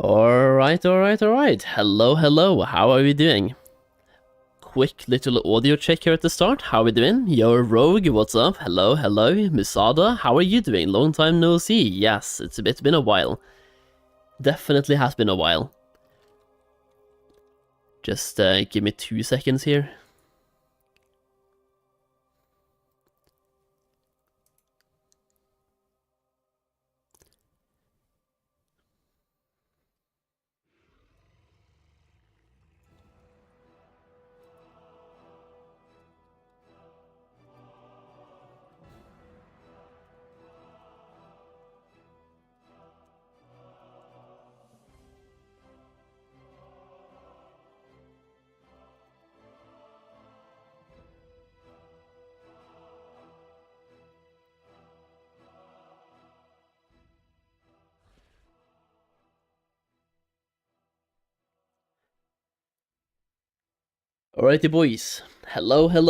Alright. Hello, how are we doing? Quick little audio check here at the start. How are we doing? Yo, Rogue, what's up? Hello. Musada, how are you doing? Long time no see. Yes, it's been a while. Definitely has been a while. Just give me 2 seconds here. Alrighty boys, hello. How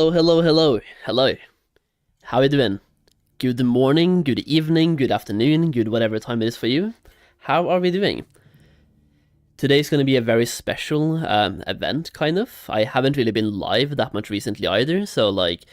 are you doing? Good morning, good evening, good afternoon, good whatever time it is for you. How are we doing? Today's going to be a very special event, kind of. I haven't really been live that much recently either, so like,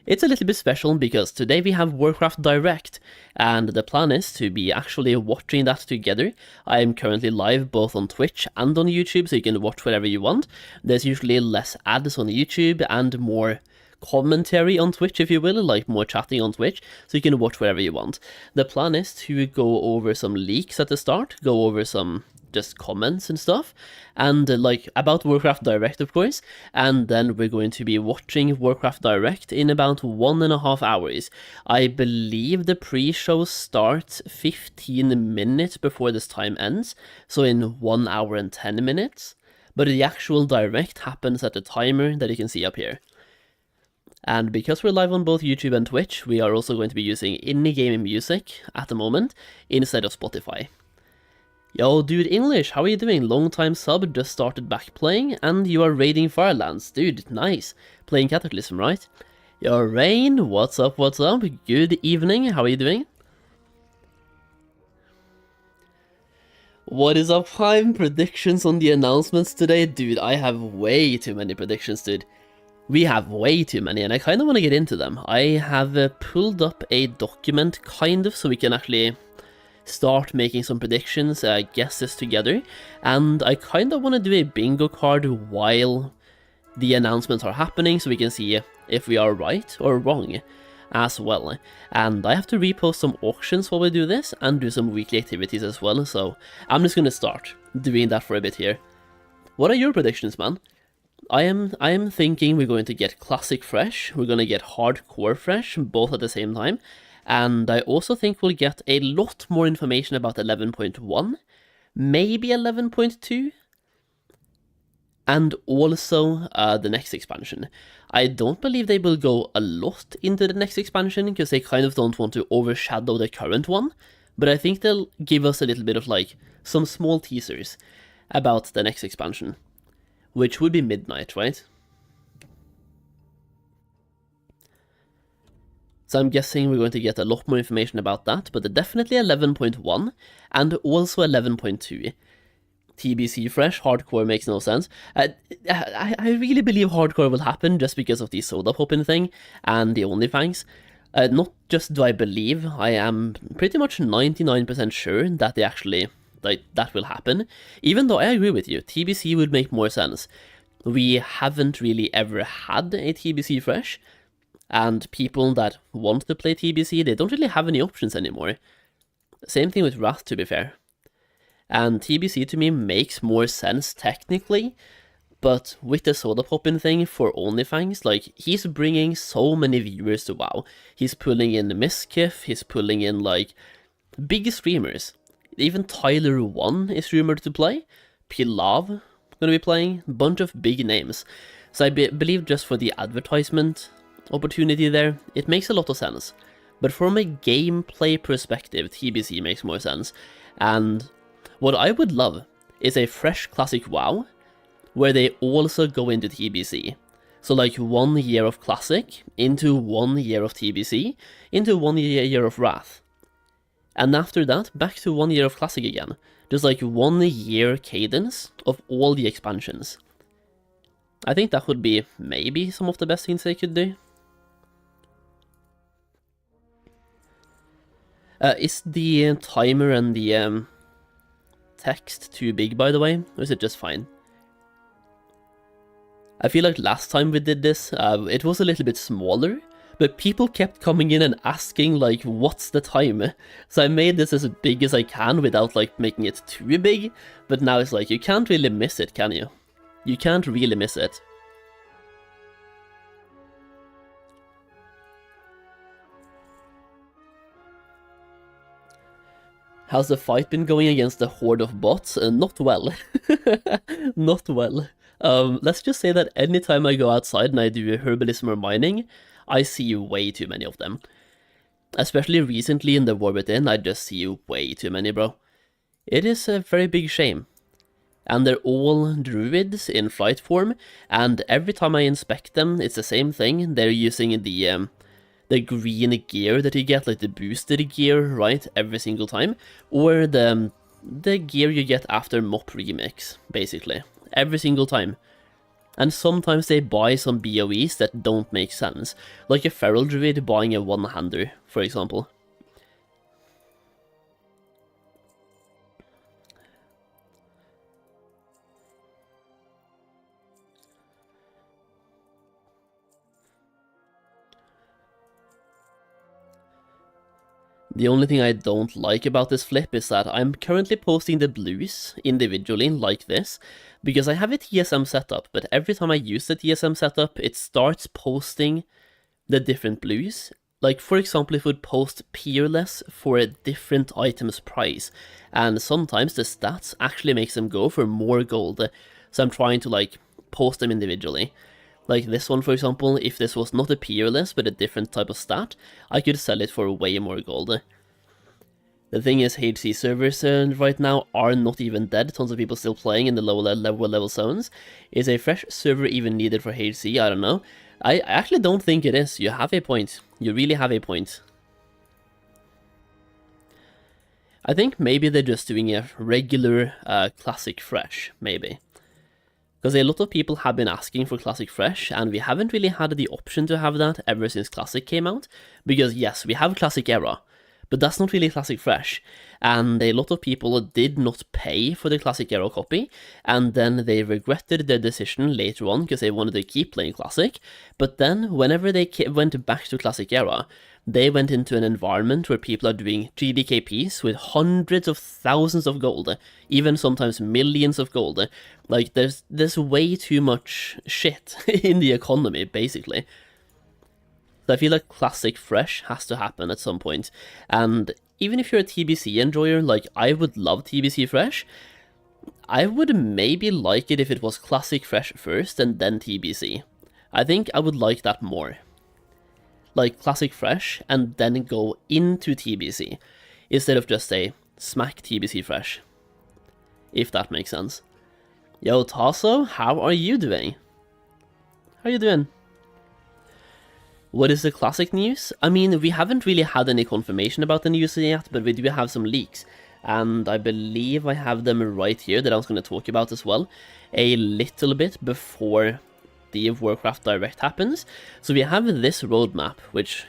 it's a little bit special because today we have Warcraft Direct, and the plan is to be actually watching that together. I am currently live both on Twitch and on YouTube, so you can watch whatever you want. There's usually less ads on YouTube and more commentary on Twitch, if you will, like more chatting on Twitch, so you can watch whatever you want. The plan is to go over some leaks at the start, go over some just comments and stuff, and like about Warcraft Direct, of course, and then we're going to be watching Warcraft Direct in about 1.5 hours. I believe the pre-show starts 15 minutes before this time ends, so in 1 hour and 10 minutes, but the actual Direct happens at the timer that you can see up here. And because we're live on both YouTube and Twitch, we are also going to be using in-game music at the moment instead of Spotify. Yo, dude, English, how are you doing? Long time sub, just started back playing, and you are raiding Firelands. Dude, nice. Playing Cataclysm, right? Yo, Rain, what's up? Good evening, how are you doing? What is up, Prime? Predictions on the announcements today? Dude, I have way too many predictions, dude. We have way too many, and I kind of want to get into them. I have pulled up a document, kind of, so we can actually start making some predictions, guesses together, and I kind of want to do a bingo card while the announcements are happening, so we can see if we are right or wrong as well. And I have to repost some auctions while we do this, and do some weekly activities as well, so I'm just going to start doing that for a bit here. What are your predictions, man? I am thinking we're going to get Classic fresh, we're going to get Hardcore fresh, both at the same time, and I also think we'll get a lot more information about 11.1, maybe 11.2, and also the next expansion. I don't believe they will go a lot into the next expansion, because they kind of don't want to overshadow the current one, but I think they'll give us a little bit of like some small teasers about the next expansion, which would be Midnight, right? So I'm guessing we're going to get a lot more information about that, but definitely 11.1 and also 11.2. TBC fresh, Hardcore makes no sense. I really believe Hardcore will happen just because of the soda popping thing and the OnlyFans. Not just do I believe, I am pretty much 99% sure that they actually, like, that will happen. Even though I agree with you, TBC would make more sense. We haven't really ever had a TBC fresh, and people that want to play TBC, they don't really have any options anymore. Same thing with Wrath, to be fair. And TBC to me makes more sense technically, but with the soda popping thing for OnlyFans, like, he's bringing so many viewers to WoW. He's pulling in Miskiff, he's pulling in, like, big streamers. Even Tyler1 is rumored to play. Pilav gonna be playing. A bunch of big names. So I believe just for the advertisement opportunity there, it makes a lot of sense. But from a gameplay perspective, TBC makes more sense. And what I would love is a fresh Classic WoW, where they also go into TBC. So like 1 year of Classic, into 1 year of TBC, into 1 year of Wrath. And after that, back to 1 year of Classic again. Just like 1 year cadence of all the expansions. I think that would be maybe some of the best things they could do. Is the timer and the text too big, by the way, or is it just fine? I feel like last time we did this, it was a little bit smaller, but people kept coming in and asking, like, what's the time? So I made this as big as I can without, like, making it too big, but now it's like, you can't really miss it, can you? You can't really miss it. How's the fight been going against the horde of bots? Not well. Not well. Let's just say that anytime I go outside and I do herbalism or mining, I see way too many of them. Especially recently in the war within, I just see way too many, bro. It is a very big shame. And they're all druids in flight form, and every time I inspect them, it's the same thing. They're using the green gear that you get, like the boosted gear, right, every single time, or the gear you get after MOP remix, basically, every single time. And sometimes they buy some BOEs that don't make sense, like a feral druid buying a one-hander, for example. The only thing I don't like about this flip is that I'm currently posting the blues individually like this, because I have a TSM setup, but every time I use the TSM setup, it starts posting the different blues. Like, for example, it would post peerless for a different item's price, and sometimes the stats actually makes them go for more gold, so I'm trying to, like, post them individually. Like this one, for example, if this was not a peerless but a different type of stat, I could sell it for way more gold. The thing is, HC servers right now are not even dead, tons of people still playing in the lower level zones. Is a fresh server even needed for HC? I don't know. I actually don't think it is. You have a point. You really have a point. I think maybe they're just doing a regular Classic Fresh, maybe. Because a lot of people have been asking for Classic Fresh, and we haven't really had the option to have that ever since Classic came out. Because yes, we have Classic Era, but that's not really Classic Fresh. And a lot of people did not pay for the Classic Era copy, and then they regretted their decision later on because they wanted to keep playing Classic. But then, whenever they went back to Classic Era, they went into an environment where people are doing GDKPs with hundreds of thousands of gold, even sometimes millions of gold. Like, there's way too much shit in the economy, basically. So I feel like Classic Fresh has to happen at some point. And even if you're a TBC enjoyer, like, I would love TBC Fresh. I would maybe like it if it was Classic Fresh first and then TBC. I think I would like that more. Like Classic Fresh and then go into TBC instead of just say smack TBC Fresh, if that makes sense. Yo Tasso, how are you doing? How are you doing? What is the Classic news? I mean, we haven't really had any confirmation about the news yet, but we do have some leaks, and I believe I have them right here that I was going to talk about as well a little bit before the Warcraft Direct happens. So we have this roadmap, which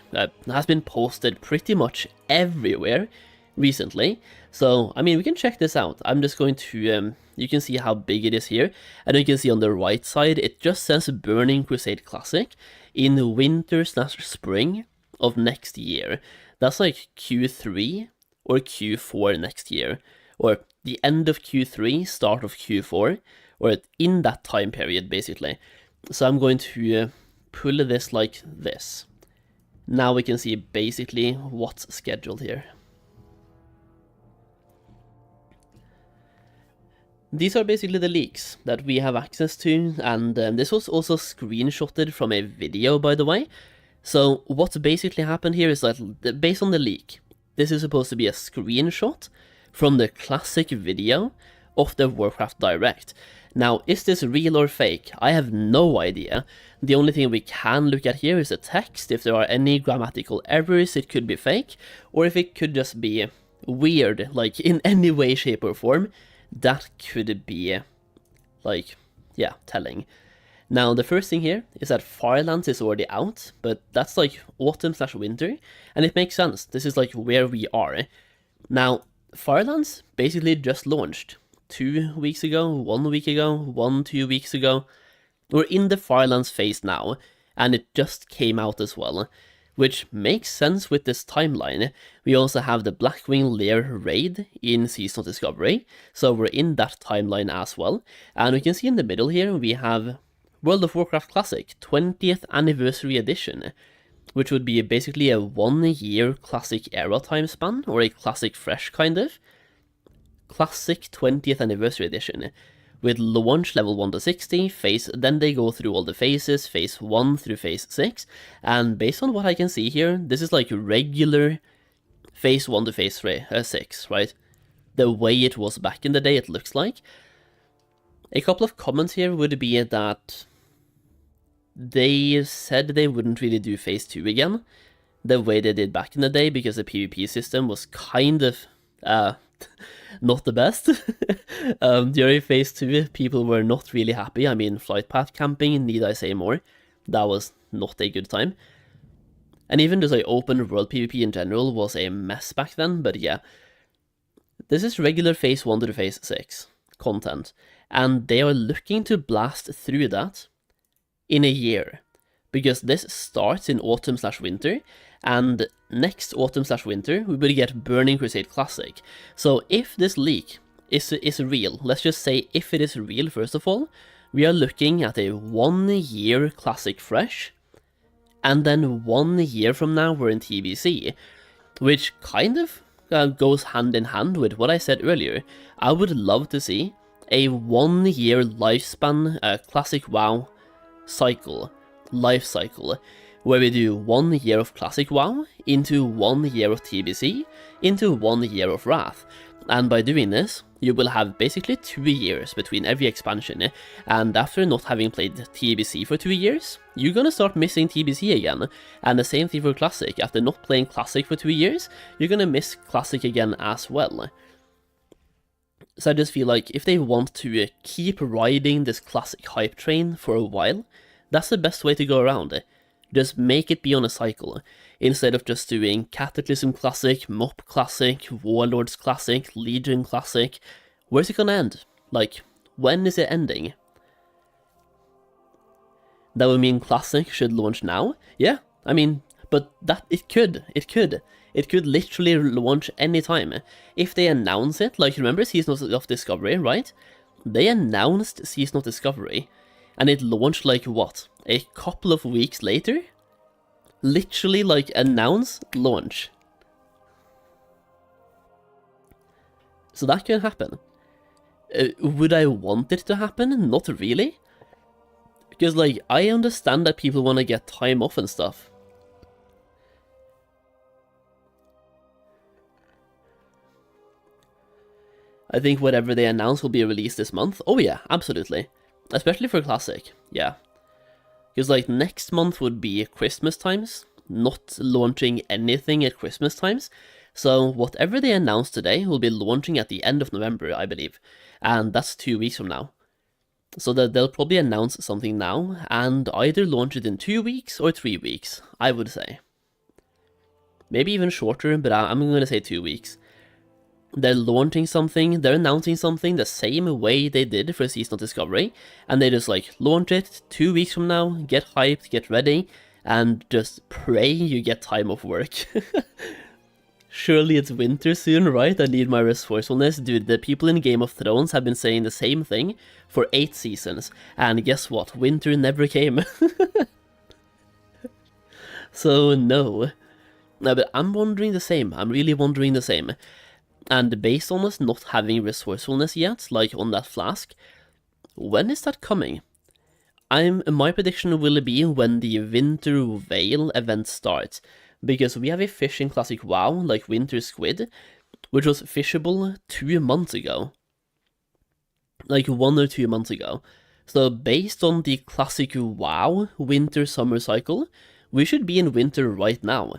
has been posted pretty much everywhere recently. So, I mean, we can check this out. I'm just going to, you can see how big it is here. And you can see on the right side, it just says Burning Crusade Classic in winter/spring of next year. That's like Q3 or Q4 next year. Or the end of Q3, start of Q4, or in that time period, basically. So I'm going to pull this like this. Now we can see basically what's scheduled here. These are basically the leaks that we have access to, and this was also screenshotted from a video, by the way. So what's basically happened here is that based on the leak, this is supposed to be a screenshot from the classic video of the Warcraft Direct. Now, is this real or fake? I have no idea. The only thing we can look at here is the text. If there are any grammatical errors, it could be fake, or if it could just be weird, like in any way, shape, or form, that could be, like, yeah, telling. Now, the first thing here is that Firelands is already out, but that's like autumn/winter, and it makes sense. This is like where we are. Now, Firelands basically just launched 2 weeks ago, 1 week ago, 2 weeks ago. We're in the Firelands phase now, and it just came out as well, which makes sense with this timeline. We also have the Blackwing Lair raid in Season of Discovery, so we're in that timeline as well. And we can see in the middle here, we have World of Warcraft Classic 20th Anniversary Edition, which would be basically a 1-year Classic era time span, or a Classic Fresh kind of. Classic 20th Anniversary Edition, with launch level 1 to 60, then they go through all the phases, phase 1 through phase 6, and based on what I can see here, this is like regular phase 1 to phase 6, right? The way it was back in the day, it looks like. A couple of comments here would be that they said they wouldn't really do phase 2 again, the way they did back in the day, because the PvP system was kind of not the best. During phase 2, people were not really happy. I mean, flight path camping, need I say more? That was not a good time. And even just like open world PvP in general was a mess back then, but yeah. This is regular phase 1 to phase 6 content, and they are looking to blast through that in a year, because this starts in autumn/winter, and next autumn/winter we will get Burning Crusade Classic. So if this leak is real, let's just say if it is real first of all, we are looking at a 1-year Classic Fresh, and then 1 year from now we're in TBC, which kind of goes hand in hand with what I said earlier. I would love to see a 1-year lifespan Classic WoW life cycle, where we do 1 year of Classic WoW, into 1 year of TBC, into 1 year of Wrath. And by doing this, you will have basically 2 years between every expansion, and after not having played TBC for 2 years, you're gonna start missing TBC again. And the same thing for Classic. After not playing Classic for 2 years, you're gonna miss Classic again as well. So I just feel like if they want to keep riding this Classic hype train for a while, that's the best way to go around it. Just make it be on a cycle, instead of just doing Cataclysm Classic, Mop Classic, Warlords Classic, Legion Classic. Where's it gonna end? Like, when is it ending? That would mean Classic should launch now? Yeah, I mean, but that, it could literally launch anytime. If they announce it, like remember Season of Discovery, right? They announced Season of Discovery, and it launched like what? A couple of weeks later? Literally like announce, launch. So that can happen. Would I want it to happen? Not really. Because like, I understand that people want to get time off and stuff. I think whatever they announce will be released this month. Oh yeah, absolutely. Especially for Classic, yeah. Because like next month would be Christmas times, not launching anything at Christmas times. So whatever they announce today will be launching at the end of November, I believe. And that's 2 weeks from now. So that they'll probably announce something now, and either launch it in 2 weeks or 3 weeks, I would say. Maybe even shorter, but I'm going to say 2 weeks. They're launching something, they're announcing something the same way they did for Season of Discovery, and they just like launch it 2 weeks from now, get hyped, get ready, and just pray you get time off work. Surely it's winter soon, right? I need my resourcefulness. Dude, the people in Game of Thrones have been saying the same thing for 8 seasons, and guess what? Winter never came. So no. No, but I'm wondering the same. I'm really wondering the same. And based on us not having resourcefulness yet, like on that flask, when is that coming? My prediction will be when the Winter Veil event starts, because we have a fish in Classic WoW, like Winter Squid, which was fishable 2 months ago. Like 1 or 2 months ago. So based on the Classic WoW Winter-Summer cycle, we should be in winter right now.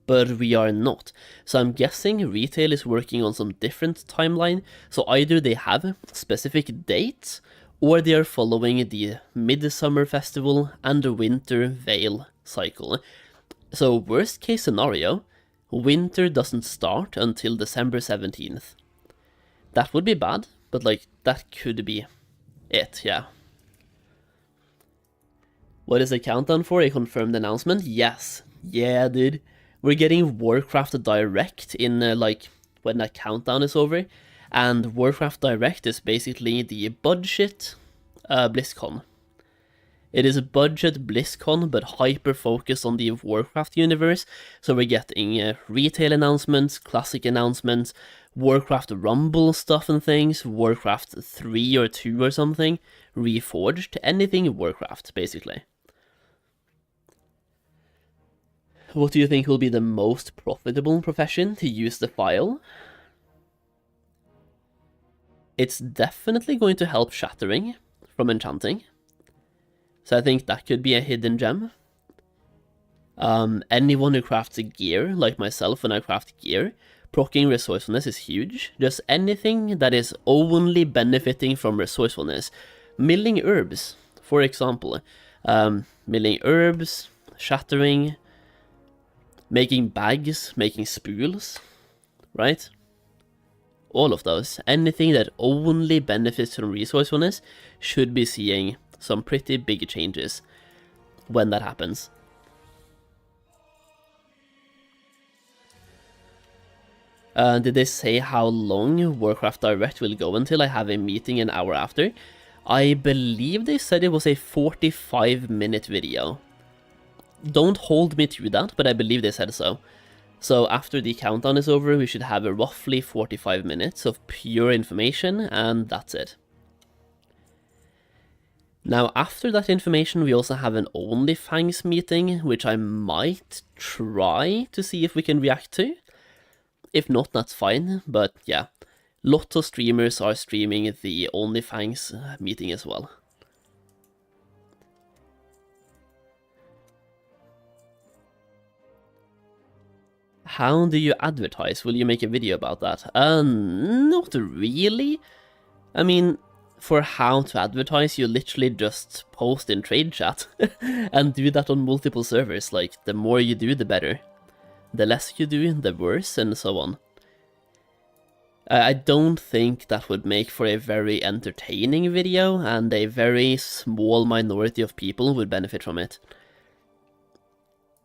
but we are not. So I'm guessing retail is working on some different timeline, so either they have specific dates, or they are following the Midsummer Festival and the Winter Veil cycle. So worst case scenario, winter doesn't start until December 17th. That would be bad, but like, that could be it, yeah. What is the countdown for? A confirmed announcement? Yes. Yeah, dude. We're getting Warcraft Direct in, like, when that countdown is over. And Warcraft Direct is basically the budget BlizzCon. It is a budget BlizzCon, but hyper-focused on the Warcraft universe. So we're getting retail announcements, classic announcements, Warcraft Rumble stuff and things, Warcraft 3 or 2 or something, Reforged, anything Warcraft, basically. What do you think will be the most profitable profession to use the file? It's definitely going to help shattering from enchanting. So I think that could be a hidden gem. Anyone who crafts a gear, like myself when I craft gear, proccing resourcefulness is huge. Just anything that is only benefiting from resourcefulness. Milling herbs, for example. Milling herbs, shattering, making bags, making spools, right? All of those. Anything that only benefits from resourcefulness should be seeing some pretty big changes when that happens. Did they say how long Warcraft Direct will go until? I have a meeting an hour after. I believe they said it was a 45-minute video. Don't hold me to that, but I believe they said so. So after the countdown is over, we should have a roughly 45 minutes of pure information, and that's it. Now, after that information, we also have an OnlyFangs meeting, which I might try to see if we can react to. If not, that's fine, but yeah, lots of streamers are streaming the OnlyFangs meeting as well. How do you advertise? Will you make a video about that? Not really. I mean, for how to advertise, you literally just post in trade chat and do that on multiple servers. Like, the more you do, the better. The less you do, the worse, and so on. I don't think that would make for a very entertaining video, and a very small minority of people would benefit from it.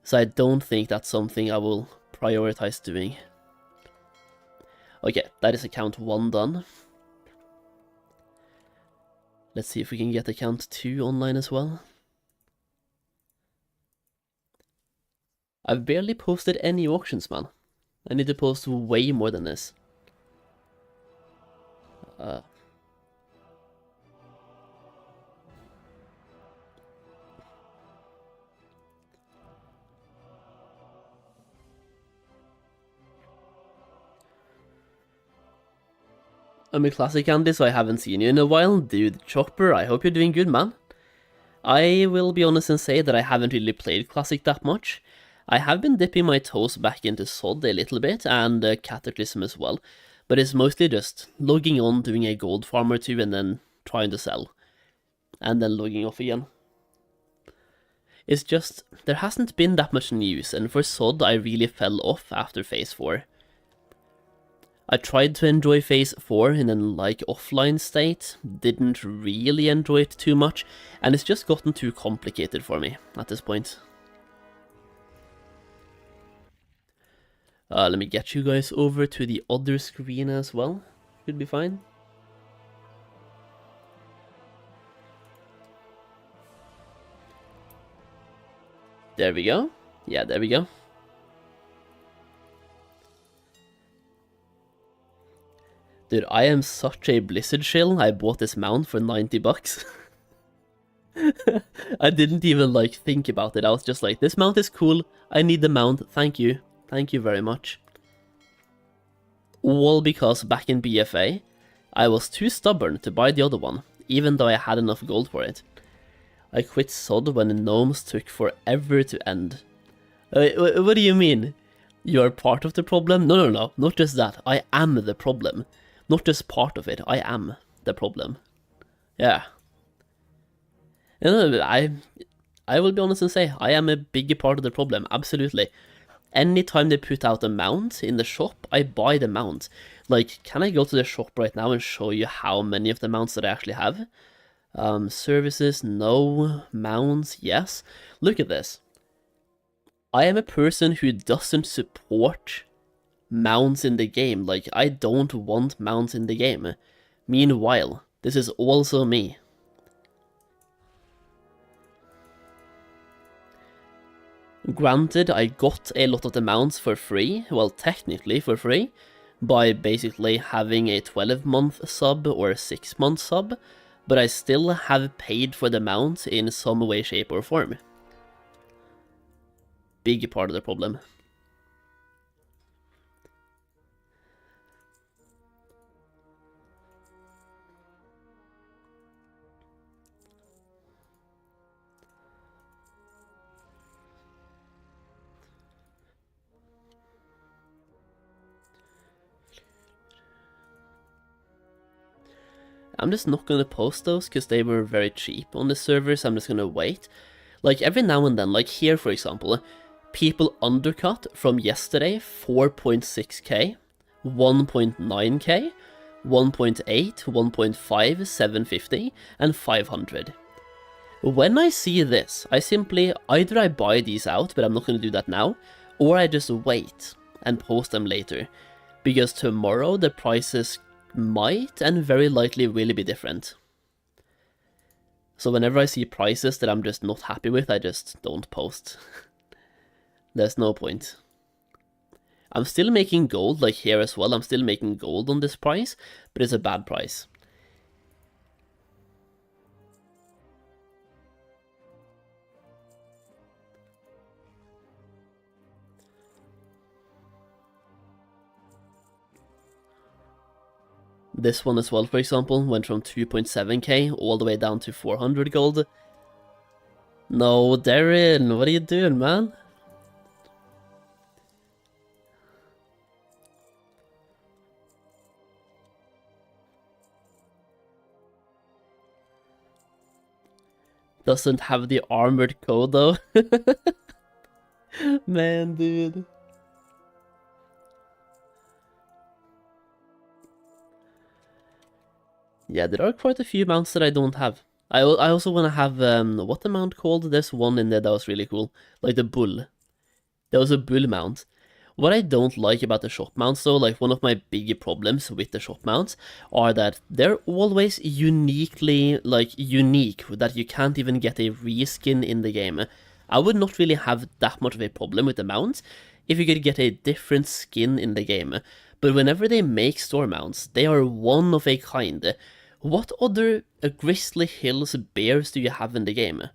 So I don't think that's something I will prioritize doing. Okay, that is account 1 done. Let's see if we can get account 2 online as well. I've barely posted any auctions, man. I need to post way more than this. I'm a classic Andy, so I haven't seen you in a while. Dude, Chopper, I hope you're doing good, man. I will be honest and say that I haven't really played Classic that much. I have been dipping my toes back into SOD a little bit, and Cataclysm as well. But it's mostly just logging on, doing a gold farm or two, and then trying to sell. And then logging off again. It's just, there hasn't been that much news, and for SOD I really fell off after Phase 4. I tried to enjoy Phase 4 in an offline state, didn't really enjoy it too much, and it's just gotten too complicated for me at this point. Let me get you guys over to the other screen as well. Should be fine. There we go. Yeah, there we go. Dude, I am such a Blizzard shill. I bought this mount for 90 bucks. I didn't even think about it. I was just like, this mount is cool. I need the mount. Thank you. Thank you very much. All because back in BFA, I was too stubborn to buy the other one, even though I had enough gold for it. I quit SOD when the gnomes took forever to end. What do you mean? You're part of the problem? No, not just that. I am the problem. Not just part of it, I am the problem. Yeah. I will be honest and say, I am a big part of the problem, absolutely. Anytime they put out a mount in the shop, I buy the mount. Like, can I go to the shop right now and show you how many of the mounts that I actually have? Services, no. Mounts, yes. Look at this. I am a person who doesn't support mounts in the game. Like, I don't want mounts in the game. Meanwhile, this is also me. Granted, I got a lot of the mounts for free, well, technically for free, by basically having a 12-month sub or a 6-month sub, but I still have paid for the mount in some way, shape, or form. Big part of the problem. I'm just not gonna post those because they were very cheap on the server, so I'm just gonna wait. Like every now and then, like here for example, people undercut from yesterday 4.6k, 1.9k, 1.8, 1.5, 750, and 500. When I see this, I simply, either I buy these out, but I'm not gonna do that now, or I just wait and post them later, because tomorrow the prices might and very likely will be different. So whenever I see prices that I'm just not happy with, I just don't post. There's no point. I'm still making gold, like here as well, I'm still making gold on this price, but it's a bad price. This one as well, for example, went from 2.7k all the way down to 400 gold. No, Darren, what are you doing, man? Doesn't have the armored code, though. Man, dude. Yeah, there are quite a few mounts that I don't have. I also want to have, what the mount called? There's one in there that was really cool. Like the bull. There was a bull mount. What I don't like about the shop mounts though, like one of my bigger problems with the shop mounts, are that they're always uniquely, unique, that you can't even get a reskin in the game. I would not really have that much of a problem with the mounts if you could get a different skin in the game. But whenever they make store mounts, they are one of a kind. What other Grizzly Hills bears do you have in the game?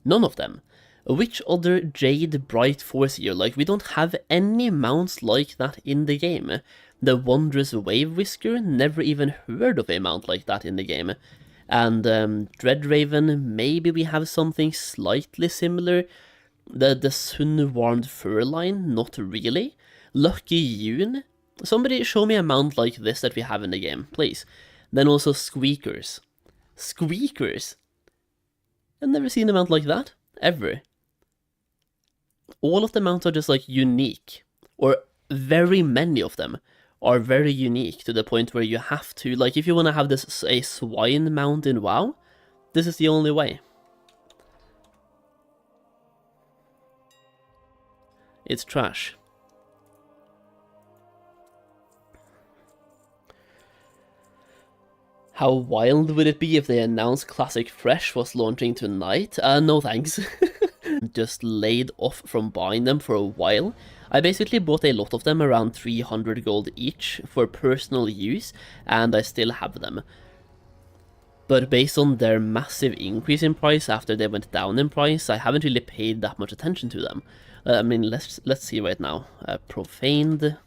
None of them. Which other Jade Bright Force here? Like, we don't have any mounts like that in the game. The Wondrous Wave Whisker, never even heard of a mount like that in the game. And Dreadraven, maybe we have something slightly similar. The Sun-Warmed Fur line, not really. Lucky Yune, somebody show me a mount like this that we have in the game, please. Then also Squeakers. Squeakers? I've never seen a mount like that, ever. All of the mounts are just like unique, or very many of them are very unique to the point where you have to, like if you want to have this a swine mount in WoW, this is the only way. It's trash. How wild would it be if they announced Classic Fresh was launching tonight? No thanks. Just laid off from buying them for a while. I basically bought a lot of them, around 300 gold each, for personal use, and I still have them. But based on their massive increase in price after they went down in price, I haven't really paid that much attention to them. I mean, let's see right now. Profaned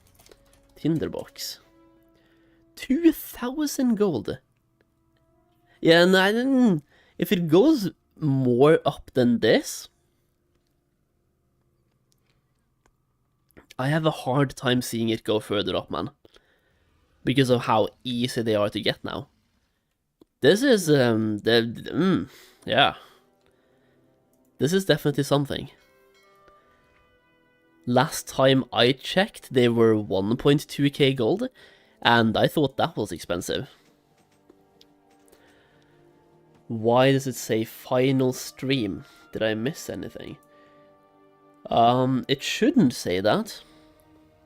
Tinderbox. 2,000 gold. Yeah, and if it goes more up than this, I have a hard time seeing it go further up, man. Because of how easy they are to get now. This is, yeah. This is definitely something. Last time I checked, they were 1.2k gold, and I thought that was expensive. Why does it say final stream? Did I miss anything? It shouldn't say that.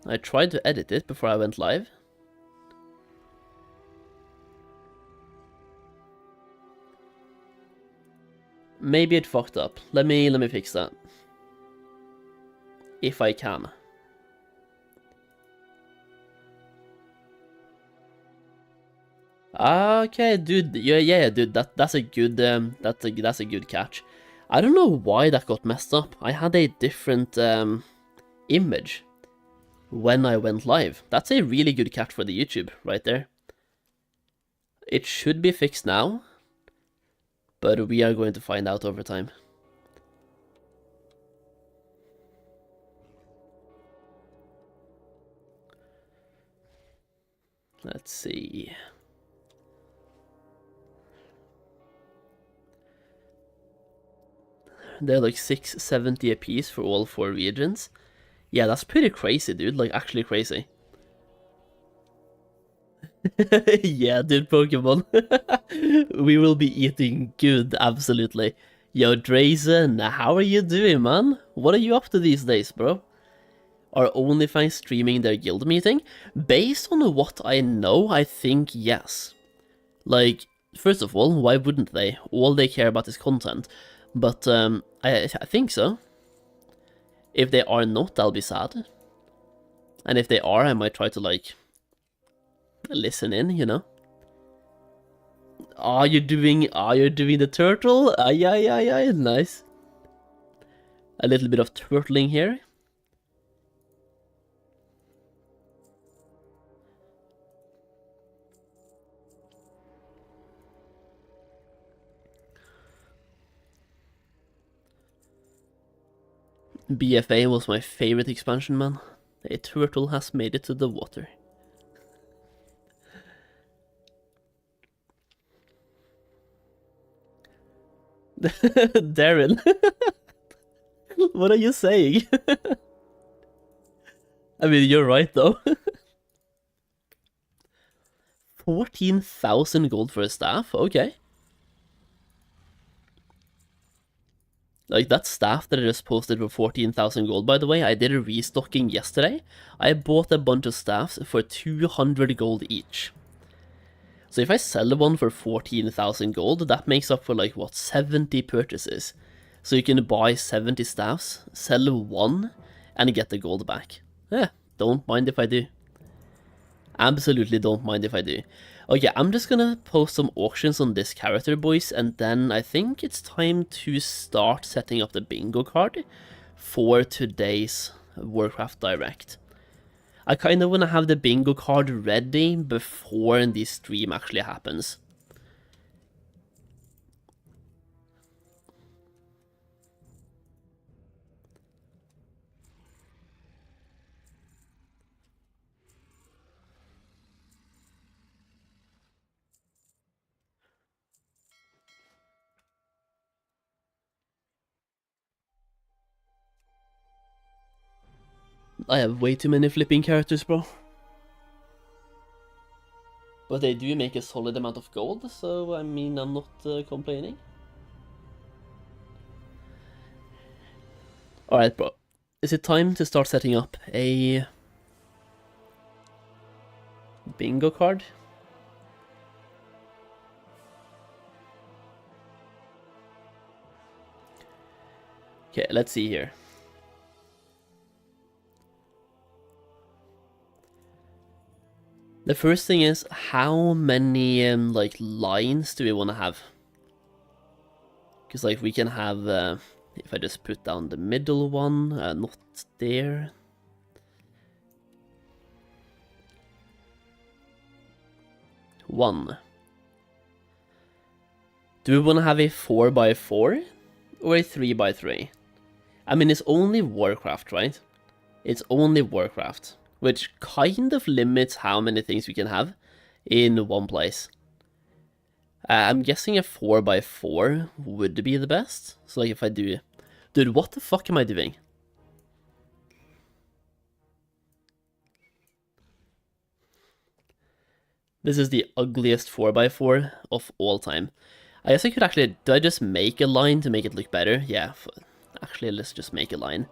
I tried to edit it before I went live. Maybe it fucked up. Let me fix that. If I can. Okay, dude. Yeah, dude. That's a good that's a good catch. I don't know why that got messed up. I had a different image when I went live. That's a really good catch for the YouTube right there. It should be fixed now, but we are going to find out over time. Let's see. They're like 670 apiece for all 4 regions. Yeah, that's pretty crazy, dude. Like, actually crazy. Yeah, dude, Pokemon. We will be eating good, absolutely. Yo, Drazen, how are you doing, man? What are you up to these days, bro? Are OnlyFans streaming their guild meeting? Based on what I know, I think yes. Like, first of all, why wouldn't they? All they care about is content. But I think so. If they are not, I'll be sad. And if they are, I might try to, like, listen in, you know? Are you doing the turtle? Yeah, nice. A little bit of turtling here. BFA was my favorite expansion, man. A turtle has made it to the water. Darren, what are you saying? I mean, you're right, though. 14,000 gold for a staff? Okay. Like, that staff that I just posted for 14,000 gold, by the way, I did a restocking yesterday. I bought a bunch of staffs for 200 gold each. So if I sell one for 14,000 gold, that makes up for, like, what, 70 purchases. So you can buy 70 staffs, sell one, and get the gold back. Yeah, don't mind if I do. Absolutely don't mind if I do. Okay, I'm just gonna post some auctions on this character, boys, and then I think it's time to start setting up the bingo card for today's Warcraft Direct. I kind of want to have the bingo card ready before the stream actually happens. I have way too many flipping characters, bro. But they do make a solid amount of gold, so I mean, I'm not complaining. Alright, bro. Is it time to start setting up a bingo card? Okay, let's see here. The first thing is, how many, like, lines do we want to have? Because, like, we can have, if I just put down the middle one, not there. One. Do we want to have a 4x4 or a 3x3? I mean, it's only Warcraft, right? it's only Warcraft, which kind of limits how many things we can have in one place. I'm guessing a 4x4 would be the best. So like if I do... Dude, what the fuck am I doing? This is the ugliest 4x4 of all time. I guess I could actually... Do I just make a line to make it look better? Yeah, actually let's just make a line.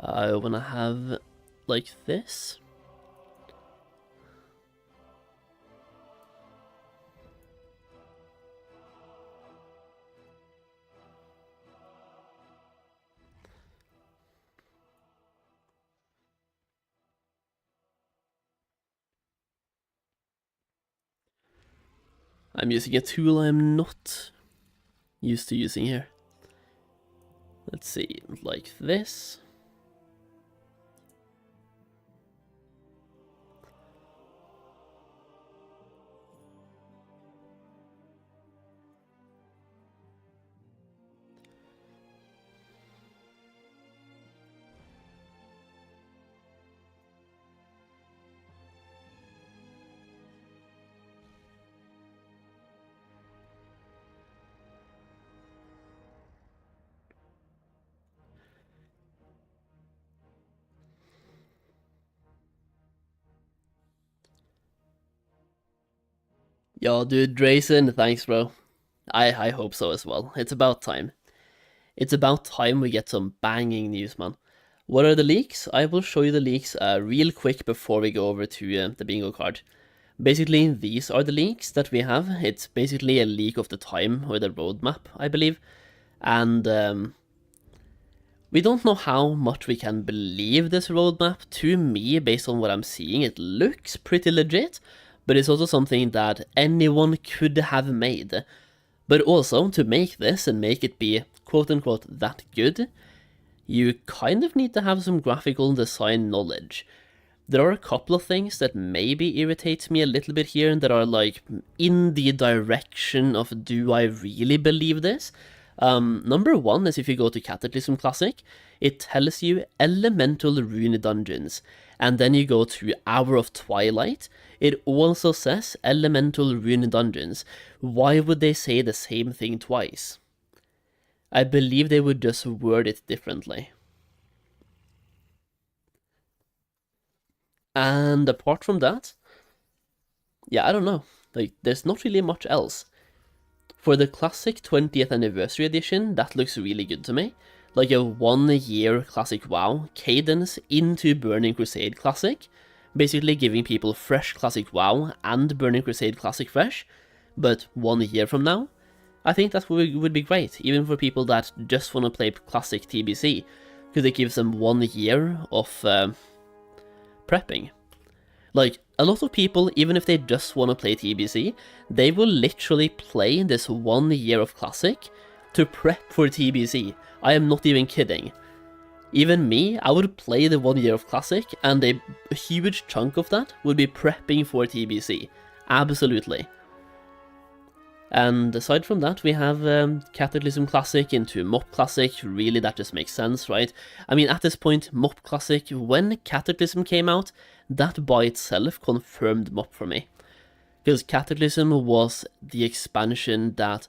I wanna have like this. I'm using a tool I'm not used to using here. Let's see, like this. Yo, dude, Drayson, thanks, bro. I hope so as well. It's about time. It's about time we get some banging news, man. What are the leaks? I will show you the leaks real quick before we go over to the bingo card. Basically, these are the leaks that we have. It's basically a leak of the time or the roadmap, I believe. And we don't know how much we can believe this roadmap. To me, based on what I'm seeing, it looks pretty legit. But it's also something that anyone could have made. But also, to make this and make it be quote-unquote that good, you kind of need to have some graphical design knowledge. There are a couple of things that maybe irritate me a little bit here that are like in the direction of do I really believe this? Number one is if you go to Cataclysm Classic, it tells you elemental rune dungeons, and then you go to Hour of Twilight, it also says elemental rune dungeons. Why would they say the same thing twice? I believe they would just word it differently. And apart from that, yeah, I don't know. Like, there's not really much else. For the Classic 20th Anniversary Edition, that looks really good to me. Like a 1-year Classic WoW cadence into Burning Crusade Classic. Basically giving people fresh Classic WoW and Burning Crusade Classic fresh. But 1 year from now, I think that would be great, even for people that just want to play Classic TBC. Because it gives them 1 year of prepping. Like, a lot of people, even if they just want to play TBC, they will literally play this 1 year of Classic to prep for TBC. I am not even kidding. Even me, I would play the 1 year of Classic, and a huge chunk of that would be prepping for TBC. Absolutely. And aside from that, we have Cataclysm Classic into MOP Classic. Really, that just makes sense, right? I mean, at this point, MOP Classic, when Cataclysm came out, that by itself confirmed MOP for me. Because Cataclysm was the expansion that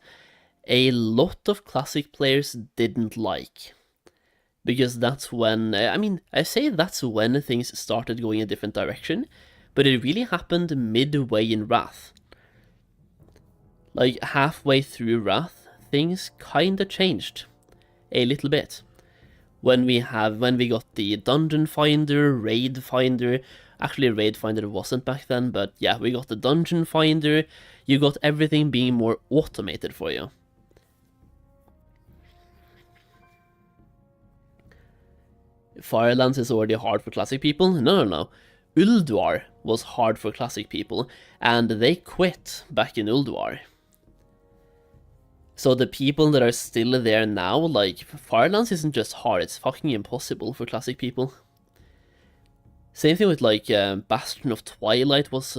a lot of Classic players didn't like. Because that's when, I mean, I say that's when things started going a different direction, but it really happened midway in Wrath. Like, halfway through Wrath, things kinda changed. A little bit. When we got the Dungeon Finder, Raid Finder, actually Raid Finder wasn't back then, but yeah, we got the Dungeon Finder, you got everything being more automated for you. Firelands is already hard for Classic people? No. Ulduar was hard for Classic people, and they quit back in Ulduar. So the people that are still there now, like, Firelands isn't just hard, it's fucking impossible for Classic people. Same thing with, like, Bastion of Twilight was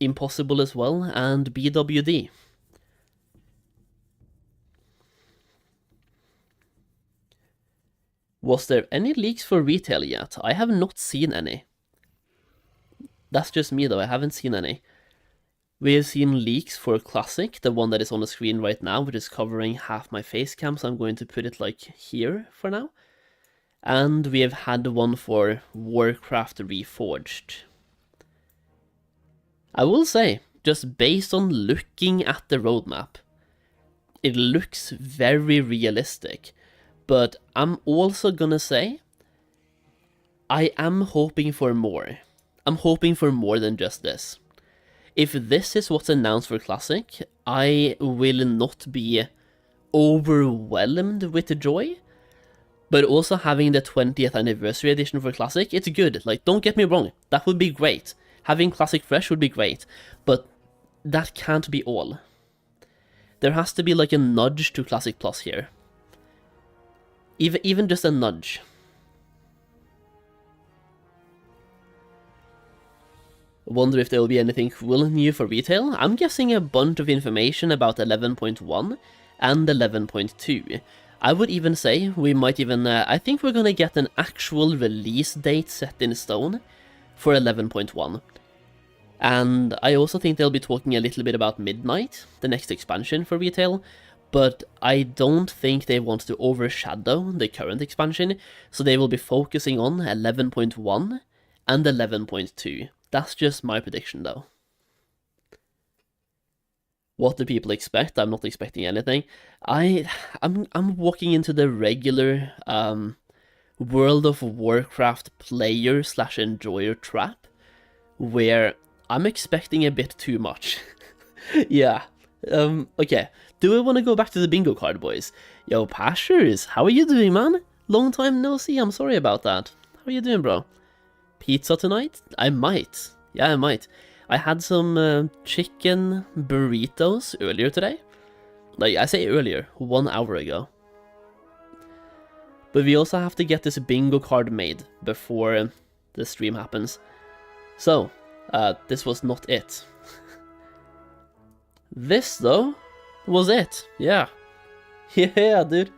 impossible as well, and BWD. Was there any leaks for retail yet? I have not seen any. That's just me though, I haven't seen any. We have seen leaks for Classic, the one that is on the screen right now, which is covering half my face cam, so I'm going to put it like here for now. And we have had one for Warcraft Reforged. I will say, just based on looking at the roadmap, it looks very realistic. But I'm also gonna say, I am hoping for more. I'm hoping for more than just this. If this is what's announced for Classic, I will not be overwhelmed with joy. But also having the 20th anniversary edition for Classic, it's good. Like, don't get me wrong, that would be great. Having Classic fresh would be great, but that can't be all. There has to be like a nudge to Classic Plus here. Even just a nudge. Wonder if there will be anything cool new for retail. I'm guessing a bunch of information about 11.1 and 11.2. I would even say we might even, I think we're gonna get an actual release date set in stone for 11.1. And I also think they'll be talking a little bit about Midnight, the next expansion for retail, but I don't think they want to overshadow the current expansion, so they will be focusing on 11.1 and 11.2. That's just my prediction though. What do people expect? I'm not expecting anything. I'm walking into the regular World of Warcraft player / enjoyer trap, where I'm expecting a bit too much. Yeah. Okay. Do we want to go back to the bingo card, boys? Yo, Pashers, how are you doing, man? Long time no see. I'm sorry about that. How are you doing, bro? Pizza tonight? I might. Yeah, I might. I had some chicken burritos earlier today. Like, I say earlier, 1 hour ago. But we also have to get this bingo card made before the stream happens. So, this was not it. This, though, was it. Yeah. Yeah, dude.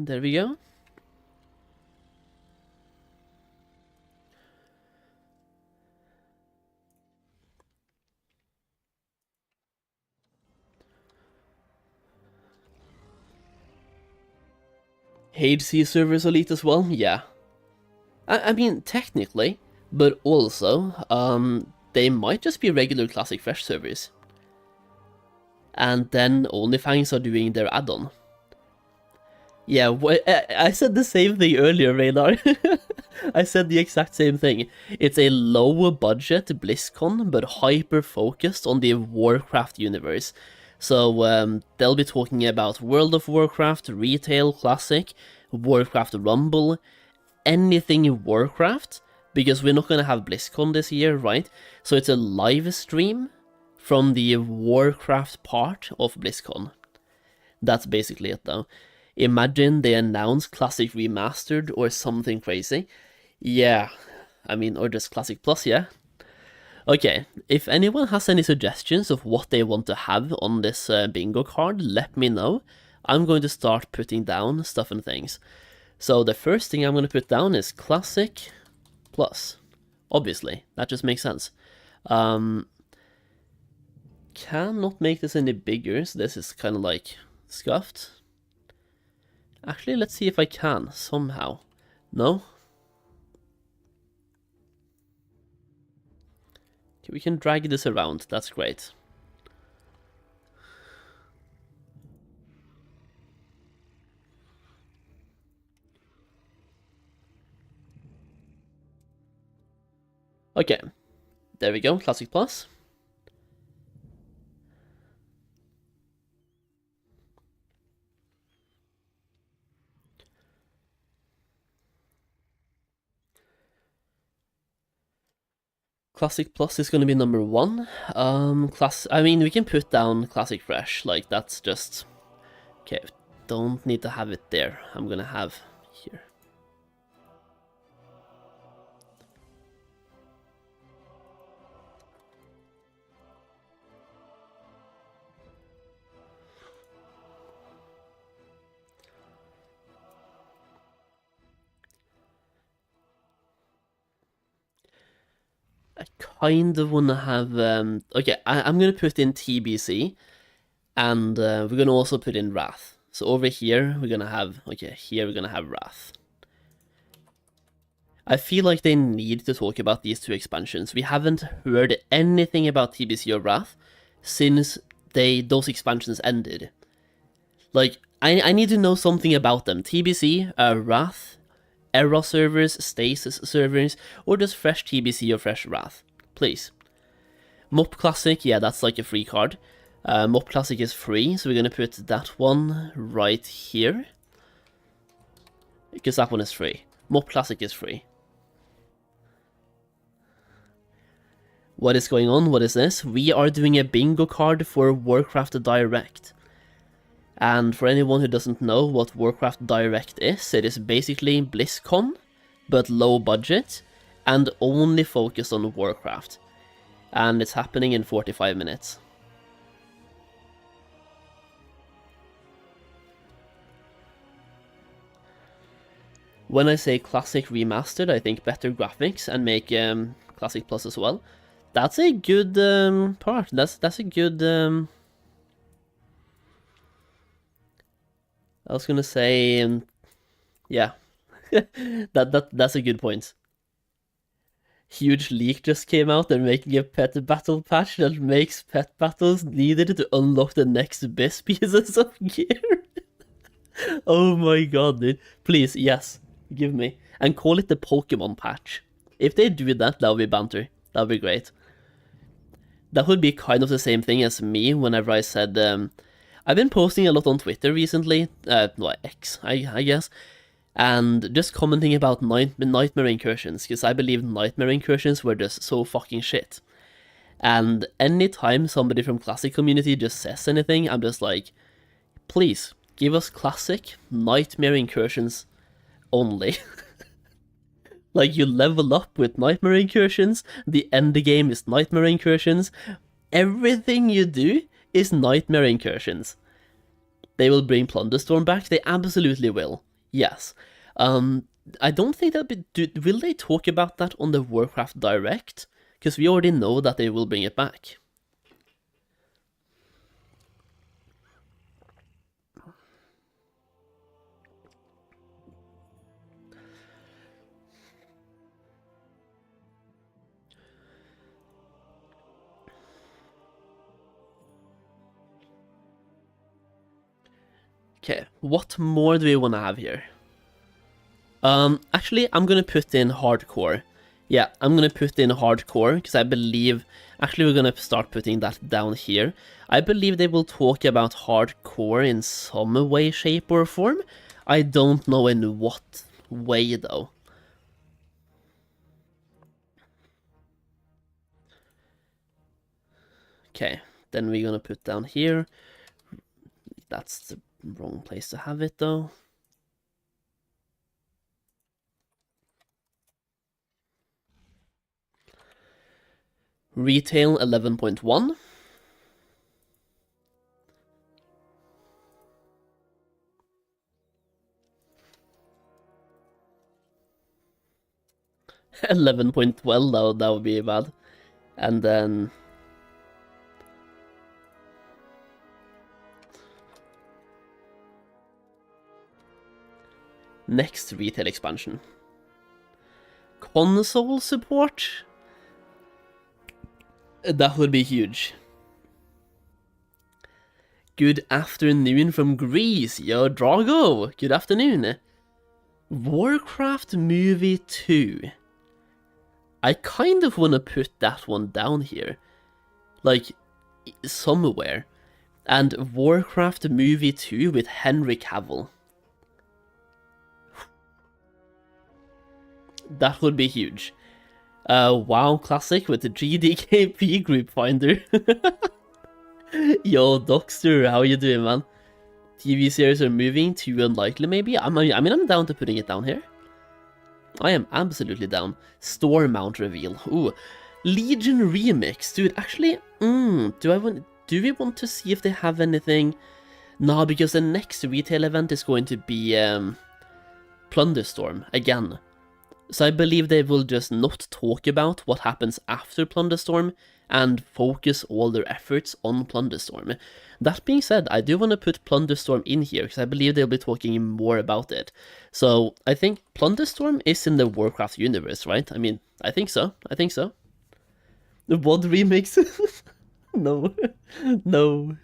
There we go. HC servers elite as well? Yeah. I mean, technically, but also, they might just be regular Classic Fresh servers. And then OnlyFans are doing their add-on. Yeah, I said the same thing earlier, Radar. I said the exact same thing. It's a low-budget BlizzCon, but hyper-focused on the Warcraft universe. So they'll be talking about World of Warcraft, Retail, Classic, Warcraft Rumble, anything Warcraft, because we're not going to have BlizzCon this year, right? So it's a live stream from the Warcraft part of BlizzCon. That's basically it, though. Imagine they announce Classic Remastered or something crazy. Yeah, I mean, or just Classic Plus, yeah? Okay, if anyone has any suggestions of what they want to have on this bingo card, let me know. I'm going to start putting down stuff and things. So the first thing I'm going to put down is Classic Plus. Obviously, that just makes sense. Cannot make this any bigger, so this is kind of like scuffed. Actually, let's see if I can, somehow. No? Okay, we can drag this around, that's great. Okay, there we go, Classic Plus. Classic Plus is going to be number 1. I mean, we can put down Classic Fresh, like, that's just... Okay, don't need to have it there. I'm going to have here. I kind of want to have... okay, I'm going to put in TBC, and we're going to also put in Wrath. So over here, we're going to have... Okay, here we're going to have Wrath. I feel like they need to talk about these two expansions. We haven't heard anything about TBC or Wrath since those expansions ended. Like, I need to know something about them. TBC, Wrath, Era servers, Stasis servers, or just fresh TBC or fresh Wrath. Please. Mop Classic, yeah, that's like a free card. Mop Classic is free, so we're gonna put that one right here. Because that one is free. Mop Classic is free. What is going on? What is this? We are doing a bingo card for Warcraft Direct. And for anyone who doesn't know what Warcraft Direct is, it is basically BlizzCon, but low budget, and only focused on Warcraft. And it's happening in 45 minutes. When I say Classic Remastered, I think better graphics and make Classic Plus as well. That's a good part. That's a good... I was gonna say, yeah, that's a good point. Huge leak just came out. They're making a pet battle patch that makes pet battles needed to unlock the next best pieces of gear. Oh my god, dude! Please, yes, give me and call it the Pokemon patch. If they do that, that would be banter. That would be great. That would be kind of the same thing as me whenever I said. I've been posting a lot on Twitter recently, well, X, I guess, and just commenting about Nightmare Incursions, because I believe Nightmare Incursions were just so fucking shit. And anytime somebody from Classic community just says anything, I'm just like, please, give us Classic Nightmare Incursions only. Like, you level up with Nightmare Incursions, the end game is Nightmare Incursions, everything you do is Nightmare Incursions. They will bring Plunderstorm back, they absolutely will, yes. I don't think will they talk about that on the Warcraft Direct? Because we already know that they will bring it back. Okay, what more do we want to have here? Actually, I'm gonna put in hardcore. Yeah, I'm gonna put in hardcore, because I believe... Actually, we're gonna start putting that down here. I believe they will talk about hardcore in some way, shape, or form. I don't know in what way, though. Okay, then we're gonna put down here. That's the wrong place to have it, though. Retail 11.1. $11.12, that would be bad. And then... next retail expansion. Console support? That would be huge. Good afternoon from Greece, yo Drago! Good afternoon. Warcraft Movie 2. I kind of want to put that one down here. Like, somewhere. And Warcraft Movie 2 with Henry Cavill. That would be huge. WoW Classic with the GDKP group finder. Yo, Doxter, how you doing, man? TV series are moving, too unlikely, maybe? I mean, I'm down to putting it down here. I am absolutely down. Store mount reveal. Ooh. Legion Remix. Dude, actually, do we want to see if they have anything? Nah, because the next retail event is going to be, Plunderstorm, again. So I believe they will just not talk about what happens after Plunderstorm and focus all their efforts on Plunderstorm. That being said, I do want to put Plunderstorm in here because I believe they'll be talking more about it. So I think Plunderstorm is in the Warcraft universe, right? I mean, I think so. I think so. The WoD remix? No. No.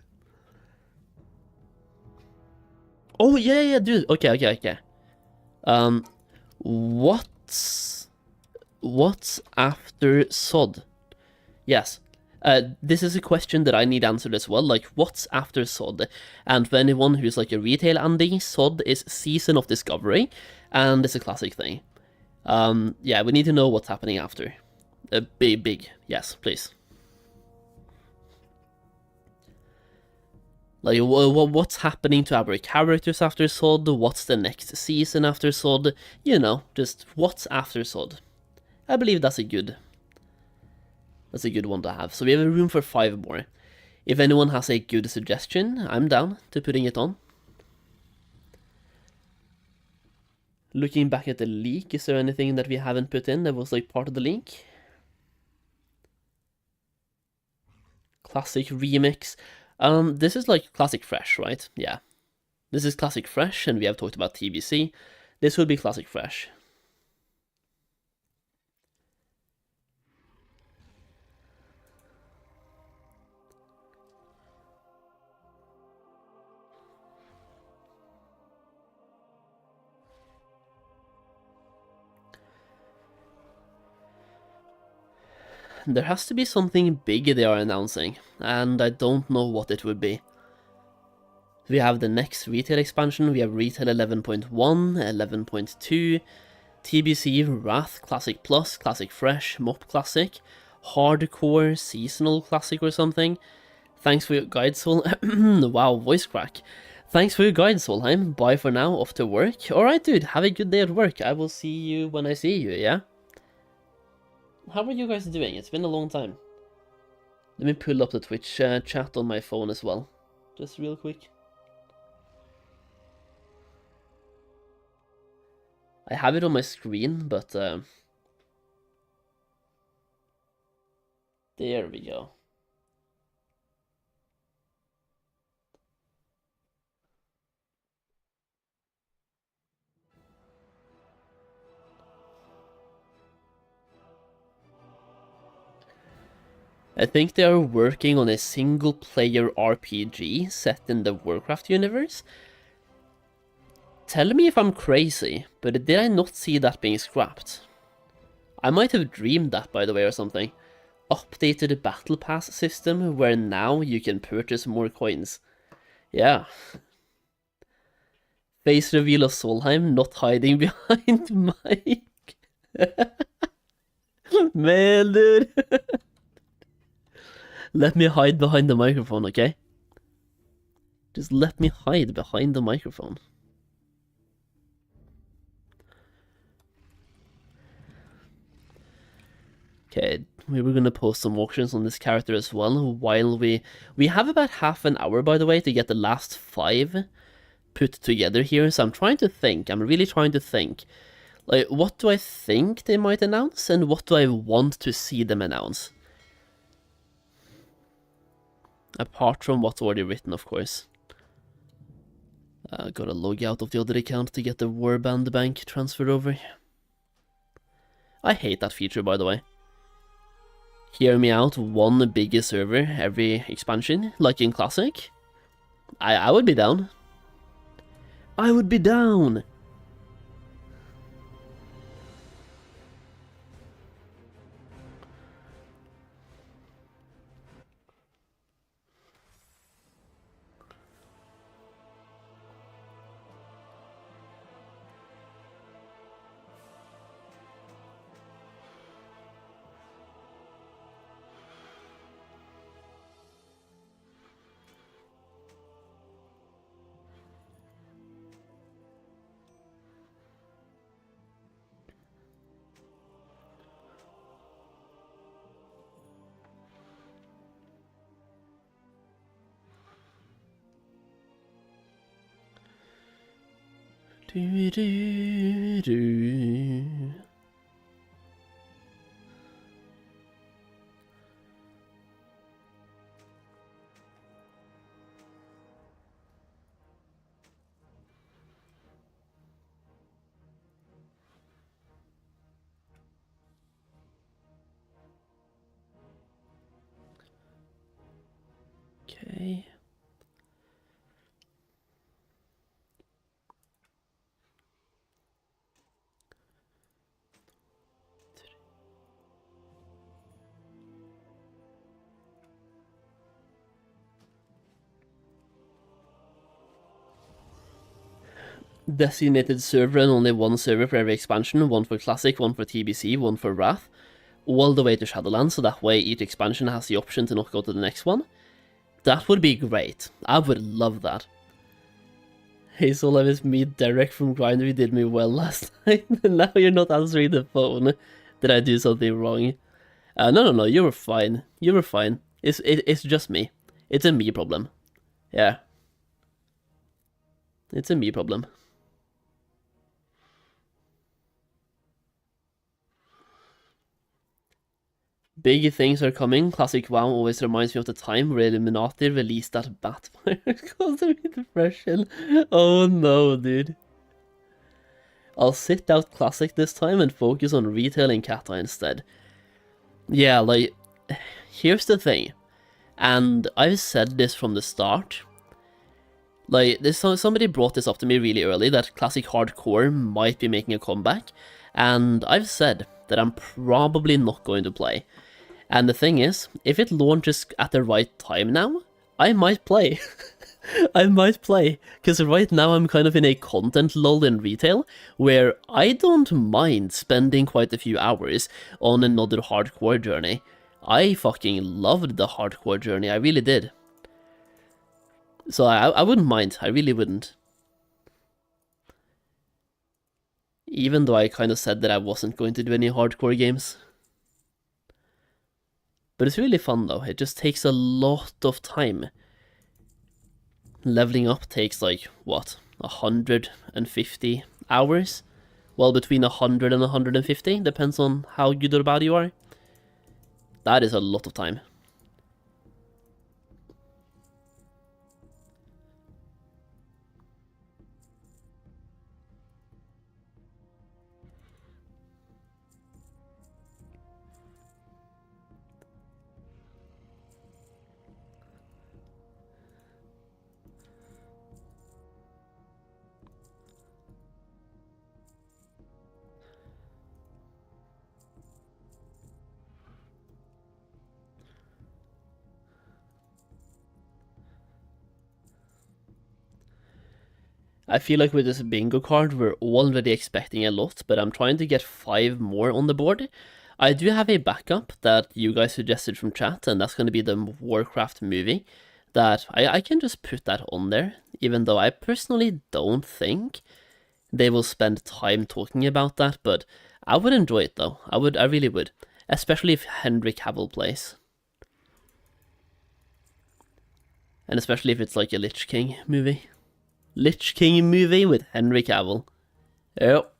Oh, yeah, dude. Okay. What's after SOD? Yes. This is a question that I need answered as well, like, what's after SOD? And for anyone who's like a retail Andy, SOD is Season of Discovery, and it's a classic thing. Yeah, we need to know what's happening after. Big, yes, please. Like, what's happening to our characters after SOD? What's the next season after SOD? You know, just what's after SOD. I believe that's a good one to have. So we have a room for 5 more. If anyone has a good suggestion, I'm down to putting it on. Looking back at the leak, is there anything that we haven't put in that was like part of the leak? Classic remix. This is like Classic Fresh, right? Yeah. This is Classic Fresh, and we have talked about TBC. This will be Classic Fresh. There has to be something big they are announcing, and I don't know what it would be. We have the next retail expansion, we have retail 11.1, 11.2, TBC, Wrath, Classic Plus, Classic Fresh, Mop Classic, Hardcore, Seasonal Classic or something. Thanks for your guide, Sol. Wow, voice crack. Thanks for your guide, Solheim. Bye for now, off to work. Alright, dude, have a good day at work. I will see you when I see you, yeah? How are you guys doing? It's been a long time. Let me pull up the Twitch chat on my phone as well. Just real quick. I have it on my screen, but there we go. I think they are working on a single-player RPG set in the Warcraft universe. Tell me if I'm crazy, but did I not see that being scrapped? I might have dreamed that, by the way, or something. Updated Battle Pass system, where now you can purchase more coins. Yeah. Face reveal of Solheim not hiding behind Mike. Man, dude. Let me hide behind the microphone, okay? Just let me hide behind the microphone. Okay, we were gonna post some auctions on this character as well, while we have about half an hour, by the way, to get the last 5 put together here, so I'm trying to think, I'm really trying to think. Like, what do I think they might announce, and what do I want to see them announce? Apart from what's already written, of course. Gotta log out of the other account to get the Warband bank transferred over. I hate that feature, by the way. Hear me out, one bigger server every expansion, like in Classic. I would be down. I would be down! Do. Okay. Designated server and only one server for every expansion, one for Classic, one for TBC, one for Wrath, all the way to Shadowlands, so that way each expansion has the option to not go to the next one. That would be great. I would love that. Hey Solheim, it's me, Derek from Grindr. You did me well last night, and now you're not answering the phone. Did I do something wrong? No, you were fine. You were fine. It's just me. It's a me problem. Yeah. It's a me problem. Big things are coming. Classic WoW always reminds me of the time where Illuminati released that Batfire causing me depression. Oh no, dude. I'll sit out Classic this time and focus on retailing Kata instead. Yeah, like, here's the thing. And I've said this from the start. Like, somebody brought this up to me really early, that Classic Hardcore might be making a comeback. And I've said that I'm probably not going to play. And the thing is, if it launches at the right time now, I might play. I might play, because right now I'm kind of in a content lull in retail, where I don't mind spending quite a few hours on another hardcore journey. I fucking loved the hardcore journey, I really did. So I wouldn't mind, I really wouldn't. Even though I kind of said that I wasn't going to do any hardcore games. But it's really fun though, it just takes a lot of time. Leveling up takes like, what, 150 hours? Well, between 100 and 150, depends on how good or bad you are. That is a lot of time. I feel like with this bingo card, we're already expecting a lot, but I'm trying to get 5 more on the board. I do have a backup that you guys suggested from chat, and that's going to be the Warcraft movie, that I can just put that on there, even though I personally don't think they will spend time talking about that, but I would enjoy it though. I really would. Especially if Henry Cavill plays. And especially if it's like a Lich King movie. Lich King movie with Henry Cavill. Yep.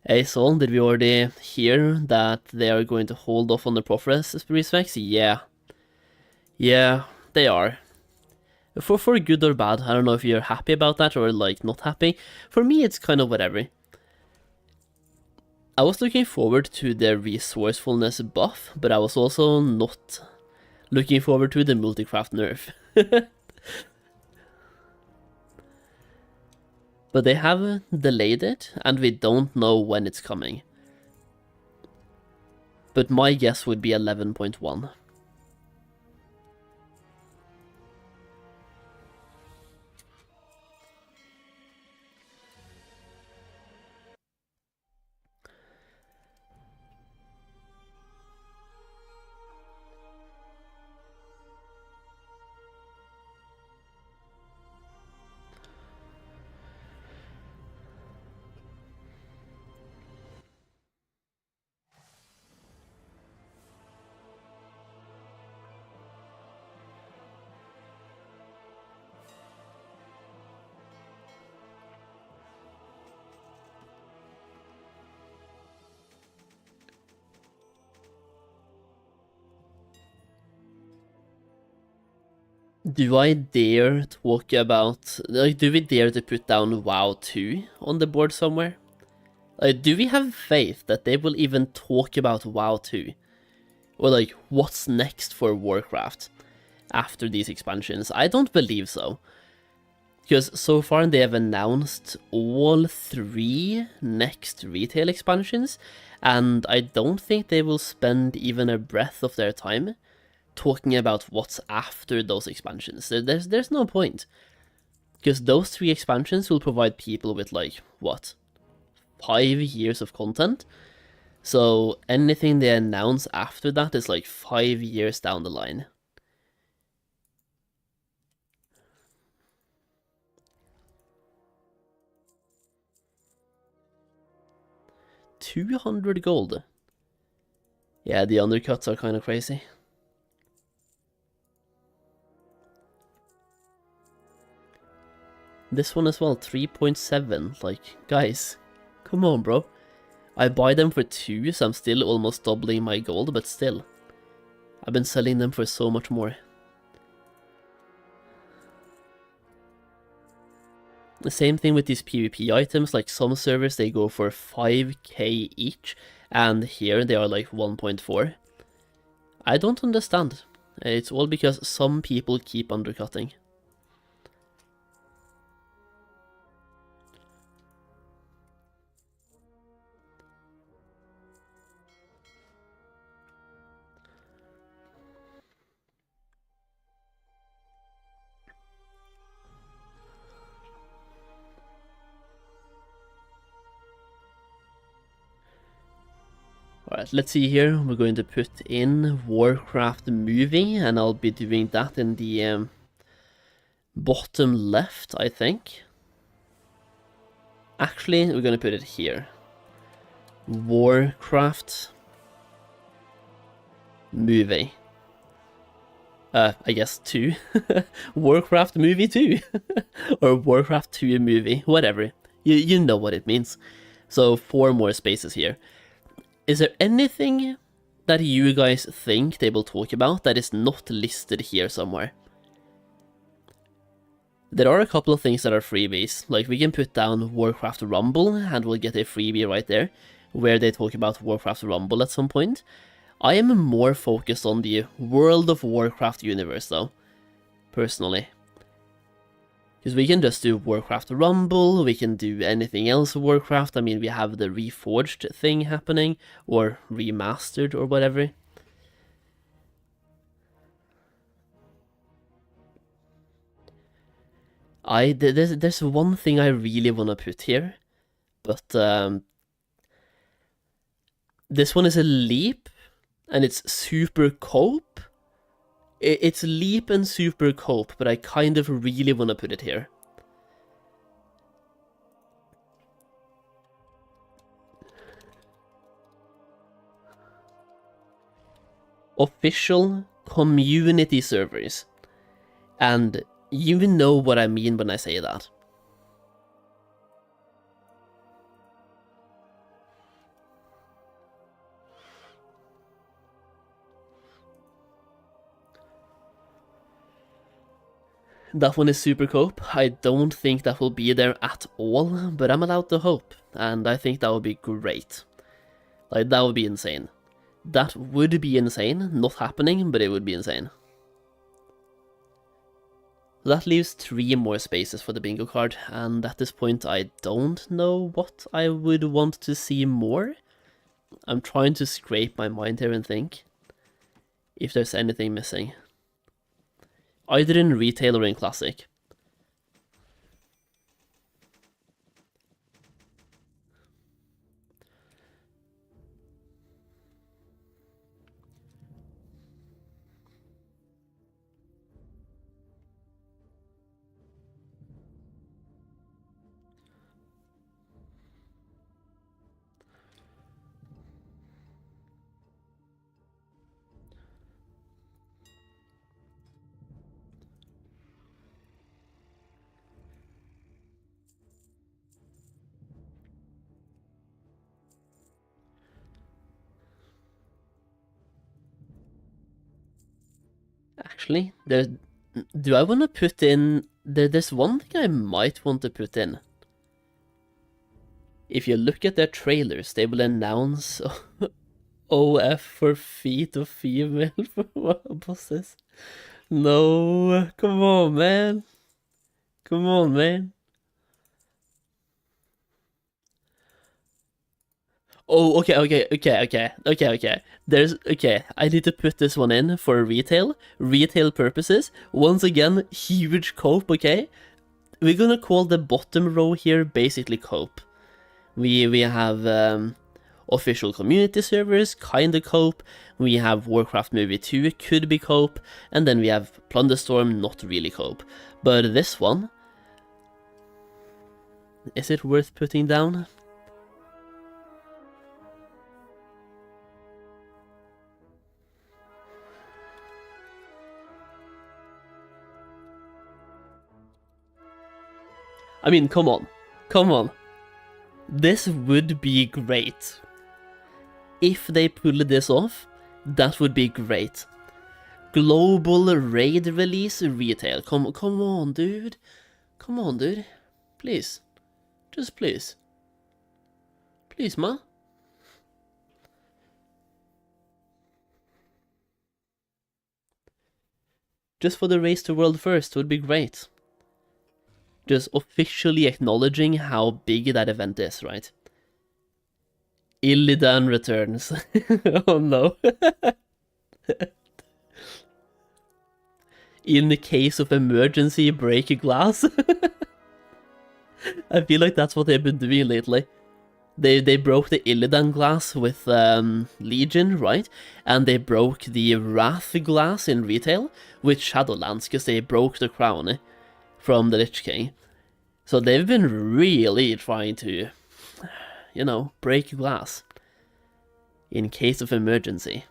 Hey Sol, did we already hear that they are going to hold off on the Profres specs? Yeah. Yeah, they are. For good or bad, I don't know if you're happy about that or like not happy. For me, it's kind of whatever. I was looking forward to the resourcefulness buff, but I was also not looking forward to the multicraft nerf. But they have delayed it, and we don't know when it's coming. But my guess would be 11.1. Do I dare talk about, like, do we dare to put down WoW 2 on the board somewhere? Like, do we have faith that they will even talk about WoW 2? Or like, what's next for Warcraft? after these expansions. I don't believe so. Because so far they have announced all 3 next retail expansions, and I don't think they will spend even a breath of their time talking about what's after those expansions. There's no point. Because those 3 expansions will provide people with, like, what? 5 years of content? So anything they announce after that is like 5 years down the line. $200 gold. Yeah, the undercuts are kind of crazy. This one as well, 3.7. Like, guys, come on, bro. I buy them for 2, so I'm still almost doubling my gold, but still. I've been selling them for so much more. The same thing with these PvP items, like some servers they go for 5k each, and here they are like 1.4. I don't understand. It's all because some people keep undercutting. Alright, let's see here. We're going to put in Warcraft movie, and I'll be doing that in the bottom left, I think. Actually, we're going to put it here. Warcraft movie. I guess 2. Warcraft movie 2. Or Warcraft 2 movie, whatever. You know what it means. So 4 more spaces here. Is there anything that you guys think they will talk about that is not listed here somewhere? There are a couple of things that are freebies, like we can put down Warcraft Rumble and we'll get a freebie right there, where they talk about Warcraft Rumble at some point. I am more focused on the World of Warcraft universe though, personally. Because we can just do Warcraft Rumble, we can do anything else Warcraft. I mean, we have the Reforged thing happening, or Remastered, or whatever. There's one thing I really want to put here, but this one is a leap, and it's super cope. It's leap and super cope, but I kind of really want to put it here. Official community servers. And you know what I mean when I say that. That one is super cope. I don't think that will be there at all, but I'm allowed to hope, and I think that would be great. Like, that would be insane. That would be insane. Not happening, but it would be insane. That leaves 3 more spaces for the bingo card, and at this point I don't know what I would want to see more. I'm trying to scrape my mind here and think if there's anything missing. Either in retail or in classic. Actually, do I want to put in... There's one thing I might want to put in. If you look at their trailers, they will announce OF for feet of female bosses. No, come on, man. Come on, man. Oh, okay. Okay, I need to put this one in for retail purposes. Once again, huge cope, okay? We're gonna call the bottom row here basically cope. We have official community servers, kinda cope. We have Warcraft Movie 2, could be cope. And then we have Plunderstorm, not really cope. But this one, is it worth putting down? I mean, come on. Come on. This would be great. If they pull this off, that would be great. Global raid release retail. Come on, dude. Come on, dude. Please. Just please. Please, man. Just for the race to world first would be great. Just officially acknowledging how big that event is, right? Illidan returns. Oh no. In the case of emergency, break glass. I feel like that's what they've been doing lately. They broke the Illidan glass with Legion, right? And they broke the Wrath glass in retail with Shadowlands, because they broke the crown from the Lich King. So they've been really trying to, you know, break glass in case of emergency.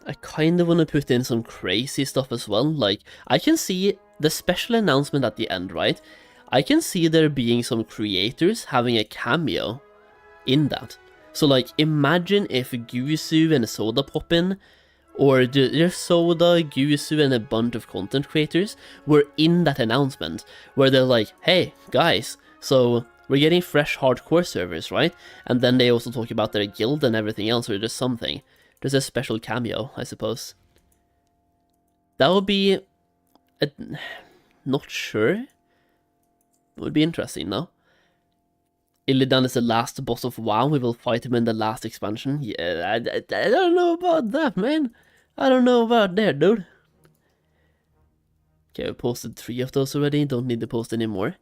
I kind of want to put in some crazy stuff as well. Like, I can see the special announcement at the end, right? I can see there being some creators having a cameo in that. So, like, imagine if Gusu and Soda pop in, or just Soda, Gusu, and a bunch of content creators were in that announcement, where they're like, hey, guys, so we're getting fresh hardcore servers, right? And then they also talk about their guild and everything else, or just something. There's a special cameo, I suppose. That would be... not sure. It would be interesting, no? Illidan is the last boss of WoW. We will fight him in the last expansion. Yeah, I don't know about that, man. I don't know about that, dude. Okay, we posted 3 of those already. Don't need to post any more.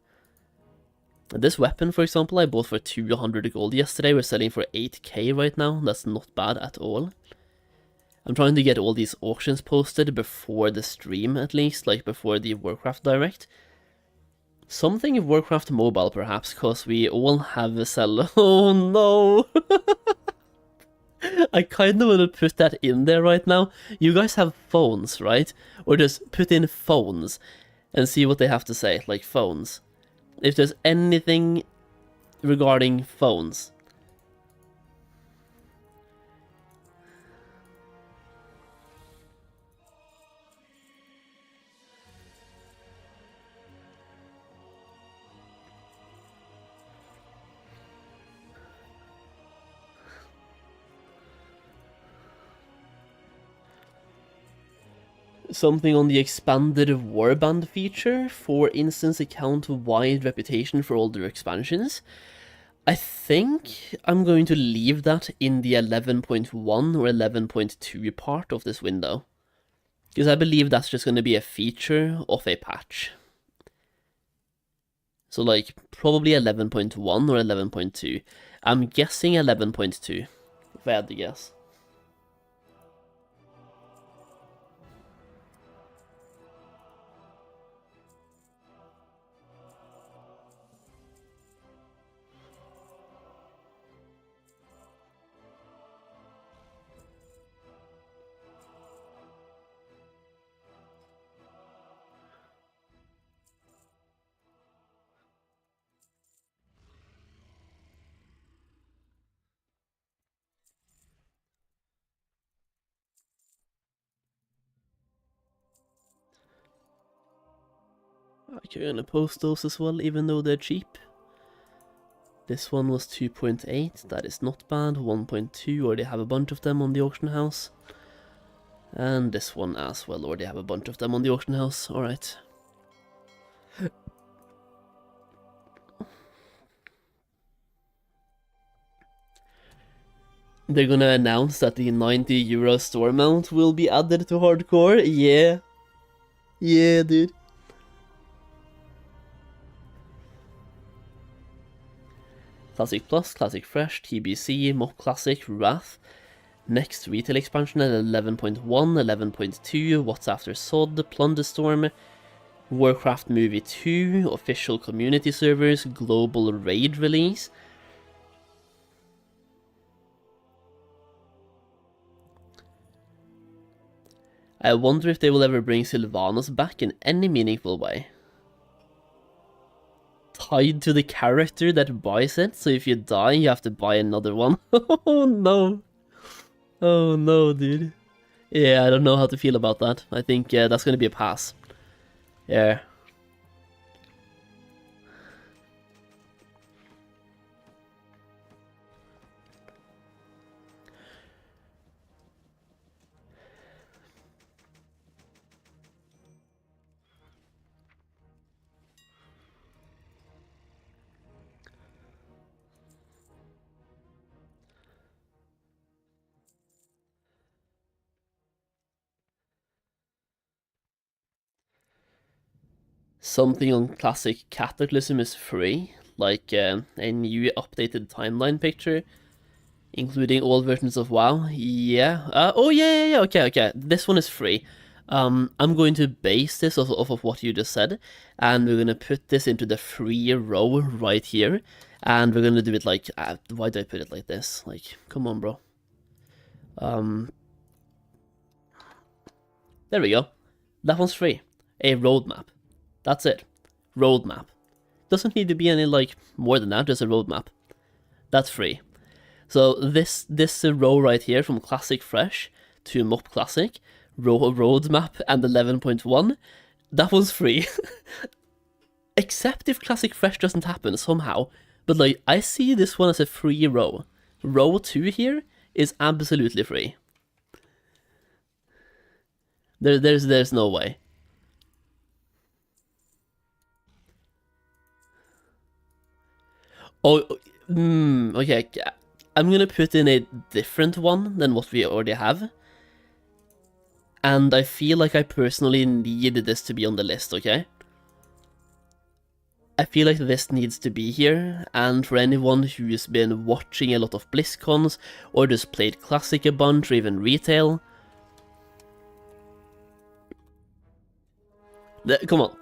This weapon, for example, I bought for 200 gold yesterday. We're selling for 8k right now. That's not bad at all. I'm trying to get all these auctions posted before the stream, at least, like before the Warcraft Direct. Something of Warcraft Mobile, perhaps, because we all have a sell. Oh no! I kind of want to put that in there right now. You guys have phones, right? Or just put in phones and see what they have to say, like phones. If there's anything regarding phones. Something on the expanded warband feature, for instance, account-wide reputation for older expansions. I think I'm going to leave that in the 11.1 or 11.2 part of this window. Because I believe that's just going to be a feature of a patch. So like, probably 11.1 or 11.2. I'm guessing 11.2, if I had to guess. I'm gonna post those as well, even though they're cheap. This one was 2.8, that is not bad. 1.2, already have a bunch of them on the auction house. And this one as well, already have a bunch of them on the auction house. Alright. They're gonna announce that the €90 store mount will be added to hardcore. Yeah. Yeah, dude. Classic Plus, Classic Fresh, TBC, Mop Classic, Wrath. Next retail expansion at 11.1, 11.2, What's After Sod, Plunderstorm, Warcraft Movie 2, official community servers, global raid release. I wonder if they will ever bring Sylvanas back in any meaningful way. Tied to the character that buys it, so if you die, you have to buy another one. Oh no. Oh no, dude. Yeah, I don't know how to feel about that. I think that's gonna be a pass. Yeah. Something on Classic Cataclysm is free, like a new updated timeline picture, including all versions of WoW. Yeah. Oh yeah. Okay. This one is free. I'm going to base this off of what you just said, and we're gonna put this into the free row right here, and we're gonna do it like. Why did I put it like this? Like, come on, bro. There we go. That one's free. A roadmap. That's it. Roadmap. Doesn't need to be any, like, more than that, just a roadmap. That's free. So this row right here, from Classic Fresh to Mop Classic, roadmap and 11.1, that one's free. Except if Classic Fresh doesn't happen somehow. But, like, I see this one as a free row. Row 2 here is absolutely free. There's no way. Oh, okay. I'm gonna put in a different one than what we already have. And I feel like I personally need this to be on the list, okay? I feel like this needs to be here, and for anyone who's been watching a lot of BlizzCons, or just played Classic a bunch, or even retail... Come on.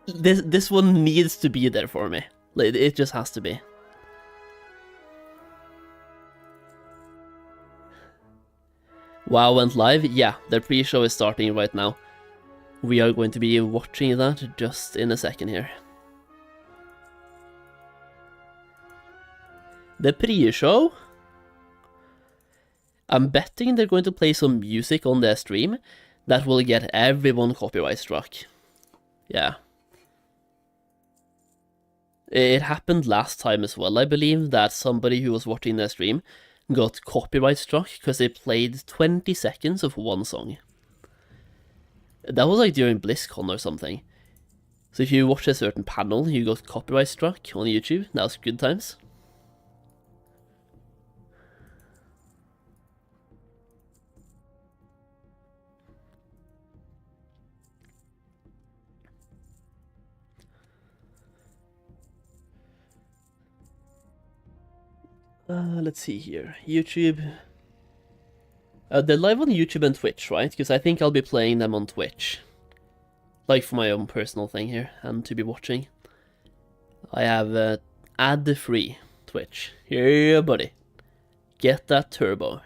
This one needs to be there for me. Like, it just has to be. WoW went live? Yeah, their pre-show is starting right now. We are going to be watching that just in a second here. The pre-show? I'm betting they're going to play some music on their stream that will get everyone copyright struck. Yeah. It happened last time as well, I believe, that somebody who was watching their stream got copyright struck because they played 20 seconds of one song. That was like during BlizzCon or something. So if you watch a certain panel, you got copyright struck on YouTube. That was good times. Let's see here. YouTube. They're live on YouTube and Twitch, right? Because I think I'll be playing them on Twitch. Like for my own personal thing here, and to be watching. I have Addon FOR FREE Twitch. Yeah, buddy. Get that turbo.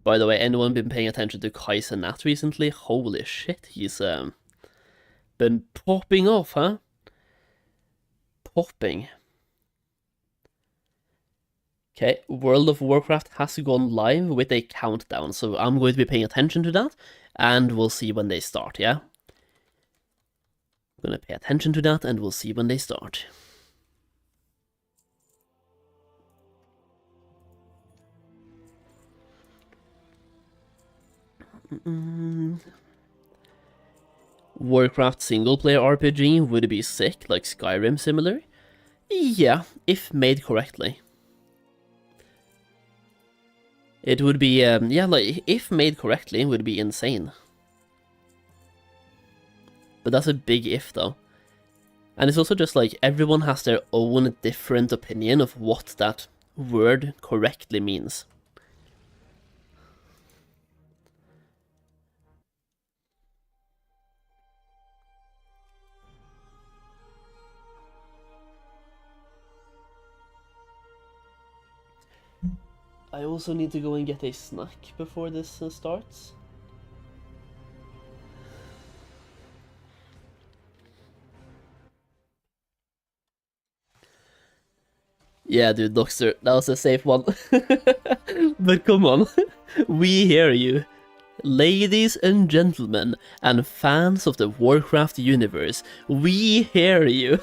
By the way, anyone been paying attention to Kaiser Nat recently? Holy shit, he's been popping off, huh? Popping. Okay, World of Warcraft has gone live with a countdown, so I'm going to be paying attention to that, and we'll see when they start, yeah? I'm gonna pay attention to that, and we'll see when they start. Warcraft single-player RPG would be sick, like Skyrim similar? Yeah, if made correctly. It would be, yeah, like, if made correctly, it would be insane. But that's a big if, though. And it's also just like, everyone has their own different opinion of what that word correctly means. I also need to go and get a snack before this starts. Yeah, dude, Doxter, that was a safe one. But come on, we hear you. Ladies and gentlemen, and fans of the Warcraft universe, we hear you.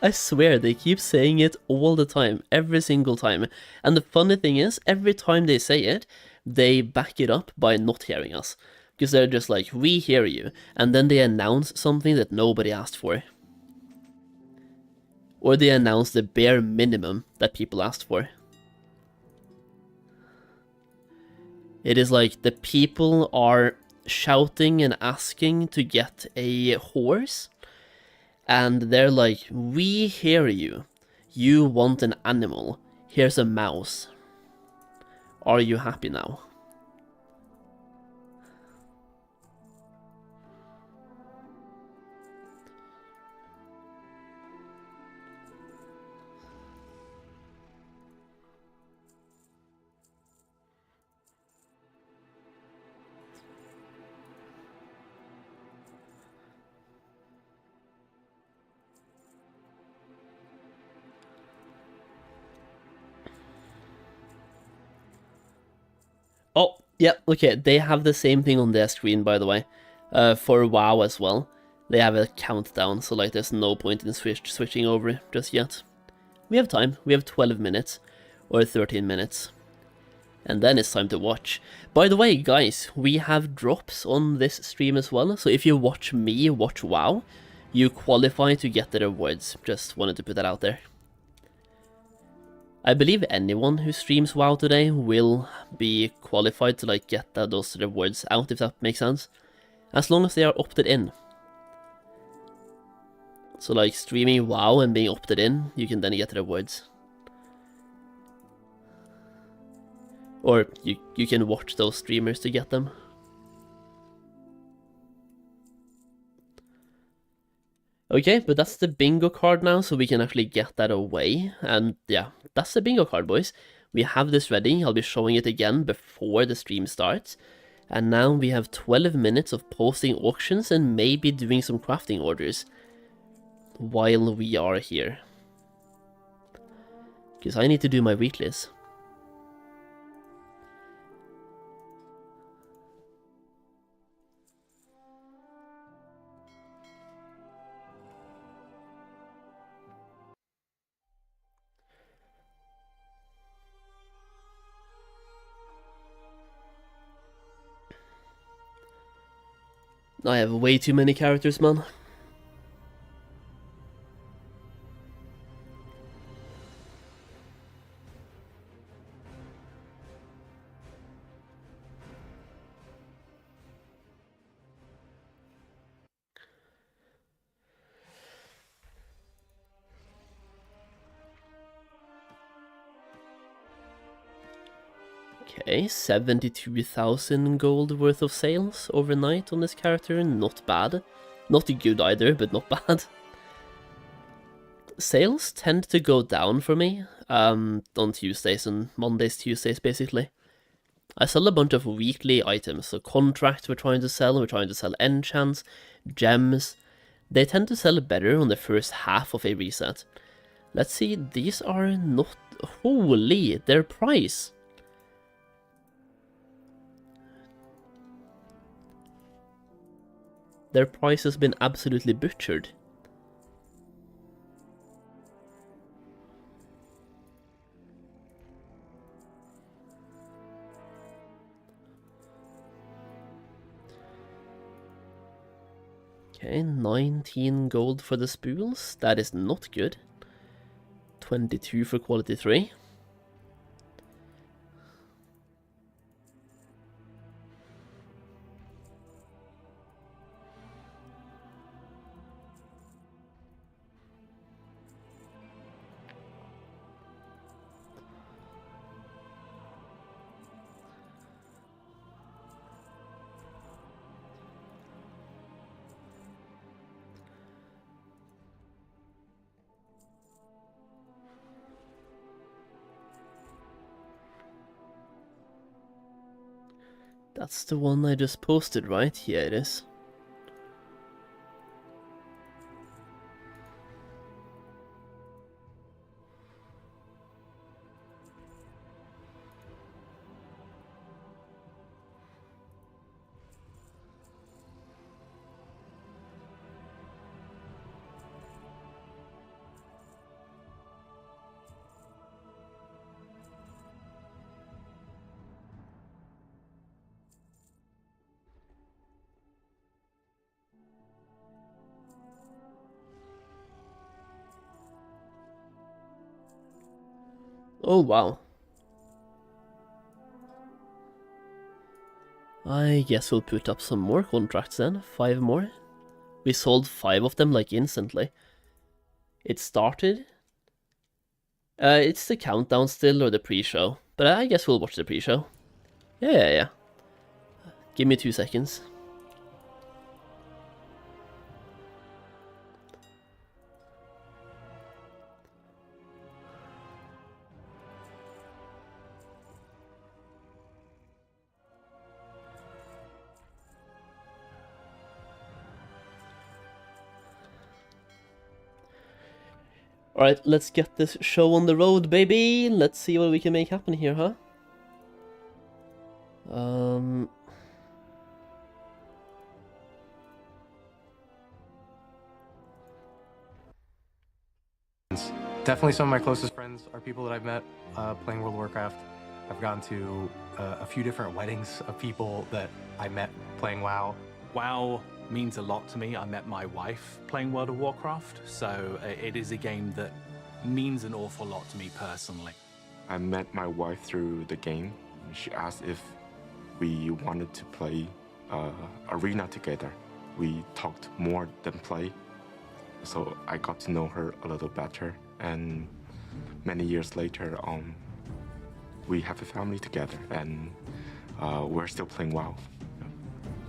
I swear, they keep saying it all the time, every single time. And the funny thing is, every time they say it, they back it up by not hearing us. Because they're just like, we hear you, and then they announce something that nobody asked for. Or they announce the bare minimum that people asked for. It is like the people are shouting and asking to get a horse, and they're like, we hear you. You want an animal. Here's a mouse. Are you happy now? Oh, yeah, okay, they have the same thing on their screen, by the way. For WoW as well. They have a countdown, so like there's no point in switching over just yet. We have time, we have 12 minutes, or 13 minutes. And then it's time to watch. By the way, guys, we have drops on this stream as well, so if you watch me watch WoW, you qualify to get the rewards. Just wanted to put that out there. I believe anyone who streams WoW today will be qualified to like get those rewards out, if that makes sense. As long as they are opted in. So like streaming WoW and being opted in, you can then get the rewards. Or you can watch those streamers to get them. Okay, but that's the bingo card now, so we can actually get that away. And yeah, that's the bingo card, boys. We have this ready. I'll be showing it again before the stream starts. And now we have 12 minutes of posting auctions and maybe doing some crafting orders while we are here. Because I need to do my weeklies. I have way too many characters, man. Okay, 72,000 gold worth of sales overnight on this character, not bad. Not good either, but not bad. Sales tend to go down for me on Tuesdays and Mondays, Tuesdays basically. I sell a bunch of weekly items, so contracts we're trying to sell enchants, gems. They tend to sell better on the first half of a reset. Let's see, these are not holy, their price. Their price has been absolutely butchered. Okay, 19 gold for the spools. That is not good. 22 for quality 3. That's the one I just posted, right? Yeah, it is. Oh, wow. I guess we'll put up some more contracts then. 5 more. We sold 5 of them like instantly. It started. It's the countdown still or the pre-show. But I guess we'll watch the pre-show. Yeah. Give me 2 seconds. Alright, let's get this show on the road, baby! Let's see what we can make happen here, huh? Definitely some of my closest friends are people that I've met playing World of Warcraft. I've gone to a few different weddings of people that I met playing WoW. WoW means a lot to me. I met my wife playing World of Warcraft, so it is a game that means an awful lot to me personally. I met my wife through the game. She asked if we wanted to play Arena together. We talked more than play, so I got to know her a little better. And many years later, we have a family together, and we're still playing WoW.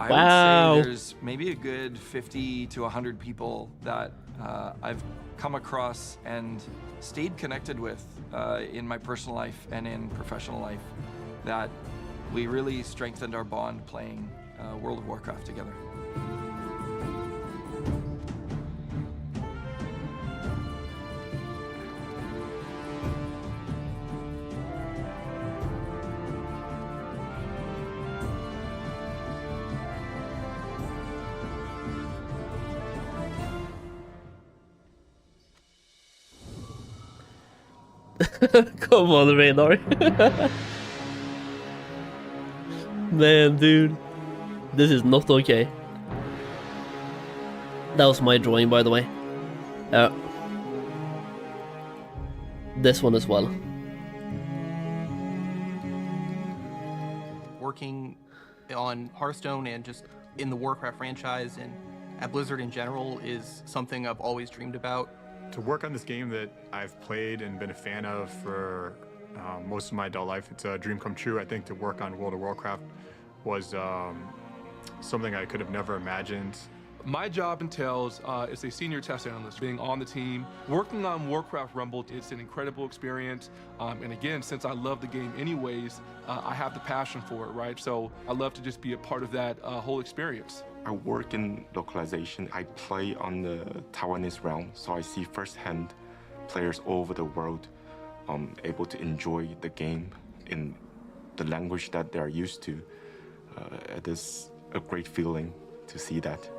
I Wow. would say there's maybe a good 50 to 100 people that I've come across and stayed connected with in my personal life and in professional life, that we really strengthened our bond playing World of Warcraft together. Come on, Radar. Man, dude. This is not okay. That was my drawing, by the way. This one as well. Working on Hearthstone and just in the Warcraft franchise and at Blizzard in general is something I've always dreamed about. To work on this game that I've played and been a fan of for most of my adult life, it's a dream come true. I think to work on World of Warcraft was something I could have never imagined. My job entails as a senior test analyst, being on the team, working on Warcraft Rumble. It's an incredible experience. And again, since I love the game anyways, I have the passion for it, right? So I love to just be a part of that whole experience. I work in localization. I play on the Taiwanese realm, so I see firsthand players all over the world able to enjoy the game in the language that they are used to. It is a great feeling to see that.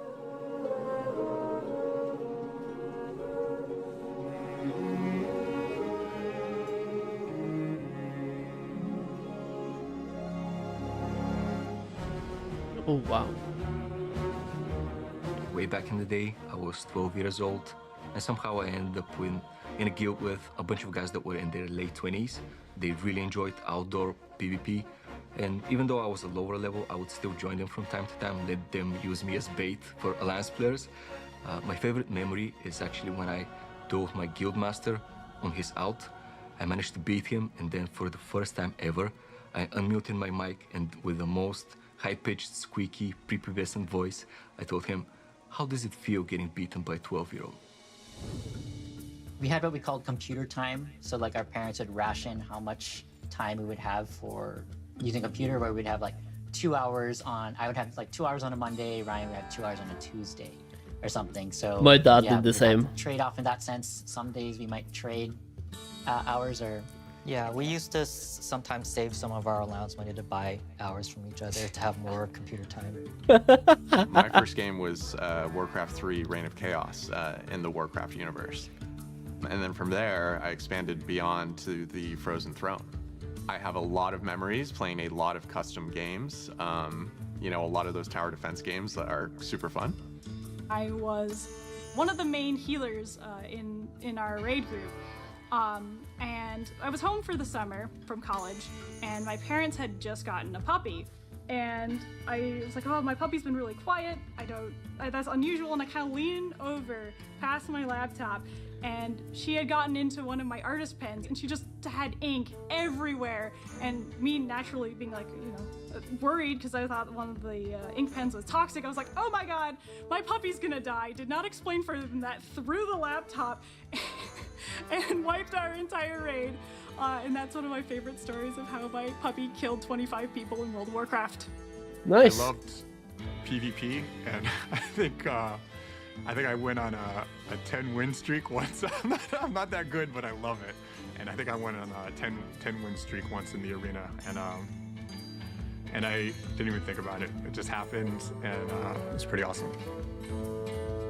Oh wow. Way back in the day, I was 12 years old, and somehow I ended up in a guild with a bunch of guys that were in their late 20s. They really enjoyed outdoor PvP, and even though I was a lower level, I would still join them from time to time, let them use me as bait for alliance players. My favorite memory is actually when I dove my guild master on his out. I managed to beat him, and then for the first time ever, I unmuted my mic, and with the most high-pitched, squeaky, prepubescent voice, I told him, how does it feel getting beaten by a 12-year-old? We had what we called computer time. So like our parents would ration how much time we would have for using a computer, where we'd have like 2 hours on, I would have like 2 hours on a Monday, Ryan would have 2 hours on a Tuesday or something. So My dad yeah, did the same. Trade off in that sense. Some days we might trade hours or... Yeah, we used to sometimes save some of our allowance money to buy hours from each other to have more computer time. My first game was Warcraft 3 Reign of Chaos in the Warcraft universe. And then from there, I expanded beyond to the Frozen Throne. I have a lot of memories playing a lot of custom games. You know, a lot of those tower defense games that are super fun. I was one of the main healers in our raid group. And I was home for the summer from college, and my parents had just gotten a puppy. And I was like, oh, my puppy's been really quiet. That's unusual. And I kind of lean over past my laptop, and she had gotten into one of my artist pens, and she just had ink everywhere. And me naturally being like, you know, worried because I thought one of the ink pens was toxic. I was like, oh my God, my puppy's gonna die. Did not explain further than that, threw the laptop and wiped our entire raid. And that's one of my favorite stories of how my puppy killed 25 people in World of Warcraft. Nice. I loved PvP, and I think I went on a 10-win streak once. I'm not that good, but I love it. And I think I went on a 10-win streak once in the arena, and I didn't even think about it. It just happened, and it was pretty awesome.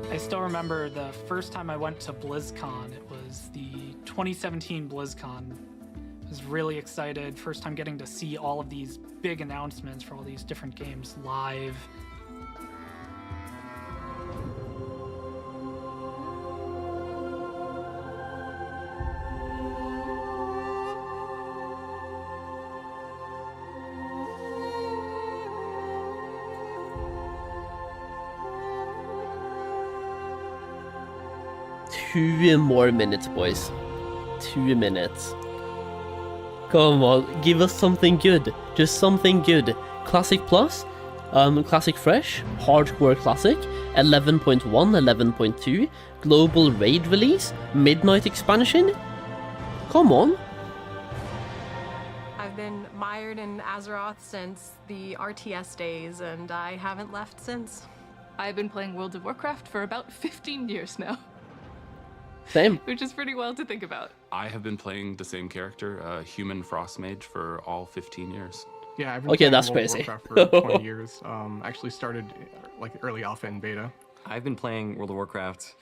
I still remember the first time I went to BlizzCon. It was the 2017 BlizzCon. I was really excited. First time getting to see all of these big announcements for all these different games live. Two more minutes, boys. 2 minutes. Come on, give us something good. Just something good. Classic Plus, Classic Fresh, Hardcore Classic, 11.1, 11.2, Global Raid Release, Midnight Expansion. Come on. I've been mired in Azeroth since the RTS days, and I haven't left since. I've been playing World of Warcraft for about 15 years now. Same. Which is pretty wild to think about. I have been playing the same character, Human Frost Mage, for all 15 years. Yeah, I've been Okay, playing that's World of crazy. Warcraft for 20 years. Actually started like early alpha and beta. I've been playing World of Warcraft,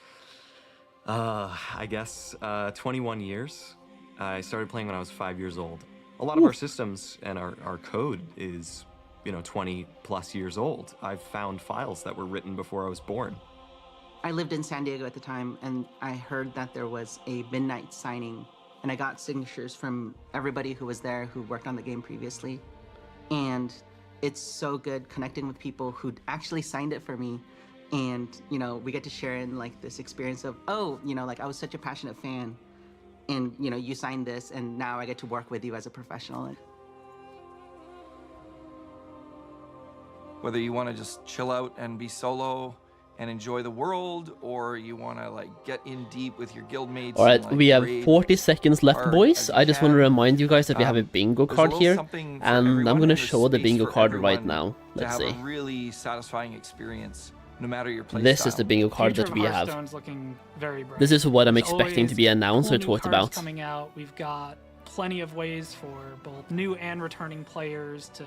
I guess, 21 years. I started playing when I was 5 years old. A lot of our systems and our code is, 20 plus years old. I've found files that were written before I was born. I lived in San Diego at the time, and I heard that there was a midnight signing, and I got signatures from everybody who was there who worked on the game previously. And it's so good connecting with people who actually signed it for me. And, we get to share in like this experience of, I was such a passionate fan, and, you signed this, and now I get to work with you as a professional. Whether you want to just chill out and be solo and enjoy the world, or you want to get in deep with your guildmates. Alright, we have 40 seconds left, boys. I just want to remind you guys that we have a bingo card here, and I'm going to show the bingo card right now. Let's see. To have a really satisfying experience, no matter your play This style. is the bingo card that we have. Hearthstone's looking very bright. This is what I'm There's expecting to be always announced cool or new talked cards about. coming out. We've got plenty of ways for both new and returning players to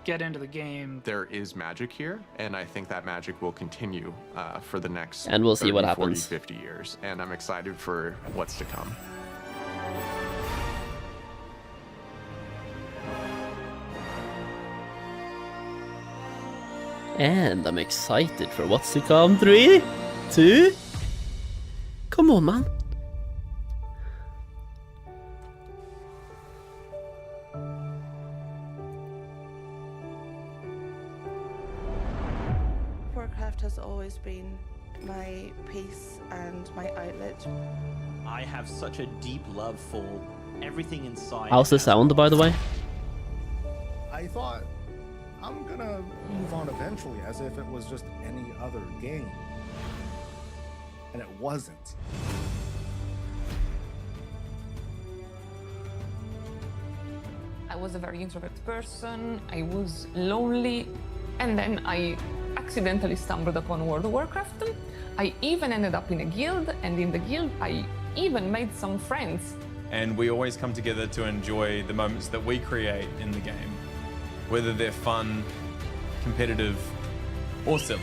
get into the game. There is magic here, and I think that magic will continue for the next And we'll see 30, what 40, happens. 50 years, and I'm excited for what's to come. And I'm excited for what's to come. 3, 2, come on, man. Warcraft has always been my peace and my outlet. I have such a deep love for everything inside. How's the sound, by the way? I thought I'm gonna move on eventually, as if it was just any other game. And it wasn't. I was a very introverted person, I was lonely, and then I accidentally stumbled upon World of Warcraft. I even ended up in a guild, and in the guild I even made some friends. And we always come together to enjoy the moments that we create in the game, whether they're fun, competitive, or silly.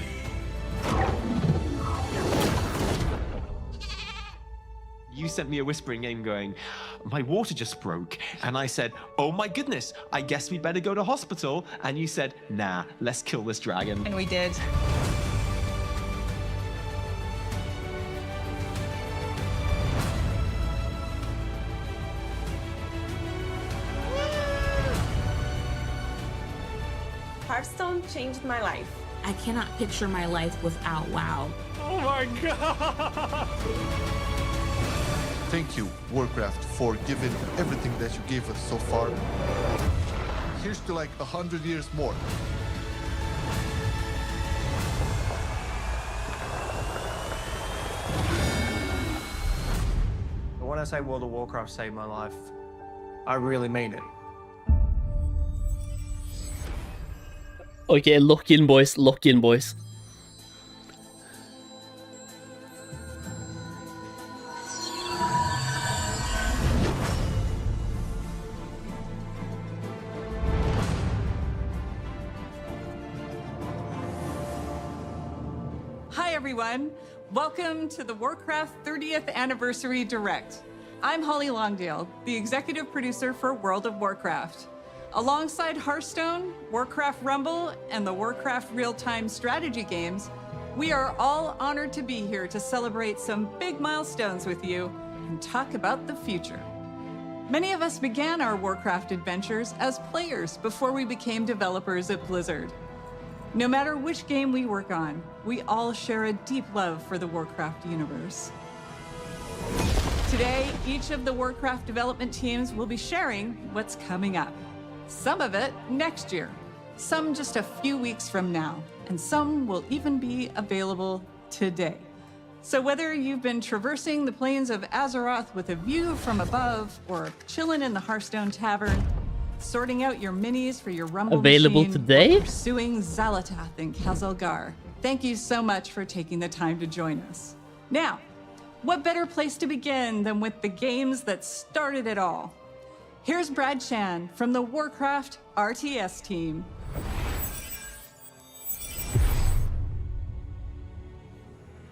You sent me a whispering name going, my water just broke. And I said, oh my goodness, I guess we'd better go to hospital. And you said, nah, let's kill this dragon. And we did. Hearthstone changed my life. I cannot picture my life without WoW. Oh my god! Thank you, Warcraft, for giving everything that you gave us so far. Here's to like 100 years more. When I say World of Warcraft saved my life, I really mean it. Okay, lock in, boys. Lock in, boys. Hi, everyone. Welcome to the Warcraft 30th Anniversary Direct. I'm Holly Longdale, the executive producer for World of Warcraft. Alongside Hearthstone, Warcraft Rumble, and the Warcraft real-time strategy games, we are all honored to be here to celebrate some big milestones with you and talk about the future. Many of us began our Warcraft adventures as players before we became developers at Blizzard. No matter which game we work on, we all share a deep love for the Warcraft universe. Today, each of the Warcraft development teams will be sharing what's coming up. Some of it next year, some just a few weeks from now, and some will even be available today. So whether you've been traversing the plains of Azeroth with a view from above, or chilling in the Hearthstone Tavern, sorting out your minis for your Rumble Available machine, today? or pursuing Xalatath and Khazalgar, thank you so much for taking the time to join us. Now, what better place to begin than with the games that started it all? Here's Brad Chan from the Warcraft RTS team.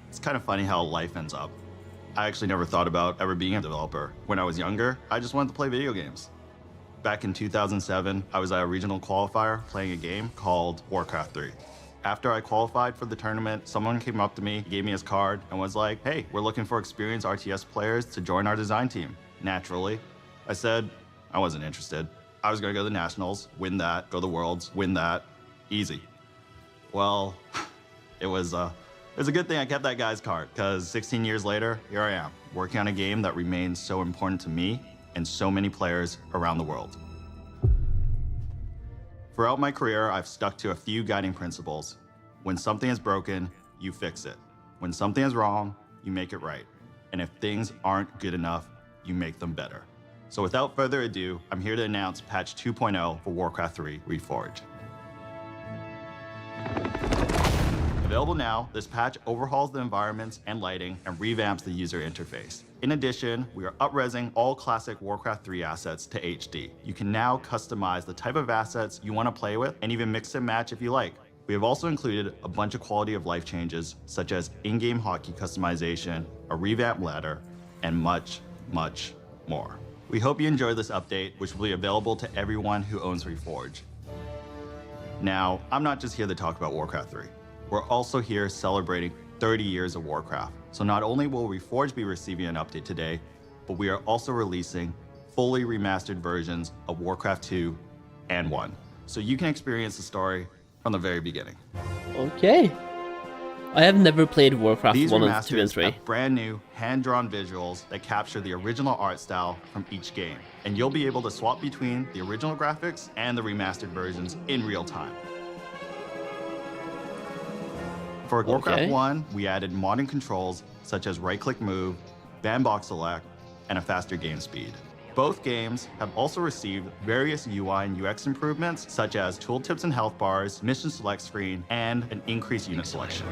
It's kind of funny how life ends up. I actually never thought about ever being a developer. When I was younger, I just wanted to play video games. Back in 2007, I was at a regional qualifier playing a game called Warcraft 3. After I qualified for the tournament, someone came up to me, gave me his card, and was like, hey, we're looking for experienced RTS players to join our design team. Naturally, I said, I wasn't interested. I was gonna go to the Nationals, win that, go to the Worlds, win that, easy. Well, it was a good thing I kept that guy's card, because 16 years later, here I am, working on a game that remains so important to me and so many players around the world. Throughout my career, I've stuck to a few guiding principles. When something is broken, you fix it. When something is wrong, you make it right. And if things aren't good enough, you make them better. So without further ado, I'm here to announce patch 2.0 for Warcraft 3 Reforged. Available now, this patch overhauls the environments and lighting and revamps the user interface. In addition, we are up-resing all classic Warcraft 3 assets to HD. You can now customize the type of assets you want to play with and even mix and match if you like. We have also included a bunch of quality of life changes, such as in-game hotkey customization, a revamped ladder, and much, much more. We hope you enjoy this update, which will be available to everyone who owns Reforge. Now, I'm not just here to talk about Warcraft 3. We're also here celebrating 30 years of Warcraft. So not only will Reforge be receiving an update today, but we are also releasing fully remastered versions of Warcraft 2 and 1. So you can experience the story from the very beginning. Okay. I have never played Warcraft These 1 and 2 and 3. have brand new hand-drawn visuals that capture the original art style from each game. And you'll be able to swap between the original graphics and the remastered versions in real time. For Warcraft 1, we added modern controls such as right-click move, bandbox select, and a faster game speed. Both games have also received various UI and UX improvements such as tooltips and health bars, mission select screen, and an increased unit selection.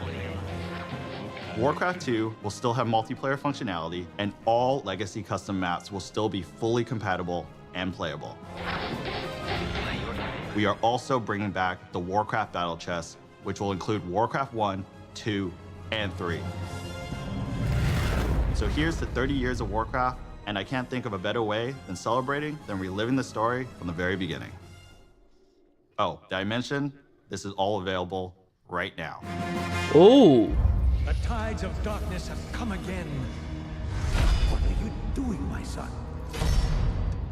Warcraft 2 will still have multiplayer functionality, and all legacy custom maps will still be fully compatible and playable. We are also bringing back the Warcraft Battle Chest, which will include Warcraft 1, 2, and 3. So here's to 30 years of Warcraft, and I can't think of a better way than reliving the story from the very beginning. Oh, did I mention this is all available right now? Oh! The tides of darkness have come again. What are you doing, my son?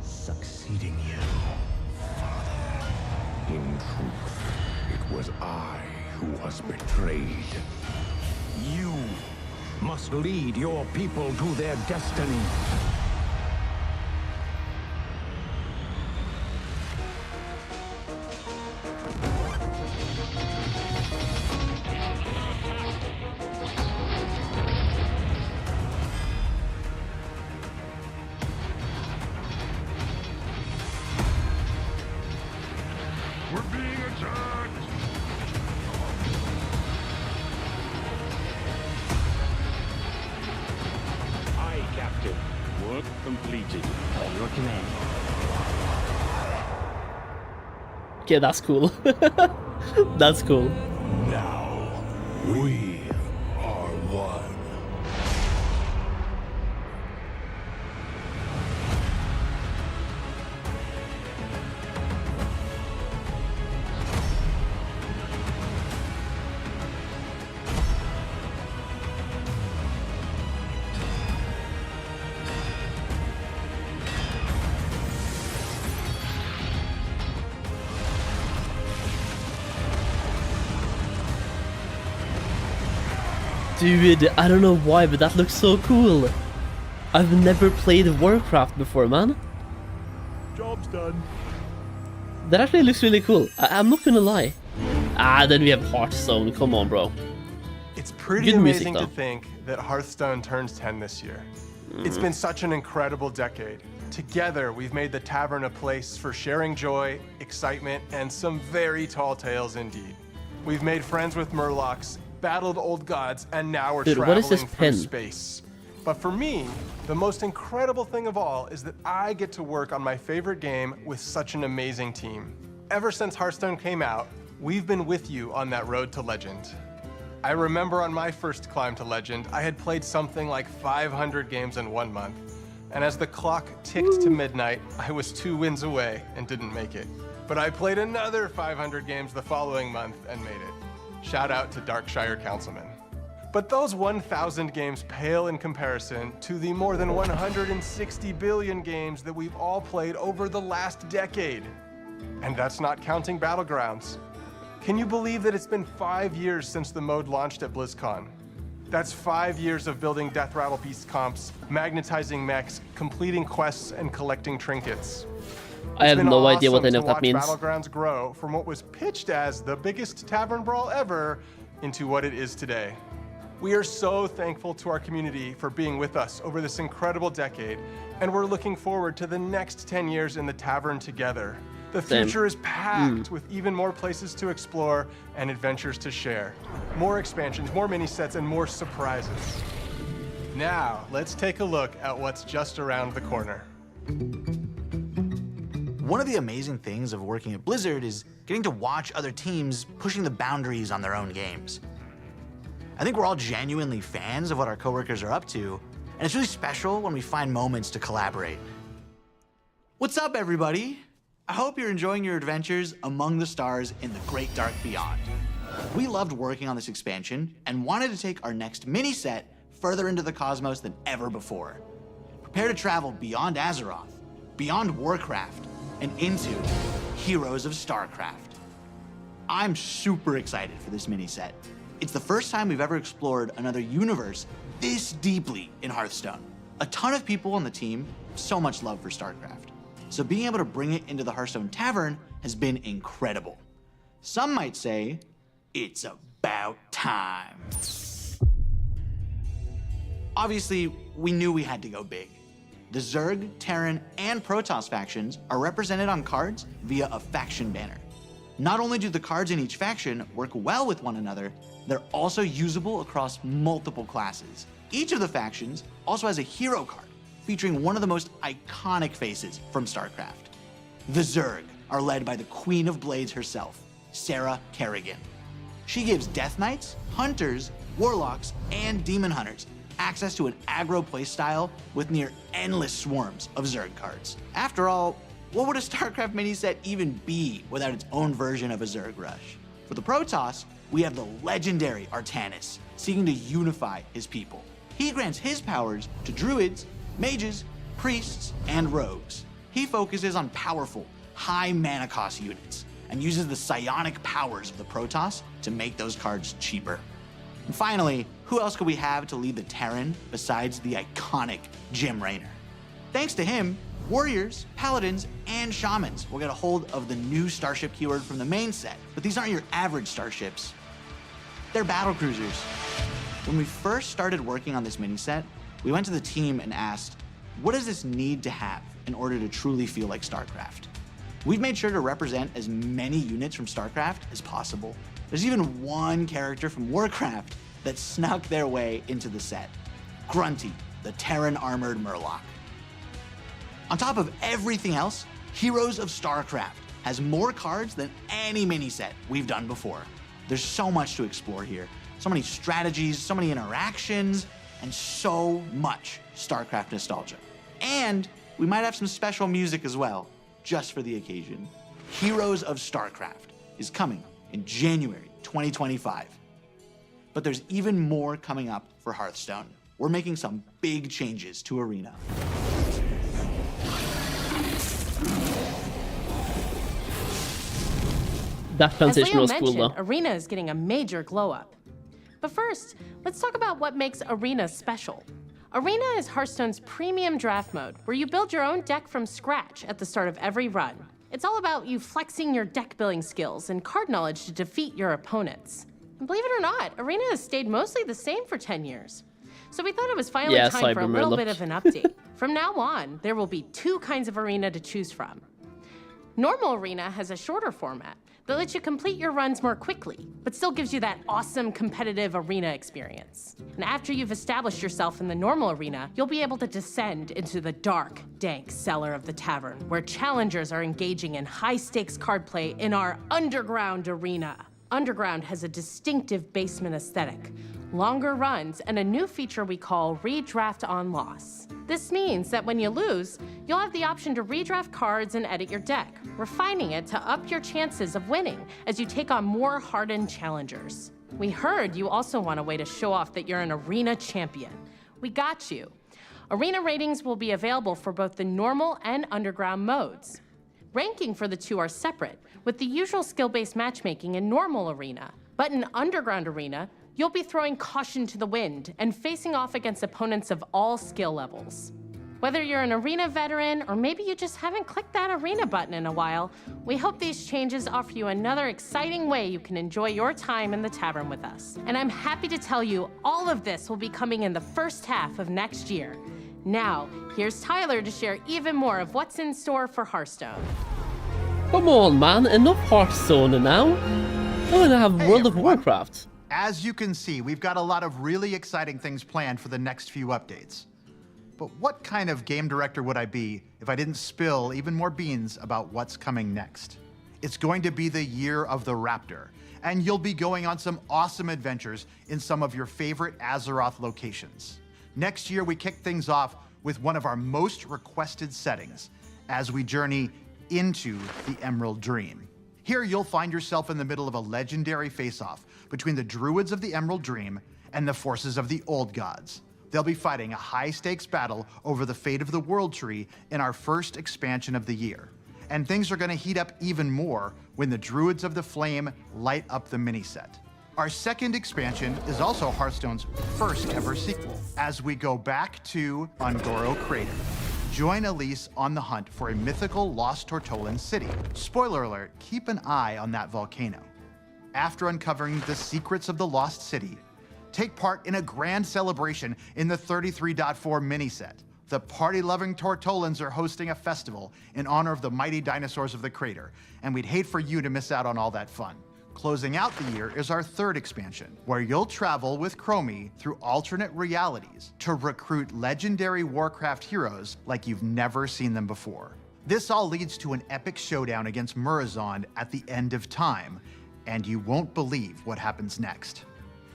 Succeeding you, father. In truth, it was I who was betrayed. You must lead your people to their destiny. We're being attacked! Aye, Captain. Work completed. On your command. Okay, that's cool. That's cool. Now, we are one. Dude, I don't know why, but that looks so cool. I've never played Warcraft before, man. Job's done. That actually looks really cool. I'm not gonna lie. Then we have Hearthstone. Come on, bro. It's pretty Good amazing music, to think that Hearthstone turns 10 this year. It's Mm. been such an incredible decade. Together, we've made the tavern a place for sharing joy, excitement, and some very tall tales indeed. We've made friends with Murlocs, battled old gods, and now we're Dude, what traveling is this through pin? space. But for me, the most incredible thing of all is that I get to work on my favorite game with such an amazing team. Ever since Hearthstone came out, we've been with you on that road to legend. I remember on my first climb to legend, I had played something like 500 games in 1 month. And as the clock ticked to midnight, I was 2 wins away and didn't make it. But I played another 500 games the following month and made it. Shout out to Darkshire Councilman. But those 1,000 games pale in comparison to the more than 160 billion games that we've all played over the last decade. And that's not counting Battlegrounds. Can you believe that it's been 5 years since the mode launched at BlizzCon? That's 5 years of building Death Rattle Beast comps, magnetizing mechs, completing quests, and collecting trinkets. I have no idea what any of that watch means. Battlegrounds grow from what was pitched as the biggest tavern brawl ever into what it is today. We are so thankful to our community for being with us over this incredible decade, and we're looking forward to the next 10 years in the tavern together. The future is packed with even more places to explore and adventures to share. More expansions, more mini sets, and more surprises. Now, let's take a look at what's just around the corner. One of the amazing things of working at Blizzard is getting to watch other teams pushing the boundaries on their own games. I think we're all genuinely fans of what our coworkers are up to, and it's really special when we find moments to collaborate. What's up, everybody? I hope you're enjoying your adventures among the stars in the Great Dark Beyond. We loved working on this expansion and wanted to take our next mini set further into the cosmos than ever before. Prepare to travel beyond Azeroth, beyond Warcraft, and into Heroes of StarCraft. I'm super excited for this mini set. It's the first time we've ever explored another universe this deeply in Hearthstone. A ton of people on the team have so much love for StarCraft, so being able to bring it into the Hearthstone Tavern has been incredible. Some might say, it's about time. Obviously, we knew we had to go big. The Zerg, Terran, and Protoss factions are represented on cards via a faction banner. Not only do the cards in each faction work well with one another, they're also usable across multiple classes. Each of the factions also has a hero card featuring one of the most iconic faces from StarCraft. The Zerg are led by the Queen of Blades herself, Sarah Kerrigan. She gives Death Knights, Hunters, Warlocks, and Demon Hunters access to an aggro playstyle with near endless swarms of Zerg cards. After all, what would a StarCraft mini set even be without its own version of a Zerg rush? For the Protoss, we have the legendary Artanis, seeking to unify his people. He grants his powers to druids, mages, priests, and rogues. He focuses on powerful, high mana cost units, and uses the psionic powers of the Protoss to make those cards cheaper. And finally, who else could we have to lead the Terran besides the iconic Jim Raynor? Thanks to him, warriors, paladins, and shamans will get a hold of the new starship keyword from the main set. But these aren't your average starships. They're battle cruisers. When we first started working on this mini set, we went to the team and asked, what does this need to have in order to truly feel like StarCraft? We've made sure to represent as many units from StarCraft as possible. There's even one character from Warcraft that snuck their way into the set. Grunty, the Terran armored Murloc. On top of everything else, Heroes of StarCraft has more cards than any mini set we've done before. There's so much to explore here. So many strategies, so many interactions, and so much StarCraft nostalgia. And we might have some special music as well, just for the occasion. Heroes of StarCraft is coming in January 2025. But there's even more coming up for Hearthstone. We're making some big changes to Arena. That transition was cool though. Arena is getting a major glow up. But first, let's talk about what makes Arena special. Arena is Hearthstone's premium draft mode, where you build your own deck from scratch at the start of every run. It's all about you flexing your deck building skills and card knowledge to defeat your opponents. And believe it or not, Arena has stayed mostly the same for 10 years. So we thought it was finally time for a little bit of an update. From now on, there will be 2 kinds of Arena to choose from. Normal Arena has a shorter format that lets you complete your runs more quickly, but still gives you that awesome competitive Arena experience. And after you've established yourself in the normal Arena, you'll be able to descend into the dark, dank cellar of the tavern, where challengers are engaging in high-stakes card play in our Underground Arena. Underground has a distinctive basement aesthetic, longer runs, and a new feature we call Redraft on Loss. This means that when you lose, you'll have the option to redraft cards and edit your deck, refining it to up your chances of winning as you take on more hardened challengers. We heard you also want a way to show off that you're an Arena champion. We got you. Arena ratings will be available for both the normal and underground modes. Ranking for the 2 are separate, with the usual skill-based matchmaking in normal Arena. But in Underground Arena, you'll be throwing caution to the wind and facing off against opponents of all skill levels. Whether you're an Arena veteran or maybe you just haven't clicked that Arena button in a while, we hope these changes offer you another exciting way you can enjoy your time in the tavern with us. And I'm happy to tell you all of this will be coming in the first half of next year. Now, here's Tyler to share even more of what's in store for Hearthstone. Come on, man, enough Hearthstone now. I want to have World of Warcraft. As you can see, we've got a lot of really exciting things planned for the next few updates. But what kind of game director would I be if I didn't spill even more beans about what's coming next? It's going to be the year of the Raptor, and you'll be going on some awesome adventures in some of your favorite Azeroth locations. Next year, we kick things off with one of our most requested settings as we journey into the Emerald Dream. Here, you'll find yourself in the middle of a legendary face-off between the Druids of the Emerald Dream and the forces of the Old Gods. They'll be fighting a high-stakes battle over the fate of the World Tree in our first expansion of the year. And things are going to heat up even more when the Druids of the Flame light up the mini-set. Our second expansion is also Hearthstone's first ever sequel, as we go back to Ungoro Crater. Join Elise on the hunt for a mythical lost Tortolan city. Spoiler alert, keep an eye on that volcano. After uncovering the secrets of the lost city, take part in a grand celebration in the 33.4 mini-set. The party-loving Tortolans are hosting a festival in honor of the mighty dinosaurs of the crater, and we'd hate for you to miss out on all that fun. Closing out the year is our third expansion, where you'll travel with Chromie through alternate realities to recruit legendary Warcraft heroes like you've never seen them before. This all leads to an epic showdown against Murozond at the end of time, and you won't believe what happens next.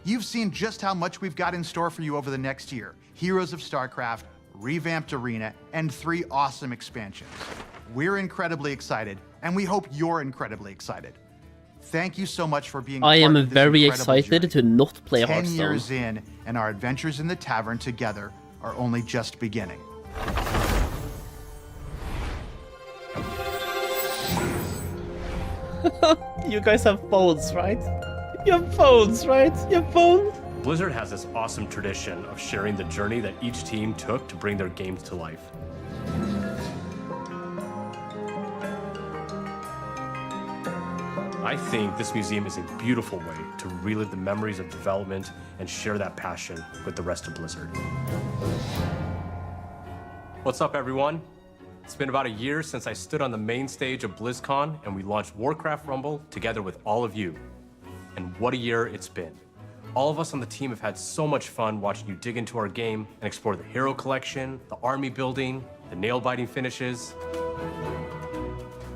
You've seen just how much we've got in store for you over the next year. Heroes of StarCraft, revamped arena, and 3 awesome expansions. We're incredibly excited, and we hope you're incredibly excited. Thank you so much for being I part am of this very incredible excited journey. to not play 10 Hearthstone. years in, and our adventures in the tavern together are only just beginning. You guys have phones, right? You have phones, right? You have phones? Blizzard has this awesome tradition of sharing the journey that each team took to bring their games to life. I think this museum is a beautiful way to relive the memories of development and share that passion with the rest of Blizzard. What's up, everyone? It's been about a year since I stood on the main stage of BlizzCon and we launched Warcraft Rumble together with all of you. And what a year it's been. All of us on the team have had so much fun watching you dig into our game and explore the hero collection, the army building, the nail-biting finishes.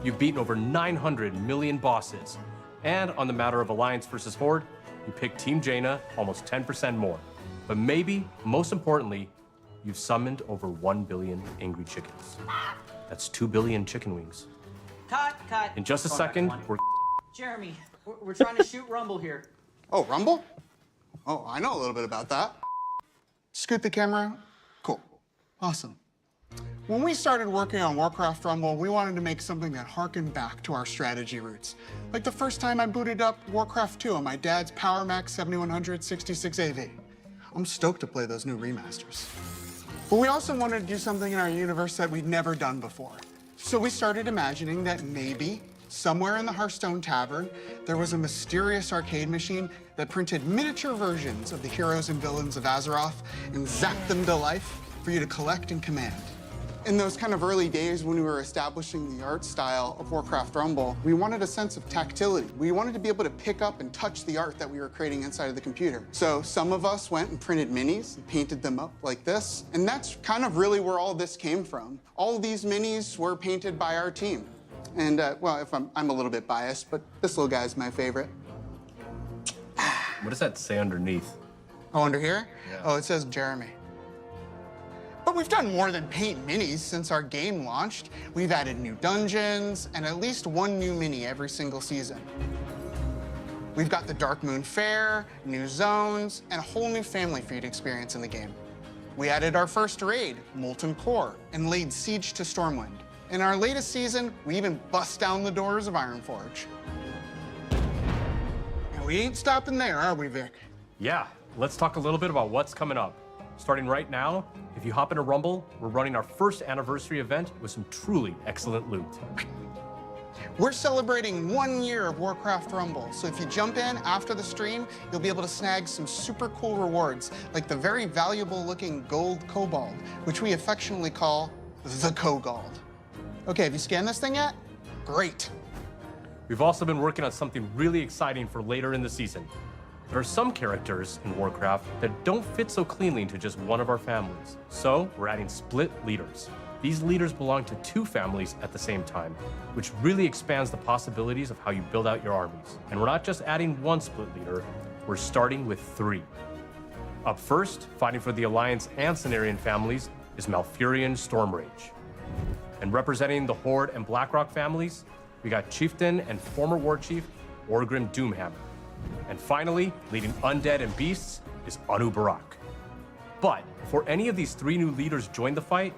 You've beaten over 900 million bosses. And on the matter of Alliance versus Horde, you picked Team Jaina almost 10% more. But maybe, most importantly, you've summoned over 1 billion angry chickens. That's 2 billion chicken wings. Cut. In just a second, we're... Jeremy, we're trying to shoot Rumble here. Oh, Rumble? Oh, I know a little bit about that. Scoot the camera. Cool. Awesome. When we started working on Warcraft Rumble, we wanted to make something that harkened back to our strategy roots. Like the first time I booted up Warcraft 2 on my dad's PowerMax 7100 66 AV. I'm stoked to play those new remasters. But we also wanted to do something in our universe that we'd never done before. So we started imagining that maybe somewhere in the Hearthstone Tavern, there was a mysterious arcade machine that printed miniature versions of the heroes and villains of Azeroth and zapped them to life for you to collect and command. In those kind of early days when we were establishing the art style of Warcraft Rumble, we wanted a sense of tactility. We wanted to be able to pick up and touch the art that we were creating inside of the computer. So some of us went and printed minis and painted them up like this. And that's kind of really where all this came from. All of these minis were painted by our team. And, well, if I'm a little bit biased, but this little guy's my favorite. What does that say underneath? Oh, under here? Yeah. Oh, it says Jeremy. But we've done more than paint minis since our game launched. We've added new dungeons and at least 1 new mini every single season. We've got the Dark Moon Fair, new zones, and a whole new family feud experience in the game. We added our first raid, Molten Core, and laid siege to Stormwind. In our latest season, we even bust down the doors of Ironforge. And we ain't stopping there, are we, Vic? Yeah, let's talk a little bit about what's coming up. Starting right now, if you hop into Rumble, we're running our first anniversary event with some truly excellent loot. We're celebrating 1 year of Warcraft Rumble, so if you jump in after the stream, you'll be able to snag some super cool rewards, like the very valuable looking gold kobold, which we affectionately call the Kogald. Okay, have you scanned this thing yet? Great. We've also been working on something really exciting for later in the season. There are some characters in Warcraft that don't fit so cleanly into just one of our families. So we're adding split leaders. These leaders belong to 2 families at the same time, which really expands the possibilities of how you build out your armies. And we're not just adding 1 split leader, we're starting with 3. Up first, fighting for the Alliance and Cenarian families, is Malfurion Stormrage. And representing the Horde and Blackrock families, we got Chieftain and former War Chief Orgrim Doomhammer. And finally, leading Undead and Beasts is Anu Barak. But before any of these 3 new leaders join the fight,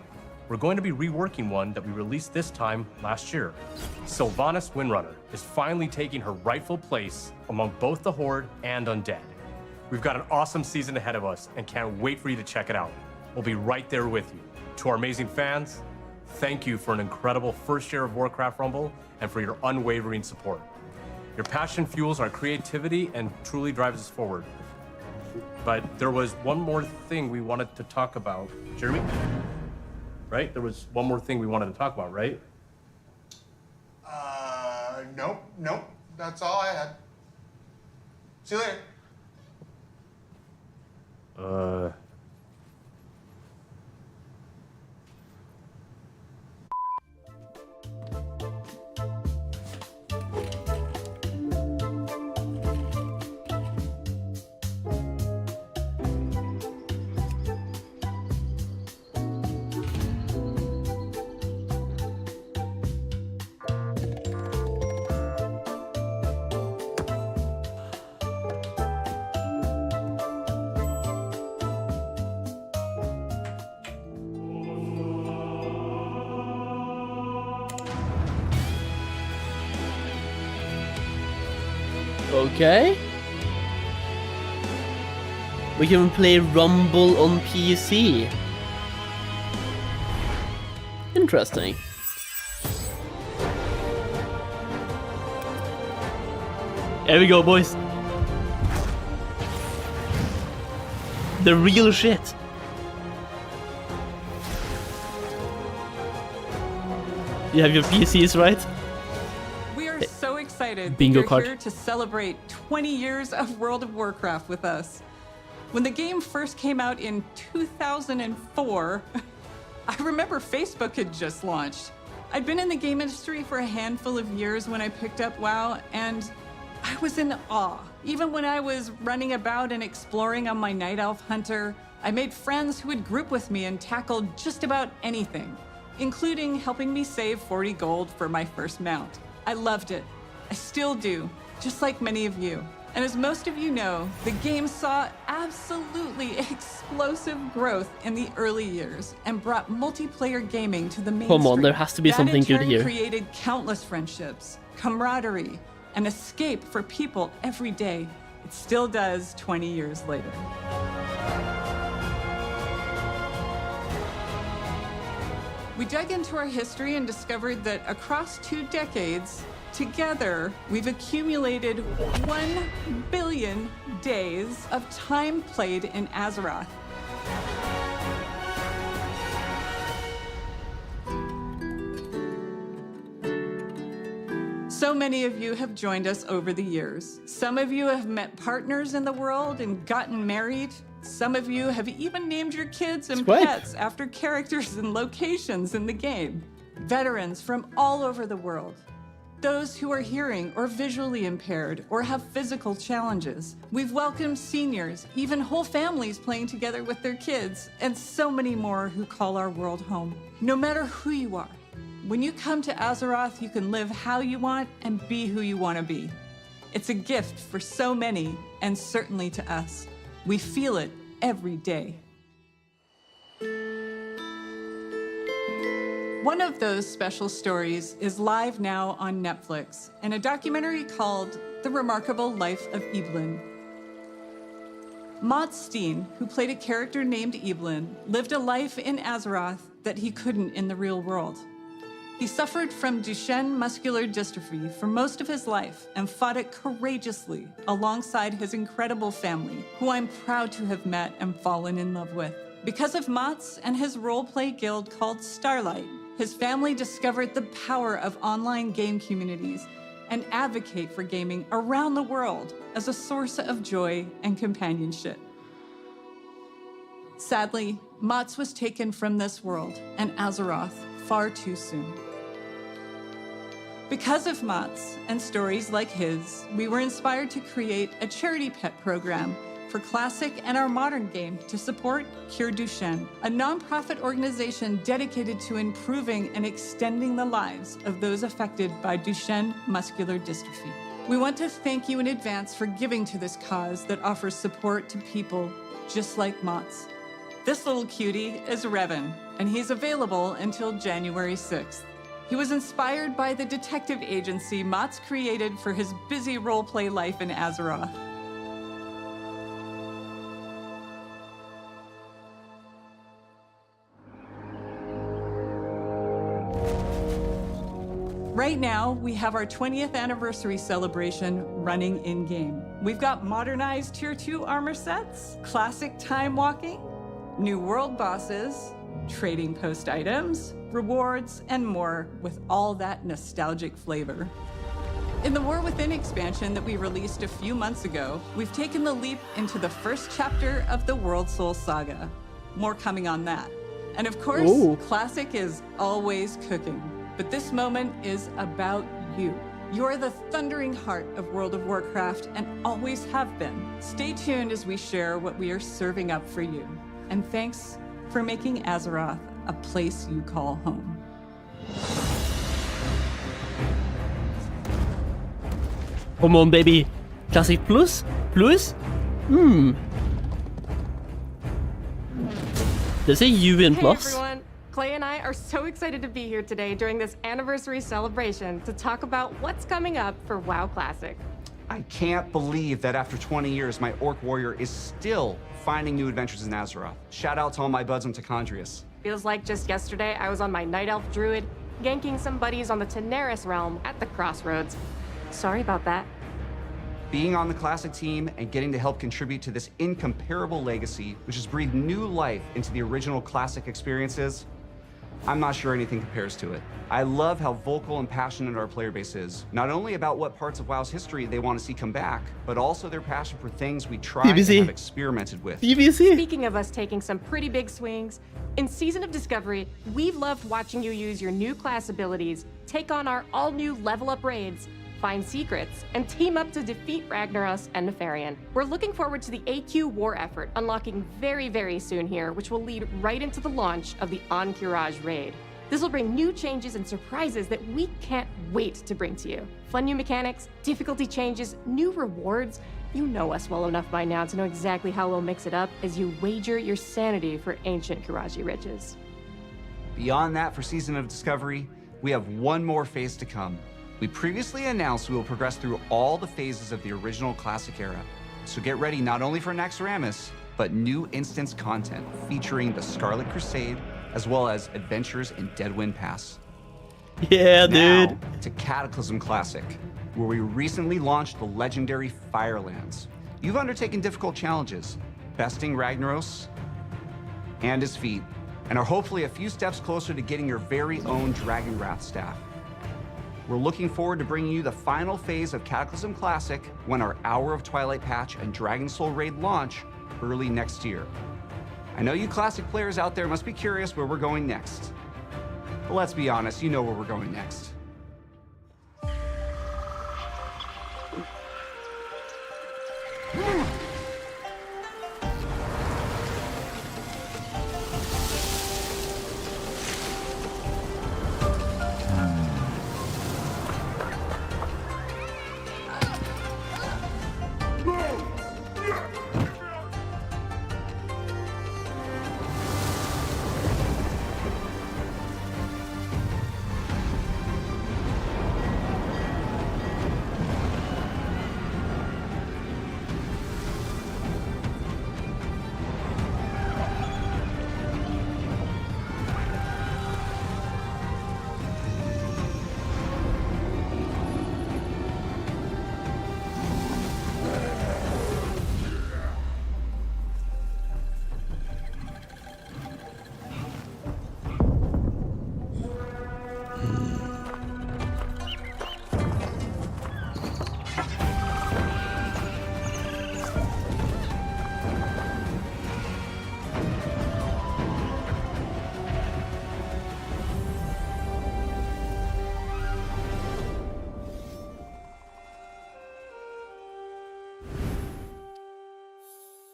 we're going to be reworking one that we released this time last year. Sylvanas Windrunner is finally taking her rightful place among both the Horde and Undead. We've got an awesome season ahead of us and can't wait for you to check it out. We'll be right there with you. To our amazing fans, thank you for an incredible first year of Warcraft Rumble and for your unwavering support. Your passion fuels our creativity and truly drives us forward. But there was one more thing we wanted to talk about. Jeremy? Right? There was one more thing we wanted to talk about, right? Nope. That's all I had. See you later. Okay. We can play Rumble on PC. Interesting. Here we go, boys. The real shit. You have your PCs, right? We are so excited Bingo that you're card. here to celebrate 20 years of World of Warcraft with us. When the game first came out in 2004, I remember Facebook had just launched. I'd been in the game industry for a handful of years when I picked up WoW, and I was in awe. Even when I was running about and exploring on my Night Elf Hunter, I made friends who would group with me and tackle just about anything, including helping me save 40 gold for my first mount. I loved it. I still do, just like many of you. And as most of you know, the game saw absolutely explosive growth in the early years and brought multiplayer gaming to the mainstream. Come on, there has to be something good here. That in turn created countless friendships, camaraderie, and escape for people every day. It still does 20 years later. We dug into our history and discovered that across 2 decades, together, we've accumulated 1 billion days of time played in Azeroth. So many of you have joined us over the years. Some of you have met partners in the world and gotten married. Some of you have even named your kids and pets after characters and locations in the game. Veterans from all over the world. Those who are hearing or visually impaired or have physical challenges. We've welcomed seniors, even whole families playing together with their kids, and so many more who call our world home. No matter who you are, when you come to Azeroth, you can live how you want and be who you want to be. It's a gift for so many, and certainly to us. We feel it every day. One of those special stories is live now on Netflix in a documentary called The Remarkable Life of Evelyn. Maud Steen, who played a character named Evelyn, lived a life in Azeroth that he couldn't in the real world. He suffered from Duchenne muscular dystrophy for most of his life and fought it courageously alongside his incredible family, who I'm proud to have met and fallen in love with. Because of Mott's and his role-play guild called Starlight, his family discovered the power of online game communities and advocate for gaming around the world as a source of joy and companionship. Sadly, Mott's was taken from this world and Azeroth far too soon. Because of Mott's and stories like his, we were inspired to create a charity pet program for Classic and our modern game to support Cure Duchenne, a nonprofit organization dedicated to improving and extending the lives of those affected by Duchenne muscular dystrophy. We want to thank you in advance for giving to this cause that offers support to people just like Mott's. This little cutie is Revan, and he's available until January 6th. He was inspired by the detective agency Mott's created for his busy roleplay life in Azeroth. Right now, we have our 20th anniversary celebration running in-game. We've got modernized Tier 2 armor sets, classic time walking, new world bosses, trading post items, rewards, and more with all that nostalgic flavor. In the War Within expansion that we released a few months ago, we've taken the leap into the first chapter of the World Soul Saga. More coming on that. And of course, Classic is always cooking. But this moment is about you. You're the thundering heart of World of Warcraft and always have been. Stay tuned as we share what we are serving up for you. And thanks for making Azeroth a place you call home. Come on, baby. Classic Plus? Plus? There's a U in Plus. Hey everyone. Clay and I are so excited to be here today during this anniversary celebration to talk about what's coming up for WoW Classic. I can't believe that after 20 years, my Orc Warrior is still finding new adventures in Azeroth. Shout out to all my buds on Tacondrius. Feels like just yesterday I was on my Night Elf Druid, ganking some buddies on the Teneris realm at the Crossroads. Sorry about that. Being on the Classic team and getting to help contribute to this incomparable legacy, which has breathed new life into the original Classic experiences, I'm not sure anything compares to it. I love how vocal and passionate our player base is, not only about what parts of WoW's history they want to see come back, but also their passion for things we tried and have experimented with. Speaking of us taking some pretty big swings, in Season of Discovery, we've loved watching you use your new class abilities, take on our all-new level-up raids, find secrets, and team up to defeat Ragnaros and Nefarian. We're looking forward to the AQ war effort unlocking very, very soon here, which will lead right into the launch of the Encourage raid. This will bring new changes and surprises that we can't wait to bring to you. Fun new mechanics, difficulty changes, new rewards. You know us well enough by now to know exactly how we'll mix it up as you wager your sanity for ancient Kiraji riches. Beyond that, for Season of Discovery, we have one more phase to come. We previously announced we will progress through all the phases of the original Classic era. So get ready not only for Naxxramas, but new instance content featuring the Scarlet Crusade, as well as adventures in Deadwind Pass. Yeah, now, dude. To Cataclysm Classic, where we recently launched the legendary Firelands. You've undertaken difficult challenges, besting Ragnaros and his feet, and are hopefully a few steps closer to getting your very own Dragonwrath staff. We're looking forward to bringing you the final phase of Cataclysm Classic when our Hour of Twilight patch and Dragon Soul raid launch early next year. I know you Classic players out there must be curious where we're going next. But let's be honest, you know where we're going next.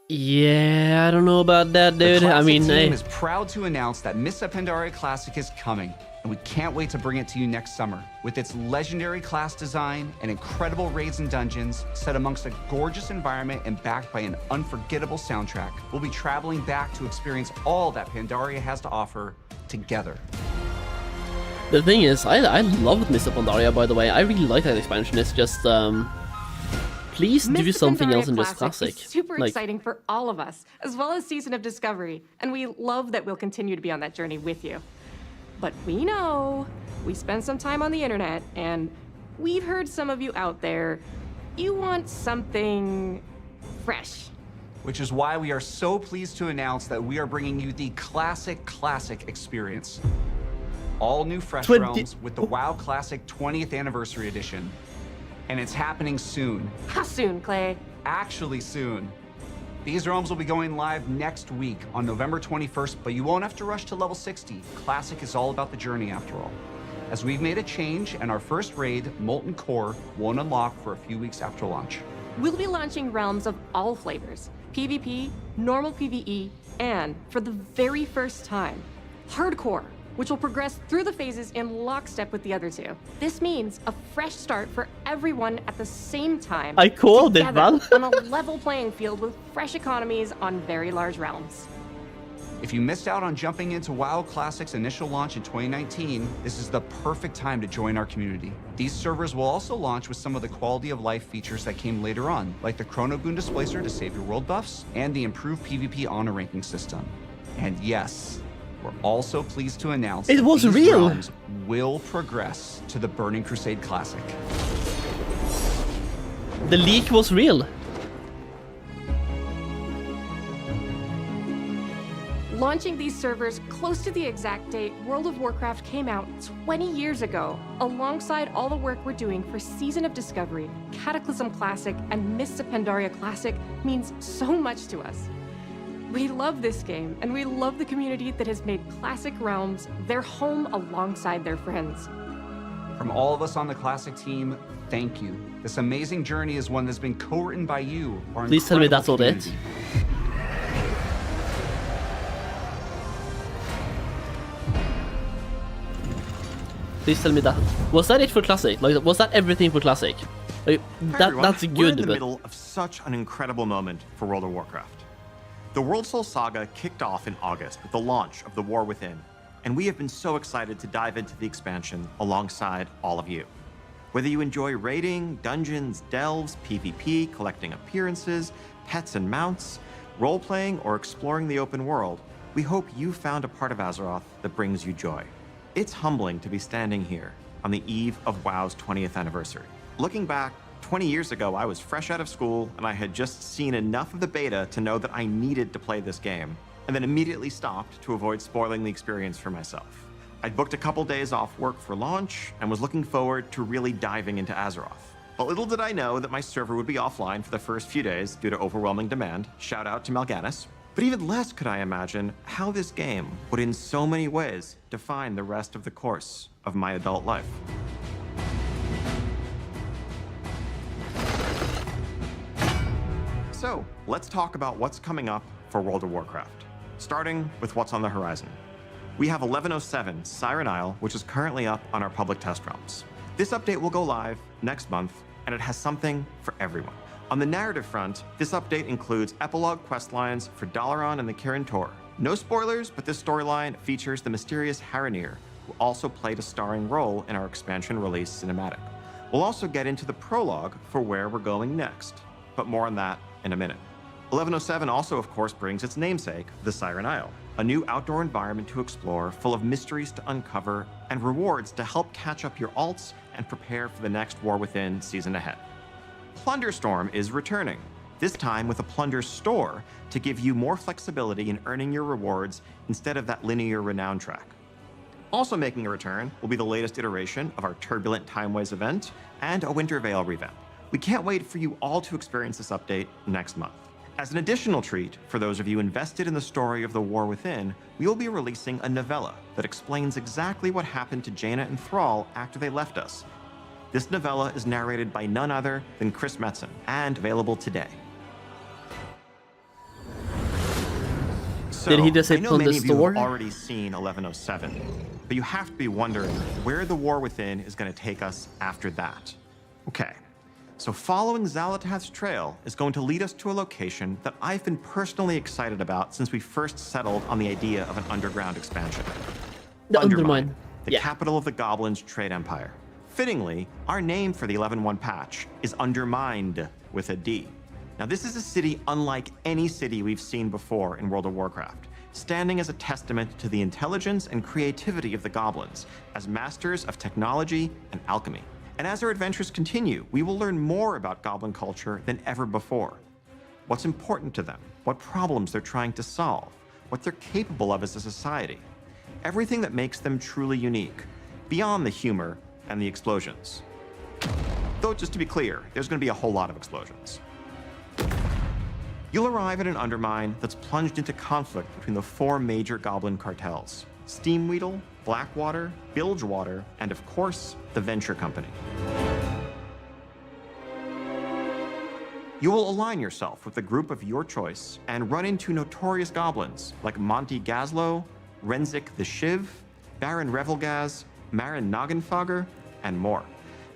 Yeah, I don't know about that, dude. The I mean, team is proud to announce that Mists of Pandaria Classic is coming, and we can't wait to bring it to you next summer. With its legendary class design and incredible raids and dungeons, set amongst a gorgeous environment and backed by an unforgettable soundtrack, we'll be traveling back to experience all that Pandaria has to offer together. the thing is, I loved Mists of Pandaria, by the way. I really like that expansion. It's just, please do Mists of something Pandaria else than just Classic. Is super Like, exciting for all of us, as well as Season of Discovery, and we love that we'll continue to be on that journey with you. But we know, we spend some time on the internet, and we've heard some of you out there, you want something fresh. Which is why we are so pleased to announce that we are bringing you the Classic experience. All new Fresh Realms with the WoW Classic 20th Anniversary Edition. And it's happening soon. How soon, Clay? Actually soon. These realms will be going live next week on November 21st, but you won't have to rush to level 60. Classic is all about the journey after all. As we've made a change, and our first raid, Molten Core, won't unlock for a few weeks after launch. We'll be launching realms of all flavors, PvP, normal PvE, and, for the very first time, Hardcore, which will progress through the phases in lockstep with the other two. This means a fresh start for everyone at the same time. I called it, man. on a level playing field with fresh economies on very large realms. If you missed out on jumping into WoW Classic's initial launch in 2019, this is the perfect time to join our community. These servers will also launch with some of the quality of life features that came later on, like the Chrono Boon Displacer to save your world buffs, and the improved PvP honor ranking system. And yes, we're also pleased to announce it was these real. realms will progress to the Burning Crusade Classic. The leak was real. Launching these servers close to the exact date World of Warcraft came out 20 years ago, alongside all the work we're doing for Season of Discovery, Cataclysm Classic, and Mists of Pandaria Classic means so much to us. We love this game, and we love the community that has made Classic Realms their home alongside their friends. From all of us on the Classic team, thank you. This amazing journey is one that's been co-written by you. Our Please tell me that's all incredible it. community. Please tell me that. Was that it for Classic? Like, was that everything for Classic? Like, that's We're in good, the but middle of such an incredible moment for World of Warcraft. The World Soul Saga kicked off in August with the launch of The War Within, and we have been so excited to dive into the expansion alongside all of you. Whether you enjoy raiding, dungeons, delves, PvP, collecting appearances, pets and mounts, role-playing, or exploring the open world, we hope you found a part of Azeroth that brings you joy. It's humbling to be standing here on the eve of WoW's 20th anniversary. Looking back, 20 years ago, I was fresh out of school and I had just seen enough of the beta to know that I needed to play this game, and then immediately stopped to avoid spoiling the experience for myself. I'd booked a couple days off work for launch and was looking forward to really diving into Azeroth. But little did I know that my server would be offline for the first few days due to overwhelming demand. Shout out to Mal'Ganis. But even less could I imagine how this game would in so many ways define the rest of the course of my adult life. So, let's talk about what's coming up for World of Warcraft, starting with what's on the horizon. We have 1107 Siren Isle, which is currently up on our public test realms. This update will go live next month, and it has something for everyone. On the narrative front, this update includes epilogue questlines for Dalaran and the Kirin Tor. No spoilers, but this storyline features the mysterious Haranir, who also played a starring role in our expansion release cinematic. We'll also get into the prologue for where we're going next, but more on that in a minute. 1107 also, of course, brings its namesake, the Siren Isle, a new outdoor environment to explore full of mysteries to uncover and rewards to help catch up your alts and prepare for the next War Within season ahead. Plunderstorm is returning, this time with a plunder store to give you more flexibility in earning your rewards instead of that linear renown track. Also making a return will be the latest iteration of our Turbulent Timeways event and a Winter Veil revamp. We can't wait for you all to experience this update next month. As an additional treat, for those of you invested in the story of the War Within, we will be releasing a novella that explains exactly what happened to Jaina and Thrall after they left us. This novella is narrated by none other than Chris Metzen, and available today. Did he just say I know from the many of you store? have already seen 1107, but you have to be wondering where the War Within is going to take us after that. Okay, so following Xal'atath's trail is going to lead us to a location that I've been personally excited about since we first settled on the idea of an underground expansion. The Undermine. The capital of the Goblins' trade empire. Fittingly, our name for the 11.1 patch is Undermined with a D. Now, this is a city unlike any city we've seen before in World of Warcraft, standing as a testament to the intelligence and creativity of the goblins as masters of technology and alchemy. And as our adventures continue, we will learn more about goblin culture than ever before. What's important to them, what problems they're trying to solve, what they're capable of as a society. Everything that makes them truly unique, beyond the humor and the explosions. Though, just to be clear, there's going to be a whole lot of explosions. You'll arrive at an Undermine that's plunged into conflict between the 4 major goblin cartels: Steamweedle, Blackwater, Bilgewater, and of course, the Venture Company. You will align yourself with a group of your choice and run into notorious goblins like Monty Gazlo, Renzik the Shiv, Baron Revelgaz, Marin Noggenfogger, and more.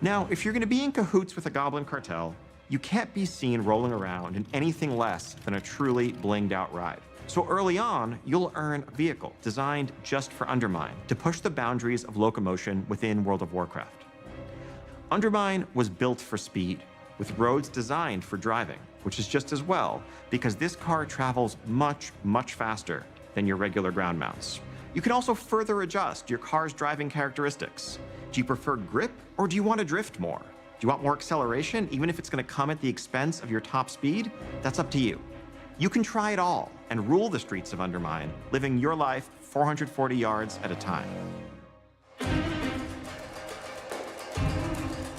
Now, if you're going to be in cahoots with a goblin cartel, you can't be seen rolling around in anything less than a truly blinged out ride. So early on, you'll earn a vehicle designed just for Undermine to push the boundaries of locomotion within World of Warcraft. Undermine was built for speed, with roads designed for driving, which is just as well because this car travels much, much faster than your regular ground mounts. You can also further adjust your car's driving characteristics. Do you prefer grip or do you want to drift more? Do you want more acceleration, even if it's going to come at the expense of your top speed? That's up to you. You can try it all and rule the streets of Undermine, living your life 440 yards at a time.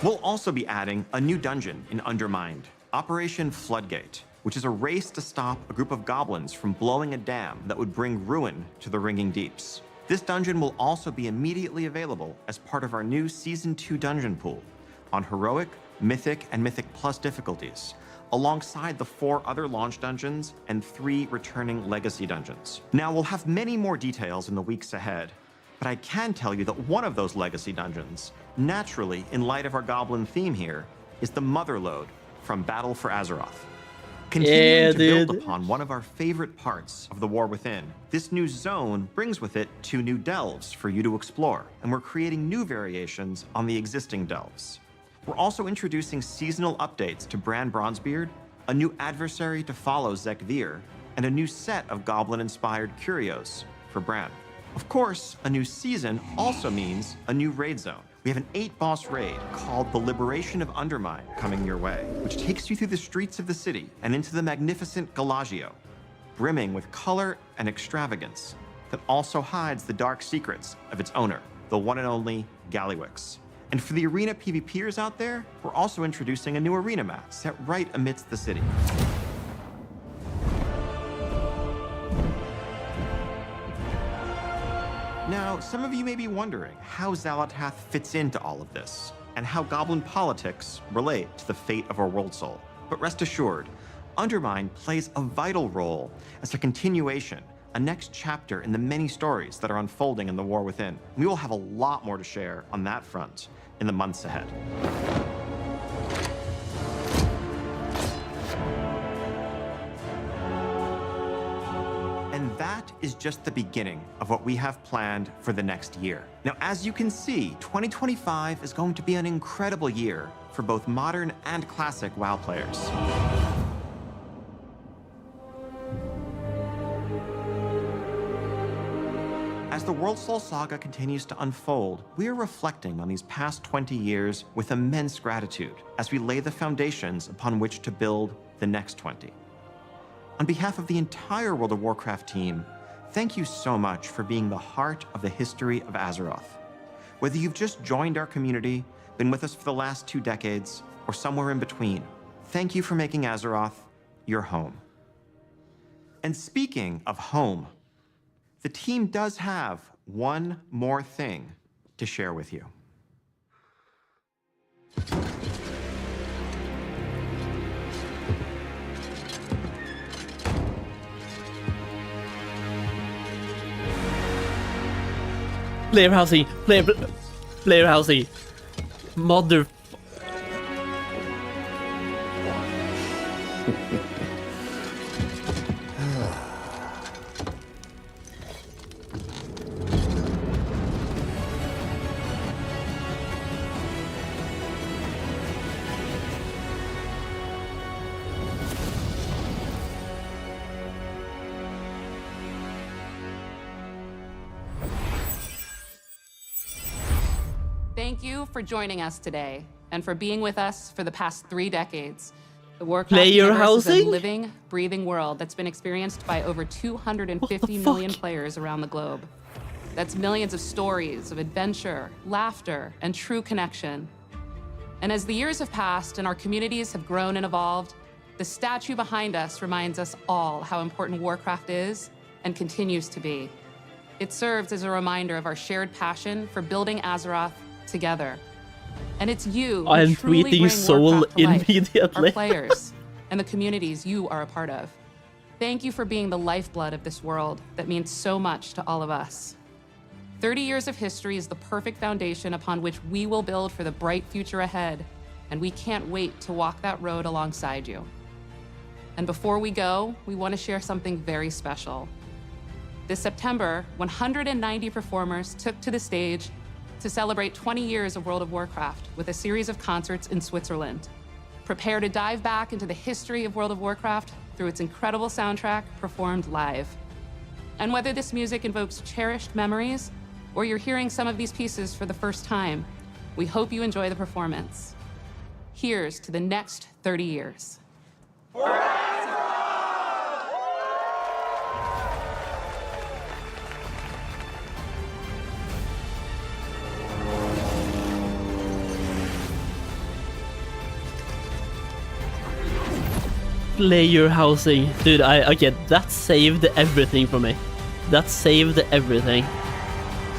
We'll also be adding a new dungeon in Undermined, Operation Floodgate, which is a race to stop a group of goblins from blowing a dam that would bring ruin to the Ringing Deeps. This dungeon will also be immediately available as part of our new Season 2 dungeon pool on Heroic, Mythic, and Mythic Plus difficulties, alongside the 4 other launch dungeons and 3 returning legacy dungeons. Now, we'll have many more details in the weeks ahead, but I can tell you that one of those legacy dungeons, naturally, in light of our goblin theme here, is the Motherlode from Battle for Azeroth. Continuing to build upon one of our favorite parts of the War Within, this new zone brings with it 2 new delves for you to explore, and we're creating new variations on the existing delves. We're also introducing seasonal updates to Bran Bronzebeard, a new adversary to follow Zekvir, and a new set of goblin-inspired curios for Bran. Of course, a new season also means a new raid zone. We have an 8-boss raid called The Liberation of Undermine coming your way, which takes you through the streets of the city and into the magnificent Galagio, brimming with color and extravagance that also hides the dark secrets of its owner, the one and only Gallywix. And for the arena PvPers out there, we're also introducing a new arena map set right amidst the city. Now, some of you may be wondering how Xal'atath fits into all of this, and how goblin politics relate to the fate of our world soul. But rest assured, Undermine plays a vital role as a continuation, a next chapter in the many stories that are unfolding in the War Within. We will have a lot more to share on that front in the months ahead. And that is just the beginning of what we have planned for the next year. Now, as you can see, 2025 is going to be an incredible year for both modern and classic WoW players. As the World Soul Saga continues to unfold, we are reflecting on these past 20 years with immense gratitude as we lay the foundations upon which to build the next 20. On behalf of the entire World of Warcraft team, thank you so much for being the heart of the history of Azeroth. Whether you've just joined our community, been with us for the last 2 decades, or somewhere in between, thank you for making Azeroth your home. And speaking of home, the team does have one more thing to share with you. Player housing. Player housing. Mother. Thank you for joining us today and for being with us for the past 3 decades. The Warcraft Player universe is a housing? living, breathing world that's been experienced by over 250 million players around the globe. That's millions of stories of adventure, laughter, and true connection. And as the years have passed and our communities have grown and evolved, the statue behind us reminds us all how important Warcraft is and continues to be. It serves as a reminder of our shared passion for building Azeroth together. And it's you I am who truly tweeting bring Soul Warcraft to life, immediately. our players, and the communities you are a part of. Thank you for being the lifeblood of this world that means so much to all of us. 30 years of history is the perfect foundation upon which we will build for the bright future ahead, and we can't wait to walk that road alongside you. And before we go, we want to share something very special. This September, 190 performers took to the stage to celebrate 20 years of World of Warcraft with a series of concerts in Switzerland. Prepare to dive back into the history of World of Warcraft through its incredible soundtrack performed live. And whether this music invokes cherished memories or you're hearing some of these pieces for the first time, we hope you enjoy the performance. Here's to the next 30 years. Player housing. Dude, okay, that saved everything for me. That saved everything.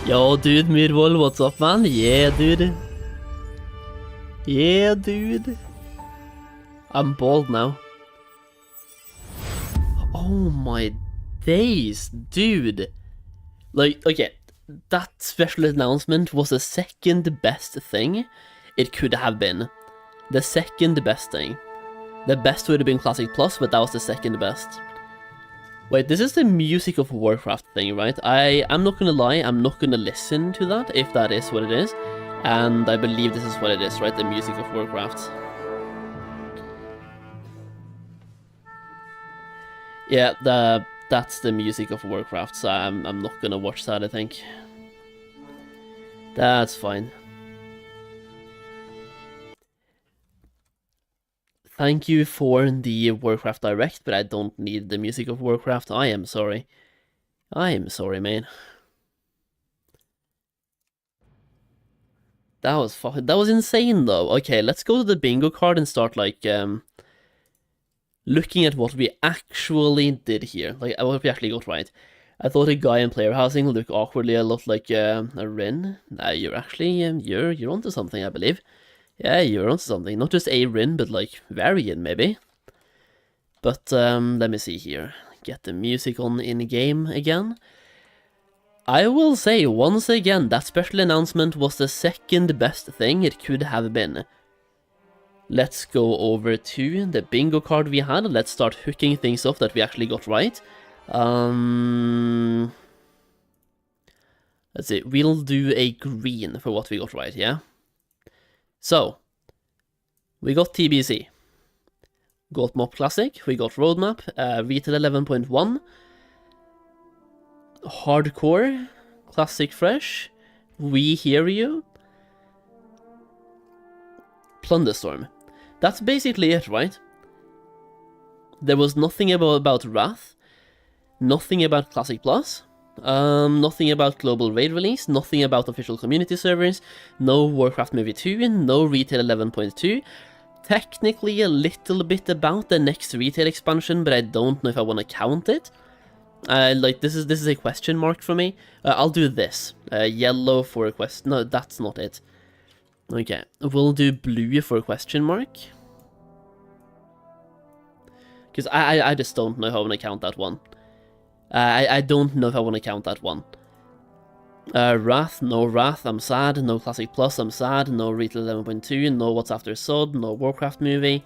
Yo, dude, Myrvold, what's up, man? Yeah, dude. Yeah, dude. I'm bald now. Oh my days, dude. Like, okay, that special announcement was the second best thing it could have been. The second best thing. The best would have been Classic Plus, but that was the second best. Wait, this is the Music of Warcraft thing, right? I'm not gonna lie, I'm not gonna listen to that, if that is what it is. And I believe this is what it is, right? The Music of Warcraft. Yeah, that's the Music of Warcraft, so I'm not gonna watch that, I think. That's fine. Thank you for the Warcraft Direct, but I don't need the Music of Warcraft. I am sorry. I am sorry, man. That was insane, though. Okay, let's go to the bingo card and start, like, looking at what we actually did here. Like, what we actually got right. I thought a guy in player housing looked awkwardly a lot like a Rin. You're actually, you're onto something, I believe. Yeah, you're onto something. Not just a Rin, but like variant, maybe. But let me see here. Get the music on in-game again. I will say, once again, that special announcement was the second best thing it could have been. Let's go over to the bingo card we had. Let's start hooking things up that we actually got right. Let's see. We'll do a green for what we got right, yeah? So, we got TBC, got Mop Classic, we got Roadmap, Retail 11.1, Hardcore, Classic Fresh, We Hear You, Plunderstorm. That's basically it, right? There was nothing about Wrath, nothing about Classic Plus, nothing about global raid release, nothing about official community servers, no Warcraft Movie 2, no Retail 11.2, technically a little bit about the next retail expansion, but I don't know if I want to count it. Like, this is a question mark for me. I'll do this. Yellow for a question. No, that's not it. Okay, we'll do blue for a question mark. Because I just don't know how I want to count that one. I don't know if I want to count that one. Wrath, no Wrath, I'm sad. No Classic Plus, I'm sad. No Retail 11.2, no What's After Sod, no Warcraft movie.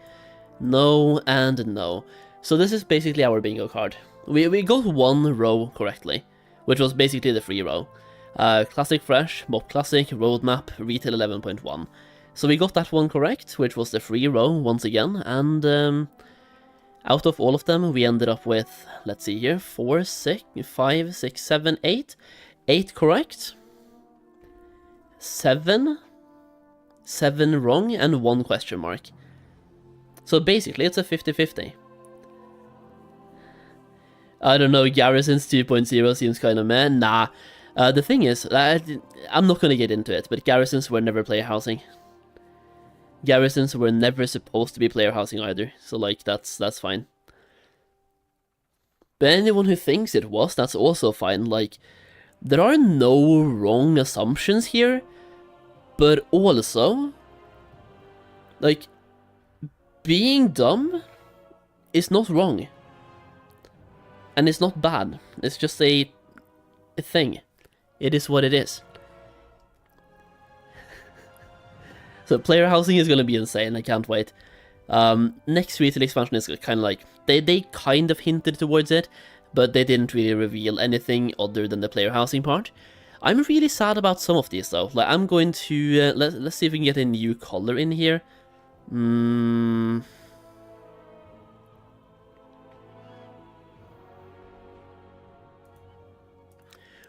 No and no. So this is basically our bingo card. We got one row correctly, which was basically the free row. Classic Fresh, Mob Classic, Roadmap, Retail 11.1. So we got that one correct, which was the free row once again, and out of all of them we ended up with, let's see here, 4, 6, 5, 6, 7, 8. 8 correct, 7 wrong, and 1 question mark. So basically it's a 50-50. I don't know, Garrisons 2.0 seems kind of meh. Nah. The thing is, I'm not gonna get into it, but Garrisons were never player housing. Garrisons were never supposed to be player housing either, so like, that's fine. But anyone who thinks it was, that's also fine. Like, there are no wrong assumptions here, but also, like, being dumb is not wrong. And it's not bad. It's just a thing. It is what it is. So player housing is going to be insane. I can't wait. Next retail expansion is kind of like, they kind of hinted towards it, but they didn't really reveal anything other than the player housing part. I'm really sad about some of these though. Like, I'm going to let's see if we can get a new color in here.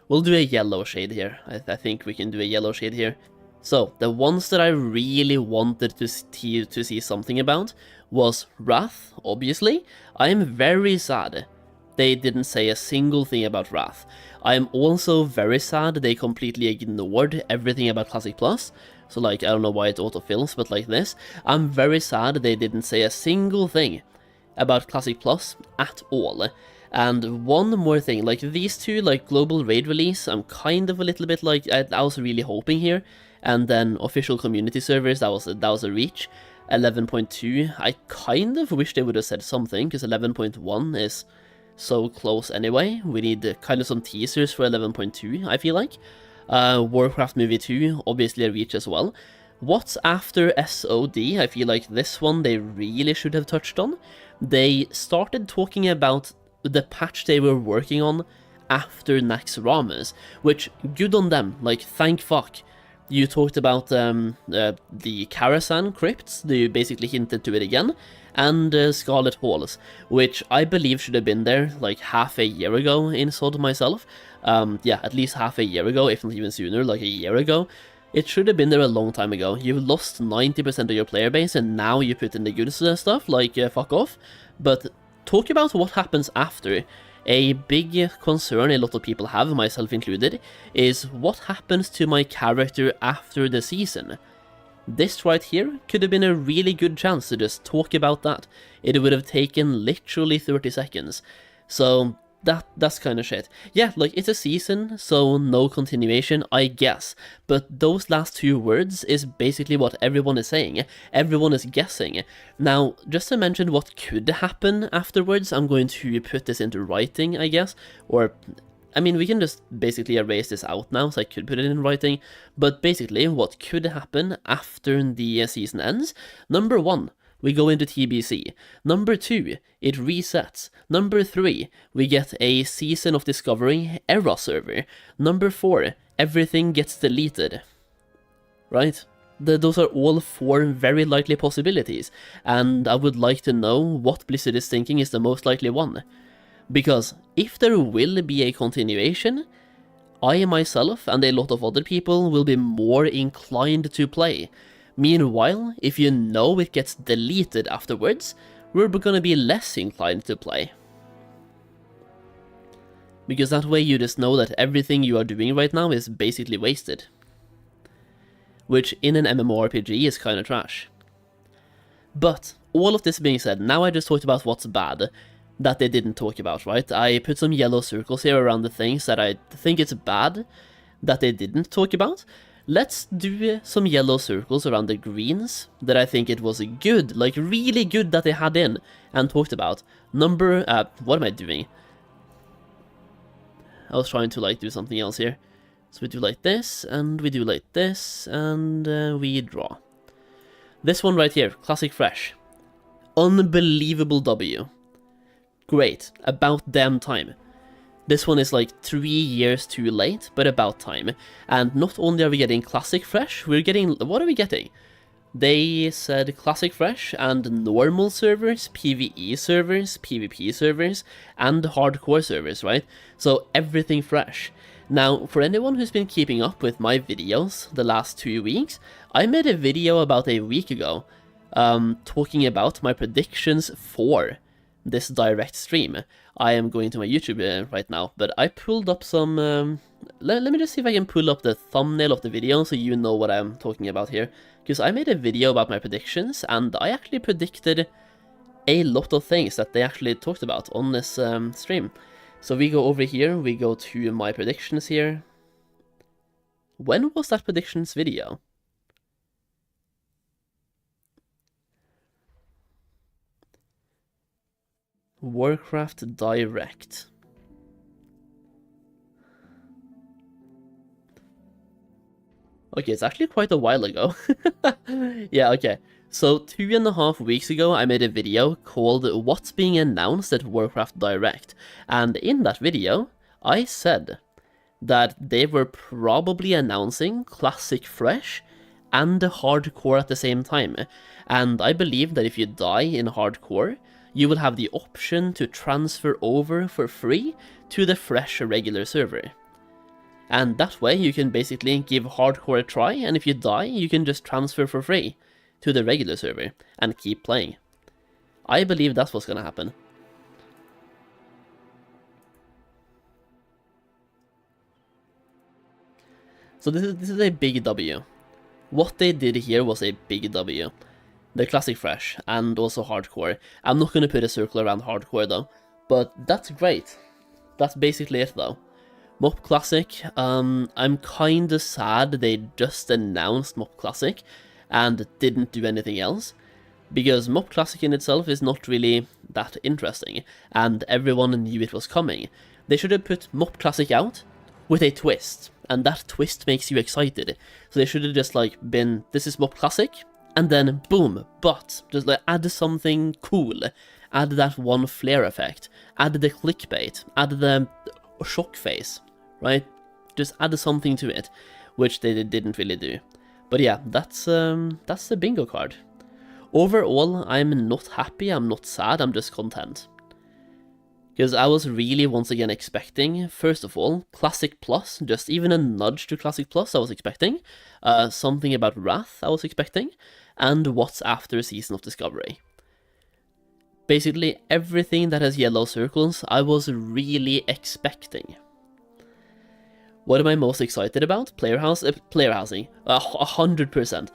We'll do a yellow shade here. I think we can do a yellow shade here. So, the ones that I really wanted to see something about was Wrath, obviously. I am very sad they didn't say a single thing about Wrath. I am also very sad they completely ignored everything about Classic Plus. So like, I don't know why it autofills, but like this. I'm very sad they didn't say a single thing about Classic Plus at all. And one more thing, like these two, like global raid release, I'm kind of a little bit like, I was really hoping here. And then official community servers, that was a reach. 11.2, I kind of wish they would have said something, because 11.1 is so close anyway. We need kind of some teasers for 11.2, I feel like. Warcraft Movie 2, obviously a reach as well. What's after SOD? I feel like this one they really should have touched on. They started talking about the patch they were working on after Naxxramas, which, good on them, like, thank fuck. You talked about the Karasan crypts, they basically hinted to it again, and Scarlet Halls, which I believe should have been there like half a year ago in SOD myself. Yeah, at least half a year ago, if not even sooner, like a year ago. It should have been there a long time ago. You've lost 90% of your player base, and now you put in the good stuff, like fuck off. But talk about what happens after. A big concern a lot of people have, myself included, is what happens to my character after the season. This right here could have been a really good chance to just talk about that. It would have taken literally 30 seconds. So that's kind of shit. Yeah, like, it's a season, so no continuation, I guess. But those last two words is basically what everyone is saying. Everyone is guessing. Now, just to mention what could happen afterwards, I'm going to put this into writing, I guess. Or, I mean, we can just basically erase this out now, so I could put it in writing. But basically, what could happen after the season ends? Number 1. We go into TBC. Number 2, it resets. Number 3, we get a Season of Discovery era server. Number 4, everything gets deleted. Right? Those are all 4 very likely possibilities, and I would like to know what Blizzard is thinking is the most likely one. Because if there will be a continuation, I myself and a lot of other people will be more inclined to play. Meanwhile, if you know it gets deleted afterwards, we're gonna be less inclined to play. Because that way you just know that everything you are doing right now is basically wasted. Which in an MMORPG is kinda trash. But, all of this being said, now I just talked about what's bad that they didn't talk about, right? I put some yellow circles here around the things that I think it's bad that they didn't talk about. Let's do some yellow circles around the greens that I think it was good, like really good that they had in and talked about. What am I doing? I was trying to like do something else here. So we do like this, and we do like this, and we draw. This one right here, Classic Fresh. Unbelievable W. Great, about damn time. This one is like 3 years too late, but about time. And not only are we getting Classic Fresh, we're getting... What are we getting? They said Classic Fresh and normal servers, PvE servers, PvP servers, and hardcore servers, right? So everything fresh. Now, for anyone who's been keeping up with my videos the last 2 weeks, I made a video about a week ago talking about my predictions for this direct stream. I am going to my YouTube right now, but I pulled up some... let me just see if I can pull up the thumbnail of the video so you know what I'm talking about here. Because I made a video about my predictions, and I actually predicted a lot of things that they actually talked about on this stream. So we go over here, we go to my predictions here. When was that predictions video? Warcraft Direct. Okay, it's actually quite a while ago. Yeah, okay. So 2.5 weeks ago, I made a video called What's Being Announced at Warcraft Direct. And in that video, I said that they were probably announcing Classic Fresh and Hardcore at the same time. And I believe that if you die in Hardcore, you will have the option to transfer over for free to the Fresh regular server. And that way you can basically give Hardcore a try, and if you die, you can just transfer for free to the regular server and keep playing. I believe that's what's gonna happen. So this is a big W. What they did here was a big W. The Classic Fresh and also Hardcore. I'm not gonna put a circle around Hardcore though, but that's great. That's basically it though. MOP Classic, I'm kinda sad they just announced MOP Classic and didn't do anything else, because MOP Classic in itself is not really that interesting, and everyone knew it was coming. They should have put MOP Classic out with a twist, and that twist makes you excited. So they should have just like been, this is MOP Classic, and then boom, but just like add something cool, add that one flare effect, add the clickbait, add the shock face, right? Just add something to it, which they didn't really do. But yeah, that's the bingo card. Overall, I'm not happy, I'm not sad, I'm just content. Because I was really once again expecting, first of all, Classic Plus, just even a nudge to Classic Plus I was expecting, something about Wrath I was expecting, and what's after Season of Discovery. Basically everything that has yellow circles I was really expecting. What am I most excited about? Player housing, 100%.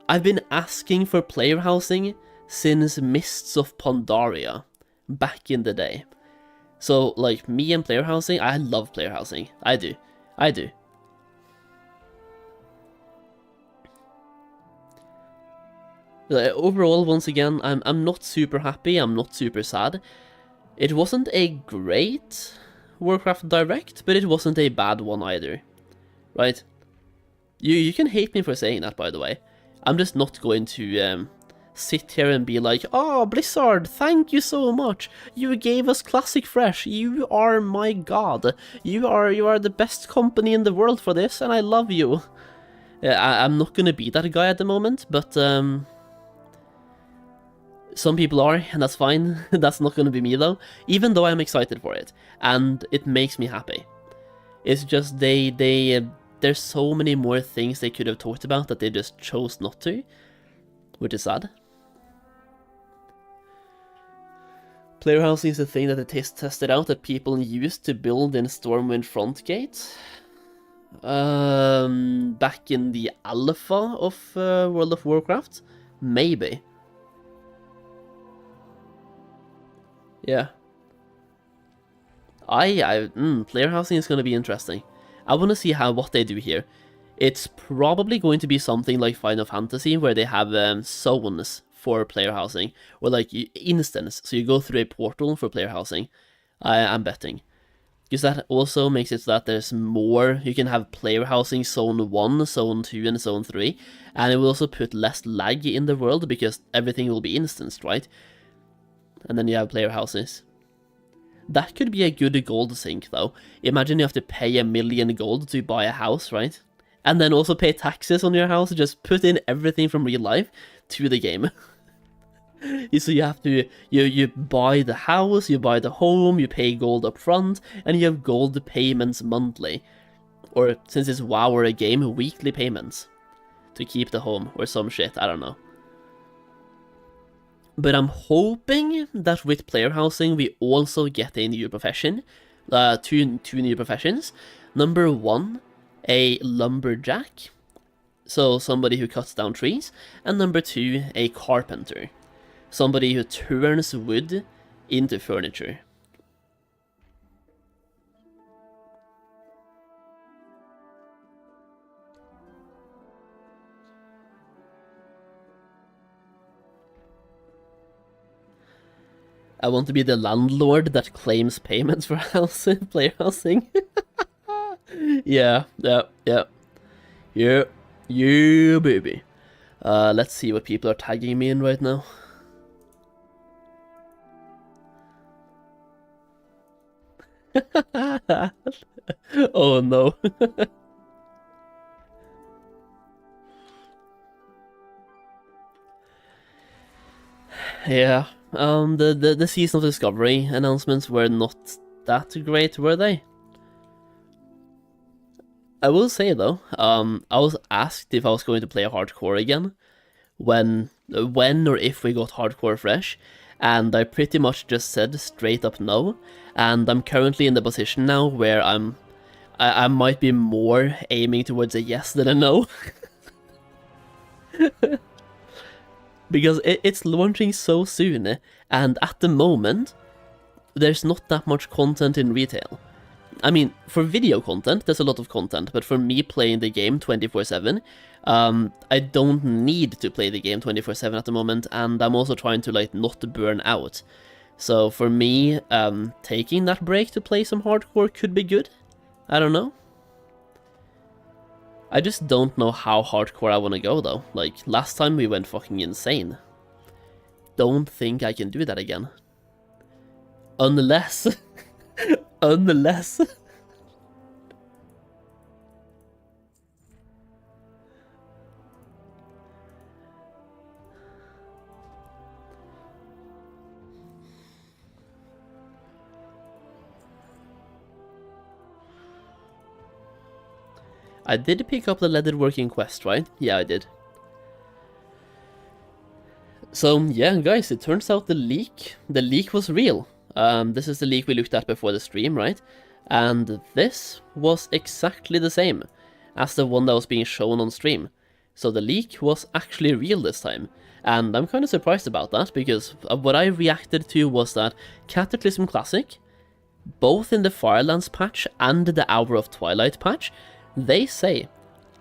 I've been asking for player housing since Mists of Pandaria, back in the day. So, like, me and player housing, I love player housing. I do. Overall, once again, I'm not super happy, I'm not super sad. It wasn't a great Warcraft Direct, but it wasn't a bad one either, right? You can hate me for saying that, by the way. I'm just not going to sit here and be like, oh, Blizzard, thank you so much. You gave us Classic Fresh. You are my god. You are the best company in the world for this, and I love you. I'm not gonna be that guy at the moment, but some people are, and that's fine. That's not gonna be me though, even though I'm excited for it, and it makes me happy. It's just there's so many more things they could have talked about that they just chose not to, which is sad. Player housing is a thing that they tested out that people used to build in Stormwind Frontgate. Back in the alpha of World of Warcraft? Maybe. Yeah. Player housing is going to be interesting. I want to see what they do here. It's probably going to be something like Final Fantasy, where they have zones for player housing, or like instance, so you go through a portal for player housing. I'm betting. because that also makes it so that there's more. You can have player housing zone 1, zone 2, and zone 3, and it will also put less lag in the world because everything will be instanced, right? And then you have player houses. That could be a good gold sink, though. Imagine you have to pay 1 million gold to buy a house, right? And then also pay taxes on your house, just put in everything from real life to the game. So you have to, you buy the house, you buy the home, you pay gold up front, and you have gold payments monthly. Or, since it's WoW or a game, weekly payments. To keep the home, or some shit, I don't know. But I'm hoping that with player housing we also get a new profession. Two new professions. Number 1, a lumberjack. So somebody who cuts down trees. And number 2, a carpenter. Somebody who turns wood into furniture. I want to be the landlord that claims payments for housing, player housing. Yeah, baby. Let's see what people are tagging me in right now. Oh no. Yeah, the Season of Discovery announcements were not that great, were they? I will say though, I was asked if I was going to play hardcore again when or if we got hardcore fresh, and I pretty much just said straight up no, and I'm currently in the position now where I might be more aiming towards a yes than a no. Because it's launching so soon, and at the moment, there's not that much content in retail. I mean, for video content, there's a lot of content, but for me playing the game 24/7, I don't need to play the game 24/7 at the moment, and I'm also trying to, like, not burn out. So for me, taking that break to play some hardcore could be good. I don't know. I just don't know how hardcore I want to go, though. Like, last time we went fucking insane. Don't think I can do that again. Unless... Unless... I did pick up the leatherworking quest, right? Yeah, I did. So, yeah, guys, it turns out the leak was real. This is the leak we looked at before the stream, right? And this was exactly the same as the one that was being shown on stream. So the leak was actually real this time. And I'm kind of surprised about that, because what I reacted to was that Cataclysm Classic, both in the Firelands patch and the Hour of Twilight patch, they say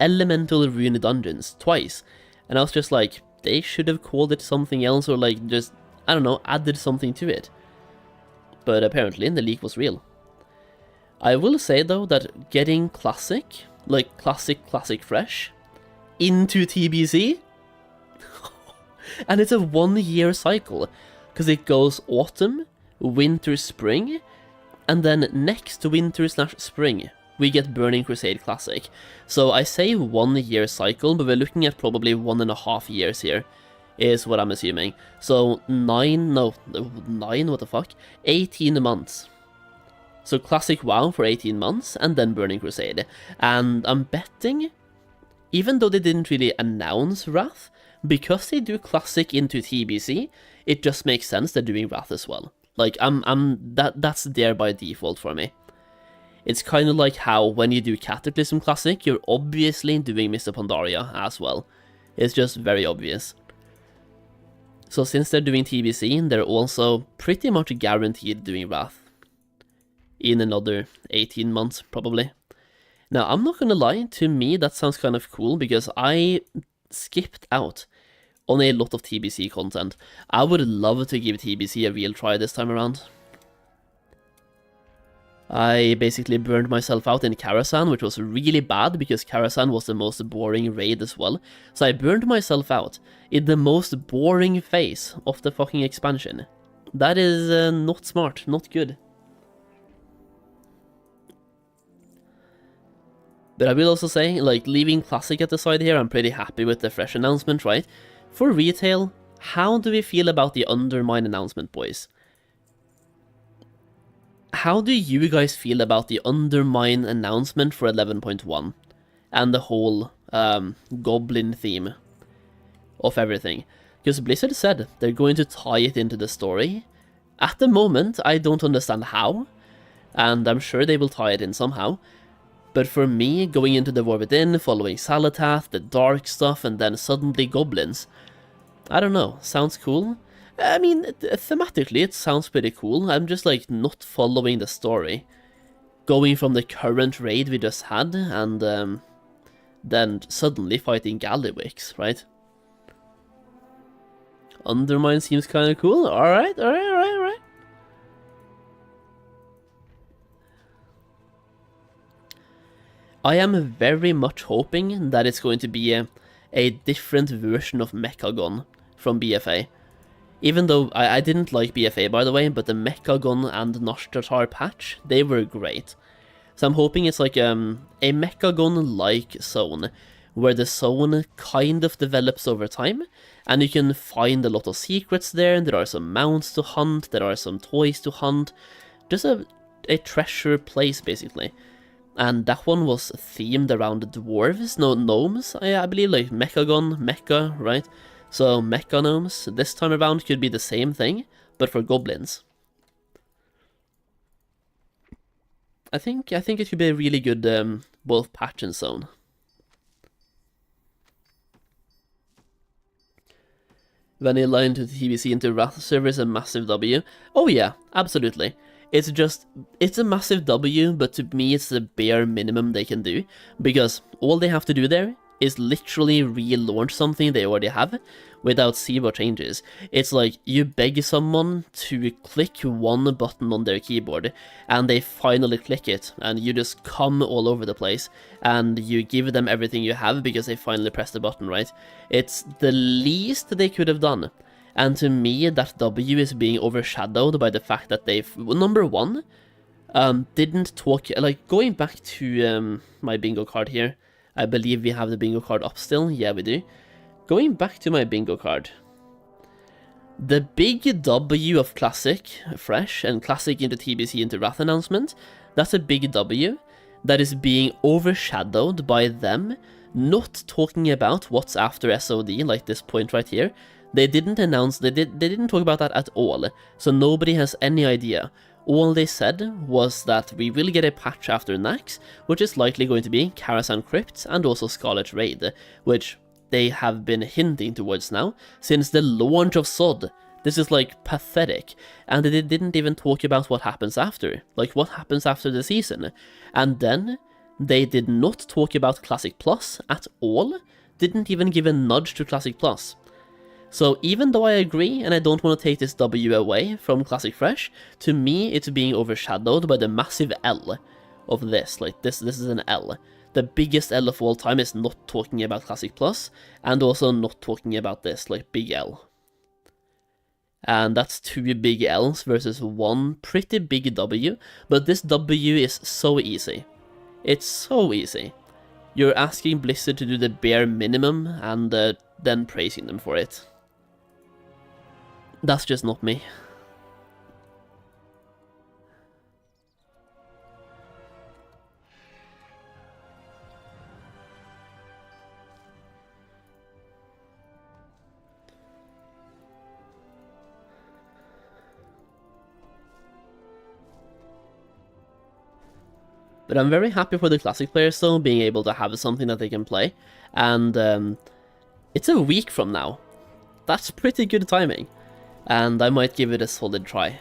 Elemental Rune Dungeons twice. And I was just like, they should have called it something else, or like just, I don't know, added something to it. But apparently the leak was real. I will say though that getting Classic, like Classic Fresh, into TBC, and it's a 1-year cycle, because it goes autumn, winter, spring, and then next winter/spring we get Burning Crusade Classic. So I say 1-year cycle, but we're looking at probably 1.5 years here, is what I'm assuming. So 18 months. So Classic WoW for 18 months, and then Burning Crusade. And I'm betting, even though they didn't really announce Wrath, because they do Classic into TBC, it just makes sense they're doing Wrath as well. Like, that's there by default for me. It's kind of like how when you do Cataclysm Classic, you're obviously doing Mr. Pandaria as well. It's just very obvious. So since they're doing TBC, they're also pretty much guaranteed doing Wrath. In another 18 months, probably. Now, I'm not gonna lie, to me that sounds kind of cool, because I skipped out on a lot of TBC content. I would love to give TBC a real try this time around. I basically burned myself out in Karasan, which was really bad because Karasan was the most boring raid as well. So I burned myself out in the most boring phase of the fucking expansion. That is not smart, not good. But I will also say, like, leaving Classic at the side here, I'm pretty happy with the fresh announcement, right? For retail, how do we feel about the Undermine announcement, boys? How do you guys feel about the Undermine announcement for 11.1 and the whole goblin theme of everything? Because Blizzard said they're going to tie it into the story. At the moment, I don't understand how, and I'm sure they will tie it in somehow. But for me, going into the War Within, following Salatath, the dark stuff, and then suddenly goblins, I don't know, sounds cool. I mean, thematically it sounds pretty cool. I'm just like not following the story. Going from the current raid we just had and then suddenly fighting Gallywicks, right? Undermine seems kind of cool. Alright. I am very much hoping that it's going to be a different version of Mechagon from BFA. Even though I didn't like BFA, by the way, but the Mechagon and Noshtatar patch, they were great. So I'm hoping it's like a Mechagon-like zone, where the zone kind of develops over time, and you can find a lot of secrets there. There are some mounts to hunt, there are some toys to hunt, just a treasure place, basically. And that one was themed around dwarves, no, gnomes, I believe, like Mechagon, Mecha, right? So Mecha gnomes, this time around, could be the same thing, but for goblins. I think it could be a really good both patch and zone. Vanilla into TBC into Wrath server is a massive W. Oh yeah, absolutely. It's a massive W, but to me it's the bare minimum they can do, because all they have to do there is literally relaunch something they already have without zero changes. It's like you beg someone to click one button on their keyboard and they finally click it, and you just come all over the place and you give them everything you have because they finally pressed the button, right? It's the least they could have done. And to me, that W is being overshadowed by the fact that they've, number one, didn't talk, like, going back to my bingo card here. I believe we have the bingo card up still. Yeah, we do. Going back to my bingo card. The big W of Classic, Fresh, and Classic into TBC into Wrath announcement, that's a big W that is being overshadowed by them not talking about what's after SOD, like this point right here. They didn't announce, they didn't talk about that at all, so nobody has any idea. All they said was that we will get a patch after Nax, which is likely going to be Karasan Crypt and also Scarlet Raid, which they have been hinting towards now since the launch of SOD. This is like pathetic, and they didn't even talk about what happens after, like what happens after the season. And then they did not talk about Classic Plus at all, didn't even give a nudge to Classic Plus. So even though I agree, and I don't want to take this W away from Classic Fresh, to me it's being overshadowed by the massive L of this. Like this is an L. The biggest L of all time is not talking about Classic Plus, and also not talking about this, like big L. And that's two big L's versus one pretty big W, but this W is so easy. It's so easy. You're asking Blizzard to do the bare minimum, and then praising them for it. That's just not me. But I'm very happy for the Classic players though, being able to have something that they can play. And it's a week from now. That's pretty good timing. And I might give it a solid try.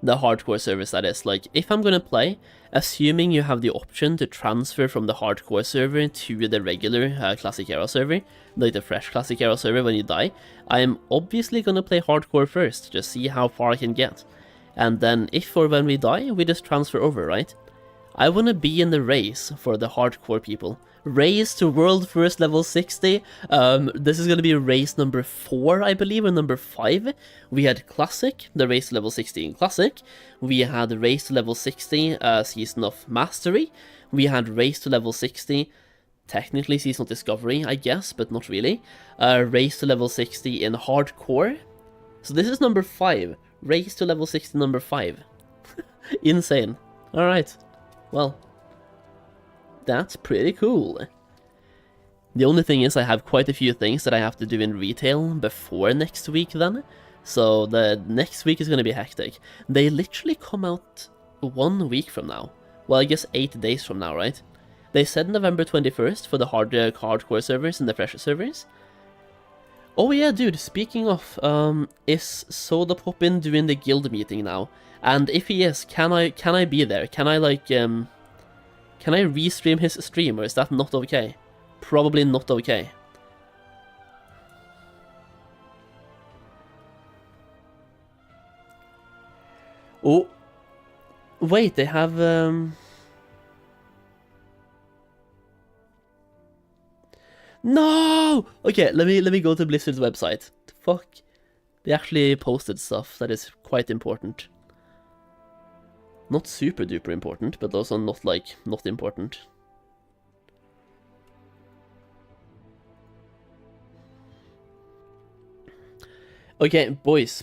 The hardcore servers, that is. Like, if I'm gonna play, assuming you have the option to transfer from the hardcore server to the regular Classic Era server, like the fresh Classic Era server when you die, I'm obviously gonna play hardcore first, just see how far I can get. And then if or when we die, we just transfer over, right? I wanna be in the race for the hardcore people. Race to world first level 60. This is gonna be race number 4, I believe, or number 5. We had Classic, the race to level 60 in Classic. We had race to level 60, Season of Mastery. We had race to level 60, technically Season of Discovery, I guess, but not really. Race to level 60 in Hardcore. So this is number 5. Race to level 60 number 5. Insane. Alright. Well, that's pretty cool. The only thing is I have quite a few things that I have to do in retail before next week then. So the next week is going to be hectic. They literally come out 1 week from now. Well, I guess 8 days from now, right? They said November 21st for the hardcore servers and the fresh servers. Oh yeah, dude, speaking of, is Sodapoppin doing the guild meeting now? And if he is, can I be there? Can I, like, can I restream his stream, or is that not okay? Probably not okay. Oh, wait, they have, No! Okay, let me go to Blizzard's website. Fuck. They actually posted stuff that is quite important. Not super duper important, but also not, like, not important. Okay, boys.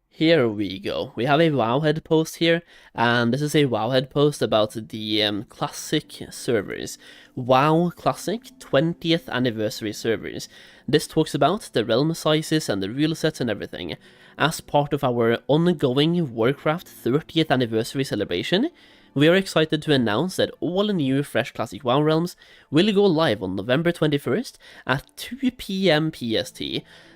Here we go. We have a Wowhead post here, and this is a Wowhead post about the Classic servers. WoW Classic 20th Anniversary servers. This talks about the realm sizes and the rule sets and everything. As part of our ongoing Warcraft 30th Anniversary celebration, we are excited to announce that all new fresh Classic WoW realms will go live on November 21st at 2 PM PST.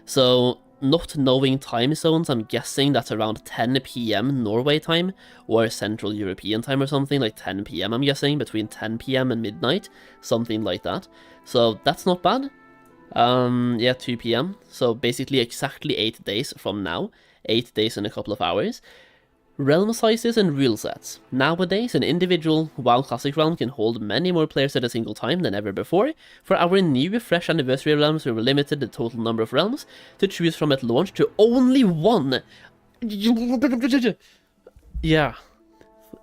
So, not knowing time zones, I'm guessing that's around 10 PM Norway time, or Central European time or something, like 10 PM I'm guessing, between 10 PM and midnight, something like that. So that's not bad. Yeah, 2 PM, so basically exactly 8 days from now, 8 days and a couple of hours. Realm sizes and rule sets. Nowadays, an individual WoW Classic realm can hold many more players at a single time than ever before. For our new fresh anniversary realms, we were limited the total number of realms to choose from at launch to only 1. Yeah,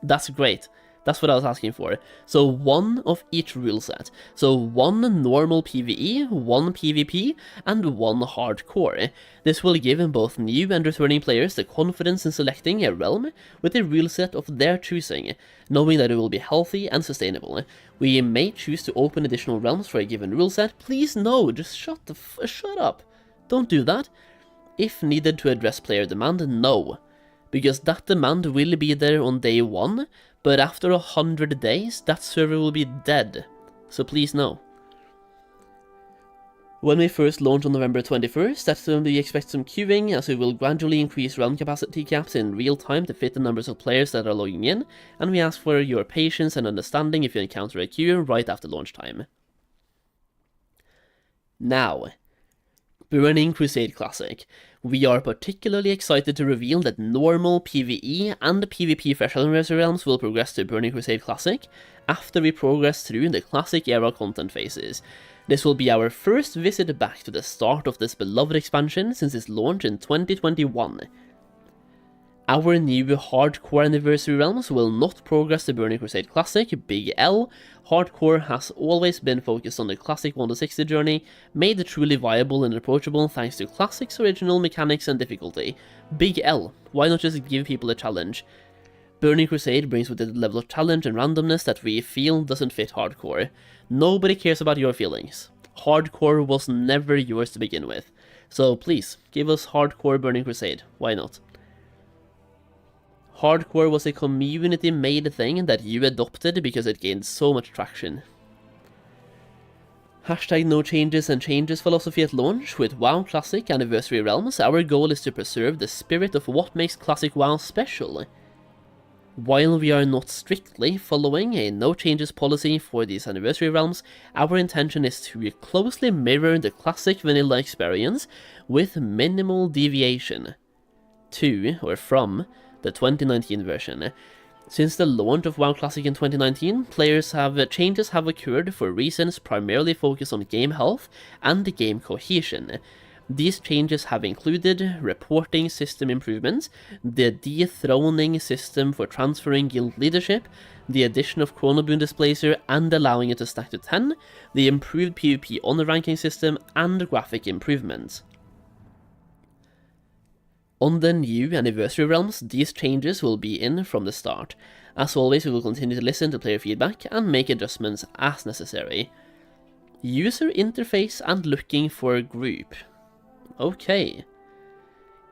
that's great. That's what I was asking for. So 1 of each rule set. So 1 normal PvE, 1 PvP, and 1 hardcore. This will give both new and returning players the confidence in selecting a realm with a rule set of their choosing, knowing that it will be healthy and sustainable. We may choose to open additional realms for a given rule set. Please no, just shut up. Don't do that. If needed to address player demand, no. Because that demand will be there on day 1, but after 100 days, that server will be dead. So please no. When we first launch on November 21st, that's when we expect some queuing, as we will gradually increase realm capacity caps in real time to fit the numbers of players that are logging in, and we ask for your patience and understanding if you encounter a queue right after launch time. Now, Burning Crusade Classic. We are particularly excited to reveal that normal PvE and PvP Fresh Anniversary realms will progress to Burning Crusade Classic after we progress through the Classic Era content phases. This will be our first visit back to the start of this beloved expansion since its launch in 2021. Our new Hardcore Anniversary realms will not progress to Burning Crusade Classic, Big L. Hardcore has always been focused on the Classic 1 to 60 journey, made truly viable and approachable thanks to Classic's original mechanics and difficulty. Big L, why not just give people a challenge? Burning Crusade brings with it a level of challenge and randomness that we feel doesn't fit Hardcore. Nobody cares about your feelings. Hardcore was never yours to begin with. So please, give us Hardcore Burning Crusade, why not? Hardcore was a community-made thing that you adopted because it gained so much traction. Hashtag no changes and changes philosophy at launch. With WoW Classic Anniversary Realms, our goal is to preserve the spirit of what makes Classic WoW special. While we are not strictly following a no changes policy for these Anniversary Realms, our intention is to closely mirror the classic vanilla experience with minimal deviation from the 2019 version. Since the launch of WoW Classic in 2019, changes have occurred for reasons primarily focused on game health and game cohesion. These changes have included reporting system improvements, the dethroning system for transferring guild leadership, the addition of Chronoboon Displacer and allowing it to stack to 10, the improved PvP honor ranking system, and graphic improvements. On the new Anniversary Realms, these changes will be in from the start. As always, we will continue to listen to player feedback and make adjustments as necessary. User interface and looking for a group. Okay.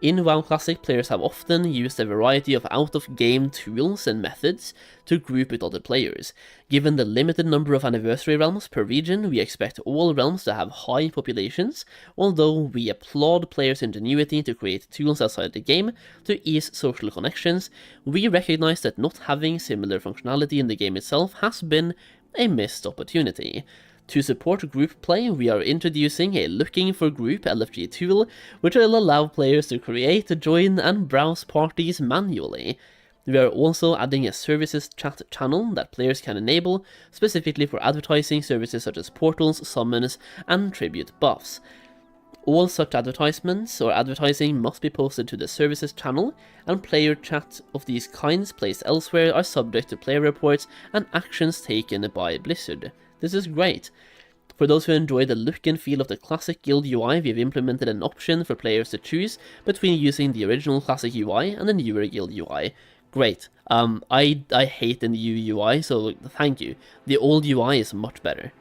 In WoW Classic, players have often used a variety of out-of-game tools and methods to group with other players. Given the limited number of Anniversary Realms per region, we expect all realms to have high populations, although we applaud players' ingenuity to create tools outside the game to ease social connections. We recognize that not having similar functionality in the game itself has been a missed opportunity. To support group play, we are introducing a Looking for Group LFG tool, which will allow players to create, join, and browse parties manually. We are also adding a services chat channel that players can enable, specifically for advertising services such as portals, summons, and tribute buffs. All such advertisements or advertising must be posted to the services channel, and player chat of these kinds placed elsewhere are subject to player reports and actions taken by Blizzard. This is great. For those who enjoy the look and feel of the classic guild UI, we have implemented an option for players to choose between using the original classic UI and the newer guild UI. Great. I hate the new UI, so thank you. The old UI is much better.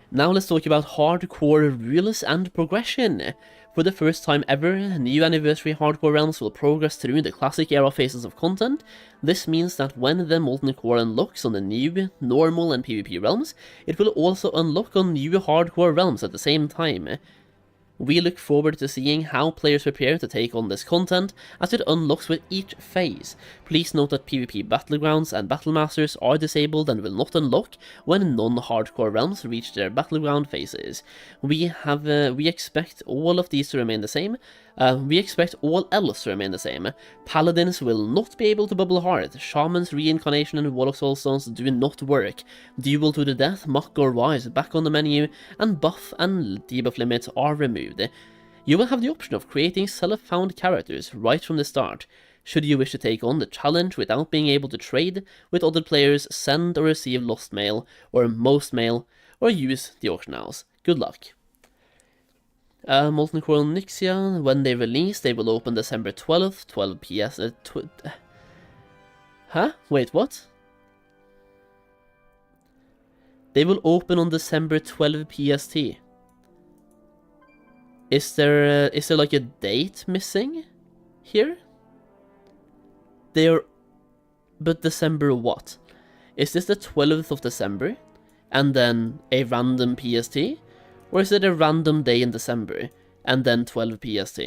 Now let's talk about hardcore rules and progression. For the first time ever, new Anniversary Hardcore Realms will progress through the classic era phases of content. This means that when the Molten Core unlocks on the new, normal and PvP realms, it will also unlock on new Hardcore realms at the same time. We look forward to seeing how players prepare to take on this content as it unlocks with each phase. Please note that PvP Battlegrounds and Battlemasters are disabled and will not unlock when non-hardcore realms reach their Battleground phases. We expect all of these to remain the same. We expect all else to remain the same. Paladins will not be able to bubble hard. Shaman's Reincarnation and Wall of Soulstones do not work. Duel to the Death, Muck or Wise back on the menu, and buff and debuff limits are removed. You will have the option of creating self-found characters right from the start. Should you wish to take on the challenge without being able to trade with other players, send or receive lost mail, or most mail, or use the auction house. Good luck. Molten Core Nyxia, when they release, they will open December 12th, 12 PS... Huh? Wait, what? They will open on December 12 PST. Is there like a date missing here? But December what? Is this the 12th of December and then a random PST? Or is it a random day in December and then 12 PST?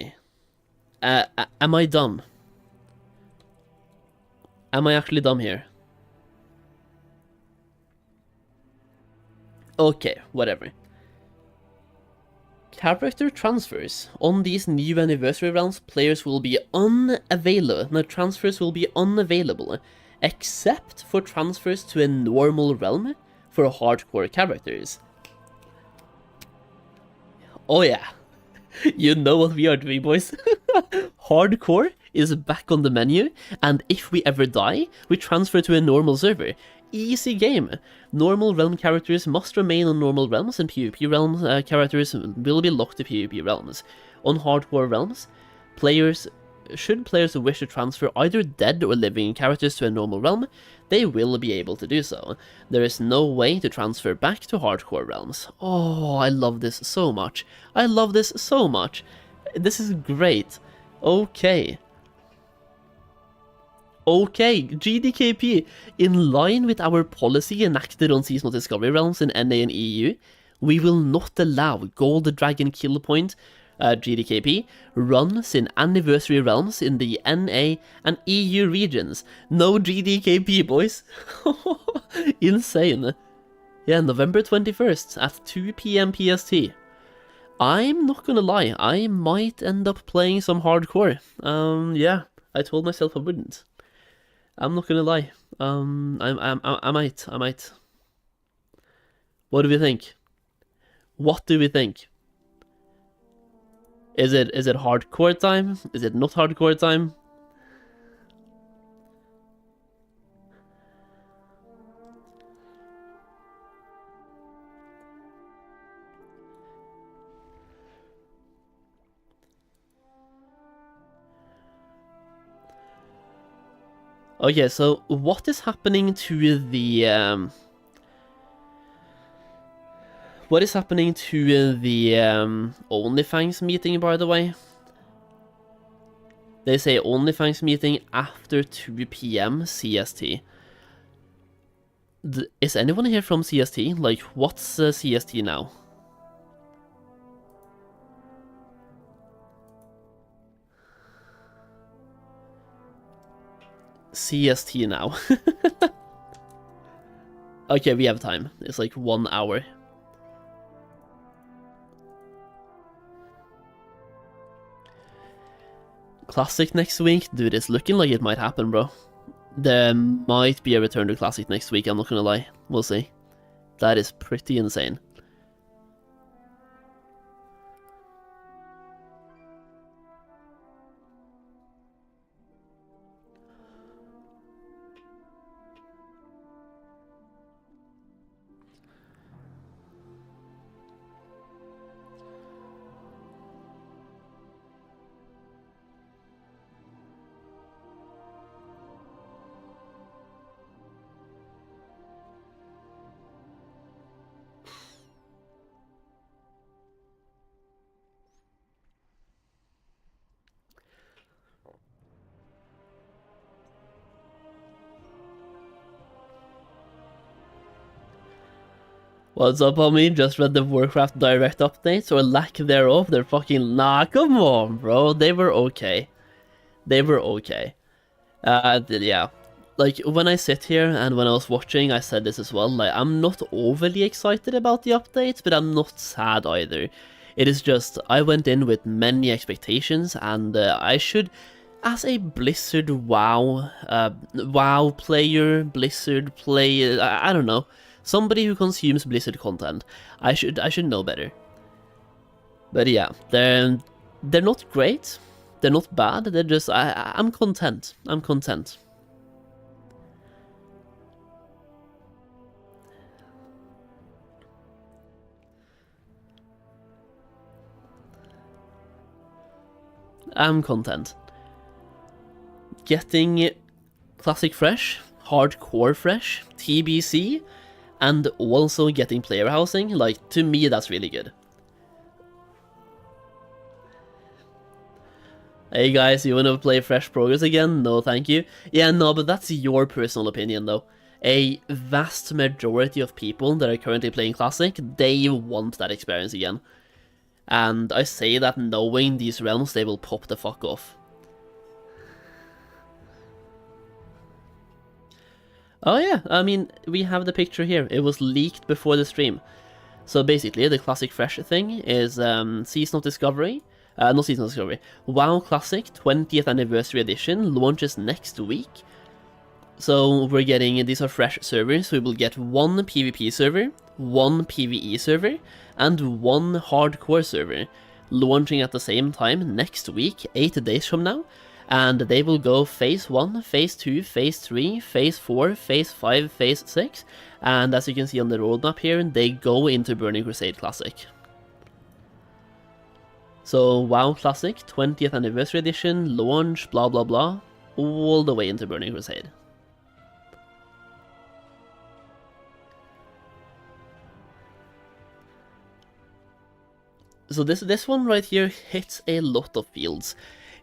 Am I dumb? Am I actually dumb here? Okay, whatever. Character transfers. On these new Anniversary Realms, players will be unavailable. No, transfers will be unavailable, except for transfers to a normal realm for hardcore characters. Oh yeah, you know what we are doing, boys. Hardcore is back on the menu, and if we ever die, we transfer to a normal server. Easy game. Normal realm characters must remain on normal realms, and PvP realm characters will be locked to PvP realms. On hardcore realms, should players wish to transfer either dead or living characters to a normal realm, they will be able to do so. There is no way to transfer back to hardcore realms. Oh, I love this so much. I love this so much. This is great. Okay. Okay, GDKP. In line with our policy enacted on seasonal discovery realms in NA and EU, we will not allow Gold Dragon Kill Point GDKP runs in anniversary realms in the NA and EU regions. No GDKP, boys. Insane. Yeah, November 21st at 2 PM PST. I'm not gonna lie, I might end up playing some hardcore. Yeah, I told myself I wouldn't. I'm not gonna lie. I might. What do we think? What do we think? Is it hardcore time? Is it not hardcore time? Okay, so what is happening to the OnlyFans meeting, by the way? They say OnlyFans meeting after 2 PM CST. Is anyone here from CST? Like, what's CST now? CST now. Okay, we have time. It's like 1 hour. Classic next week? Dude, it's looking like it might happen, bro. There might be a return to Classic next week, I'm not gonna lie. We'll see. That is pretty insane. What's up, homie? Just read the Warcraft Direct updates, or lack thereof. They're fucking... Nah, come on, bro. They were okay. They were okay. Yeah. Like, when I sit here, and when I was watching, I said this as well, like, I'm not overly excited about the updates, but I'm not sad either. It is just, I went in with many expectations, and I should... As a Blizzard WoW player, I don't know. Somebody who consumes Blizzard content, I should know better. But yeah, they're not great, they're not bad, they're just, I'm content. I'm content. I'm content. Getting Classic fresh, Hardcore fresh, TBC, and also getting player housing, like, to me, that's really good. Hey guys, you wanna play Fresh Progress again? No, thank you. Yeah, no, but that's your personal opinion, though. A vast majority of people that are currently playing Classic, they want that experience again. And I say that knowing these realms, they will pop the fuck off. Oh yeah, I mean, we have the picture here. It was leaked before the stream. So basically, the Classic Fresh thing is Season of Discovery. Not Season of Discovery. WoW Classic 20th Anniversary Edition launches next week. So we're getting, these are fresh servers. We will get 1 PvP server, 1 PvE server, and 1 hardcore server. Launching at the same time next week, 8 days from now. And they will go Phase 1, Phase 2, Phase 3, Phase 4, Phase 5, Phase 6. And as you can see on the roadmap here, they go into Burning Crusade Classic. So WoW Classic, 20th Anniversary Edition, launch, blah blah blah, all the way into Burning Crusade. So this one right here hits a lot of fields.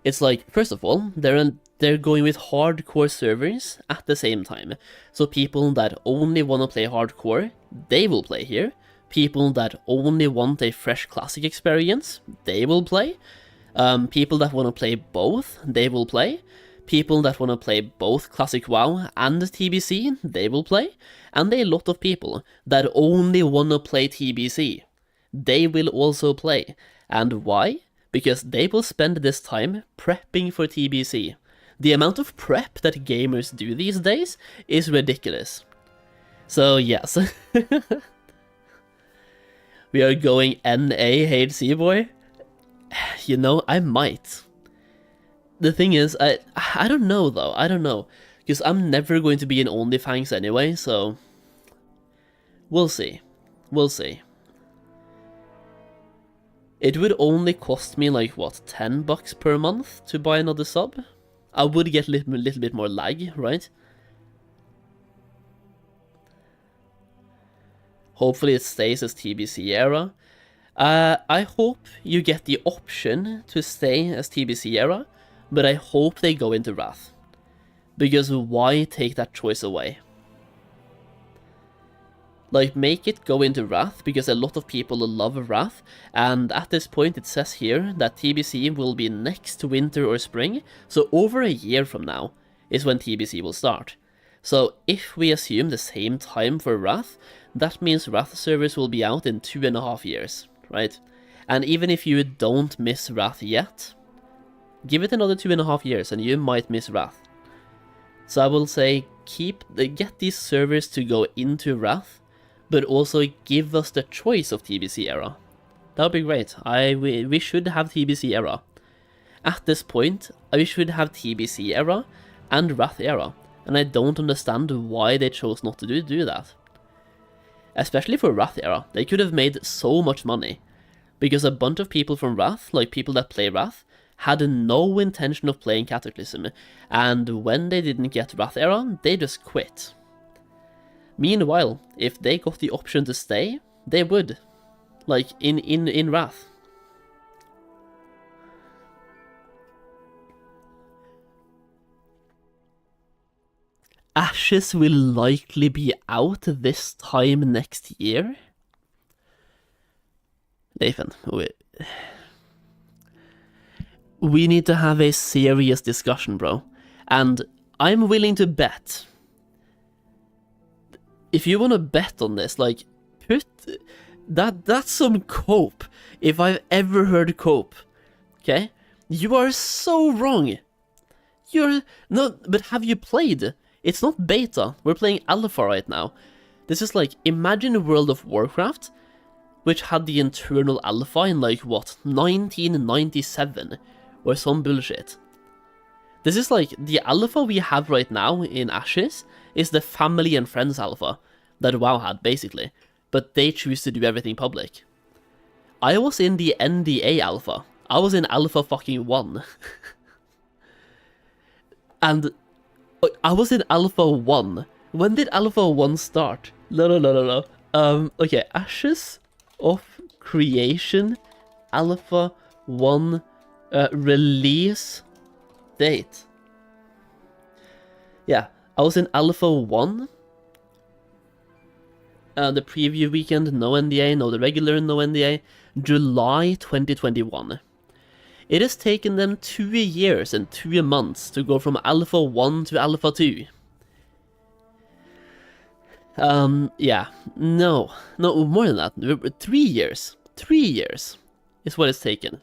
It's like, first of all, they're going with hardcore servers at the same time. So people that only want to play hardcore, they will play here. People that only want a fresh classic experience, they will play. People that want to play both, they will play. People that want to play both Classic WoW and TBC, they will play. And a lot of people that only want to play TBC, they will also play. And why? Because they will spend this time prepping for TBC. The amount of prep that gamers do these days is ridiculous. So yes. We are going NA boy. You know, I might. The thing is, I don't know though, I don't know. Because I'm never going to be in OnlyFans anyway, so... We'll see. We'll see. It would only cost me like, what, $10 per month to buy another sub? I would get a little bit more lag, right? Hopefully it stays as TBC era. I hope you get the option to stay as TBC era, but I hope they go into Wrath. Because why take that choice away? Like, make it go into Wrath, because a lot of people love Wrath, and at this point it says here that TBC will be next winter or spring, so over a year from now is when TBC will start. So if we assume the same time for Wrath, that means Wrath servers will be out in 2.5 years, right? And even if you don't miss Wrath yet, give it another 2.5 years and you might miss Wrath. So I will say, get these servers to go into Wrath, but also give us the choice of TBC era. That would be great. We should have TBC era. At this point, we should have TBC era and Wrath era, and I don't understand why they chose not to do that. Especially for Wrath era, they could have made so much money, because a bunch of people from Wrath, like people that play Wrath, had no intention of playing Cataclysm, and when they didn't get Wrath era, they just quit. Meanwhile, if they got the option to stay, they would. Like, in Wrath. Ashes will likely be out this time next year? Nathan, we need to have a serious discussion, bro. And I'm willing to bet. If you want to bet on this, like, put... That's some cope, if I've ever heard cope. Okay? You are so wrong. No, but have you played? It's not beta. We're playing alpha right now. This is like, imagine World of Warcraft, which had the internal alpha in like, what, 1997, or some bullshit. This is like, the alpha we have right now in Ashes is the family and friends alpha that WoW had, basically, but they choose to do everything public. I was in the NDA alpha. I was in alpha fucking 1. And I was in alpha 1. When did alpha 1 start? No. Okay, Ashes of Creation alpha 1 release date. Yeah, I was in alpha 1. The preview weekend, no NDA, no the regular, no NDA. July 2021. It has taken them 2 years and 2 months to go from alpha 1 to alpha 2. Yeah, no, more than that. 3 years. 3 years is what it's taken.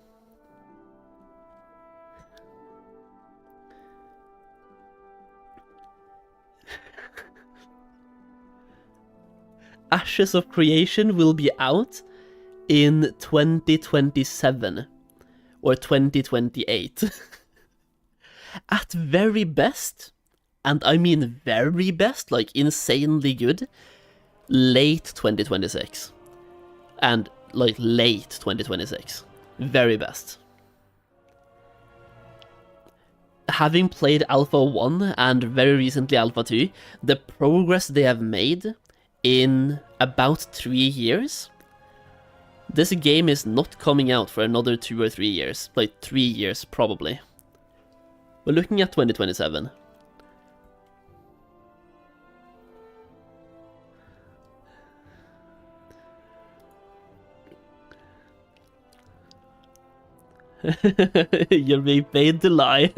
Ashes of Creation will be out in 2027 or 2028. At very best, and I mean very best, like insanely good, late 2026. And like late 2026. Very best. Having played Alpha 1 and very recently Alpha 2, the progress they have made in about 3 years, this game is not coming out for another 2 or 3 years. Like 3 years, probably. We're looking at 2027. You're being paid to lie.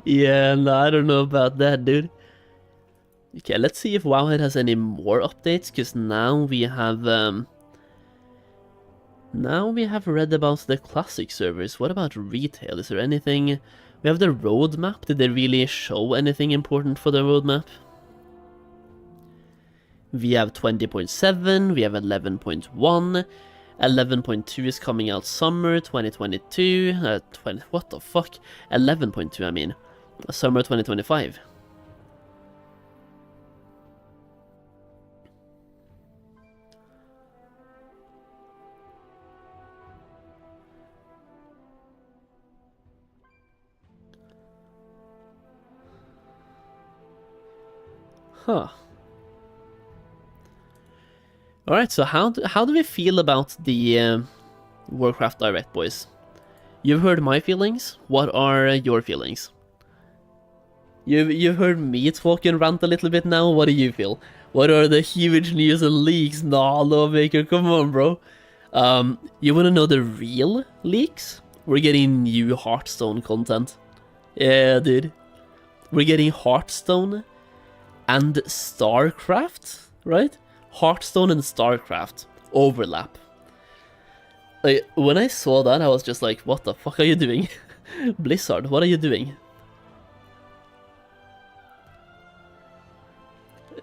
Yeah, no, I don't know about that, dude. Okay, let's see if Wowhead has any more updates, because now we have read about the classic servers. What about retail? Is there anything? We have the roadmap. Did they really show anything important for the roadmap? We have 20.7, we have 11.1, 11.2 is coming out summer 2022, what the fuck? 11.2, I mean, summer 2025. Huh. Alright, so how do we feel about the Warcraft Direct, boys? You've heard my feelings. What are your feelings? You've heard me talk and rant a little bit now. What do you feel? What are the huge news and leaks? Nah, Lawmaker, come on, bro. You wanna know the real leaks? We're getting new Hearthstone content. Yeah, dude. We're getting Hearthstone and StarCraft, right? Hearthstone and StarCraft overlap. Like, when I saw that, I was just like, what the fuck are you doing? Blizzard, what are you doing?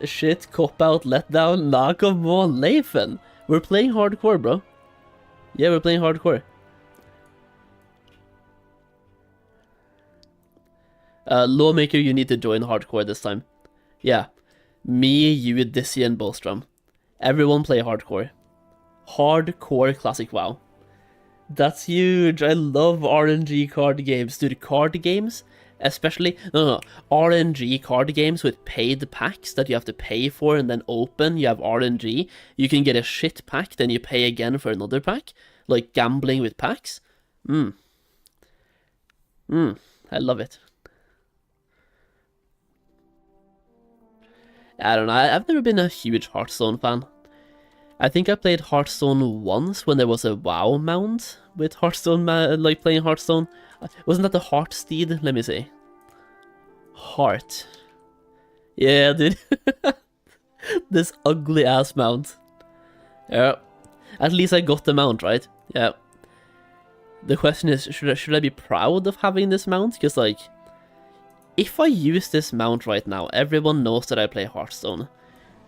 Shit, cop-out, letdown, nah, come on, Leifin. We're playing hardcore, bro. Yeah, we're playing hardcore. Lawmaker, you need to join hardcore this time. Yeah. Me, you, Dizzy, and Bostrom. Everyone play hardcore. Hardcore classic WoW. That's huge. I love RNG card games. Dude, card games, especially... No. RNG card games with paid packs that you have to pay for and then open. You have RNG. You can get a shit pack, then you pay again for another pack. Like gambling with packs. I love it. I don't know, I've never been a huge Hearthstone fan. I think I played Hearthstone once when there was a WoW mount with Hearthstone, like playing Hearthstone. Wasn't that the Heartsteed? Let me see. Heart. Yeah, dude. This ugly ass mount. Yeah. At least I got the mount, right? Yeah. The question is, should I be proud of having this mount? Because, like, if I use this mount right now, everyone knows that I play Hearthstone.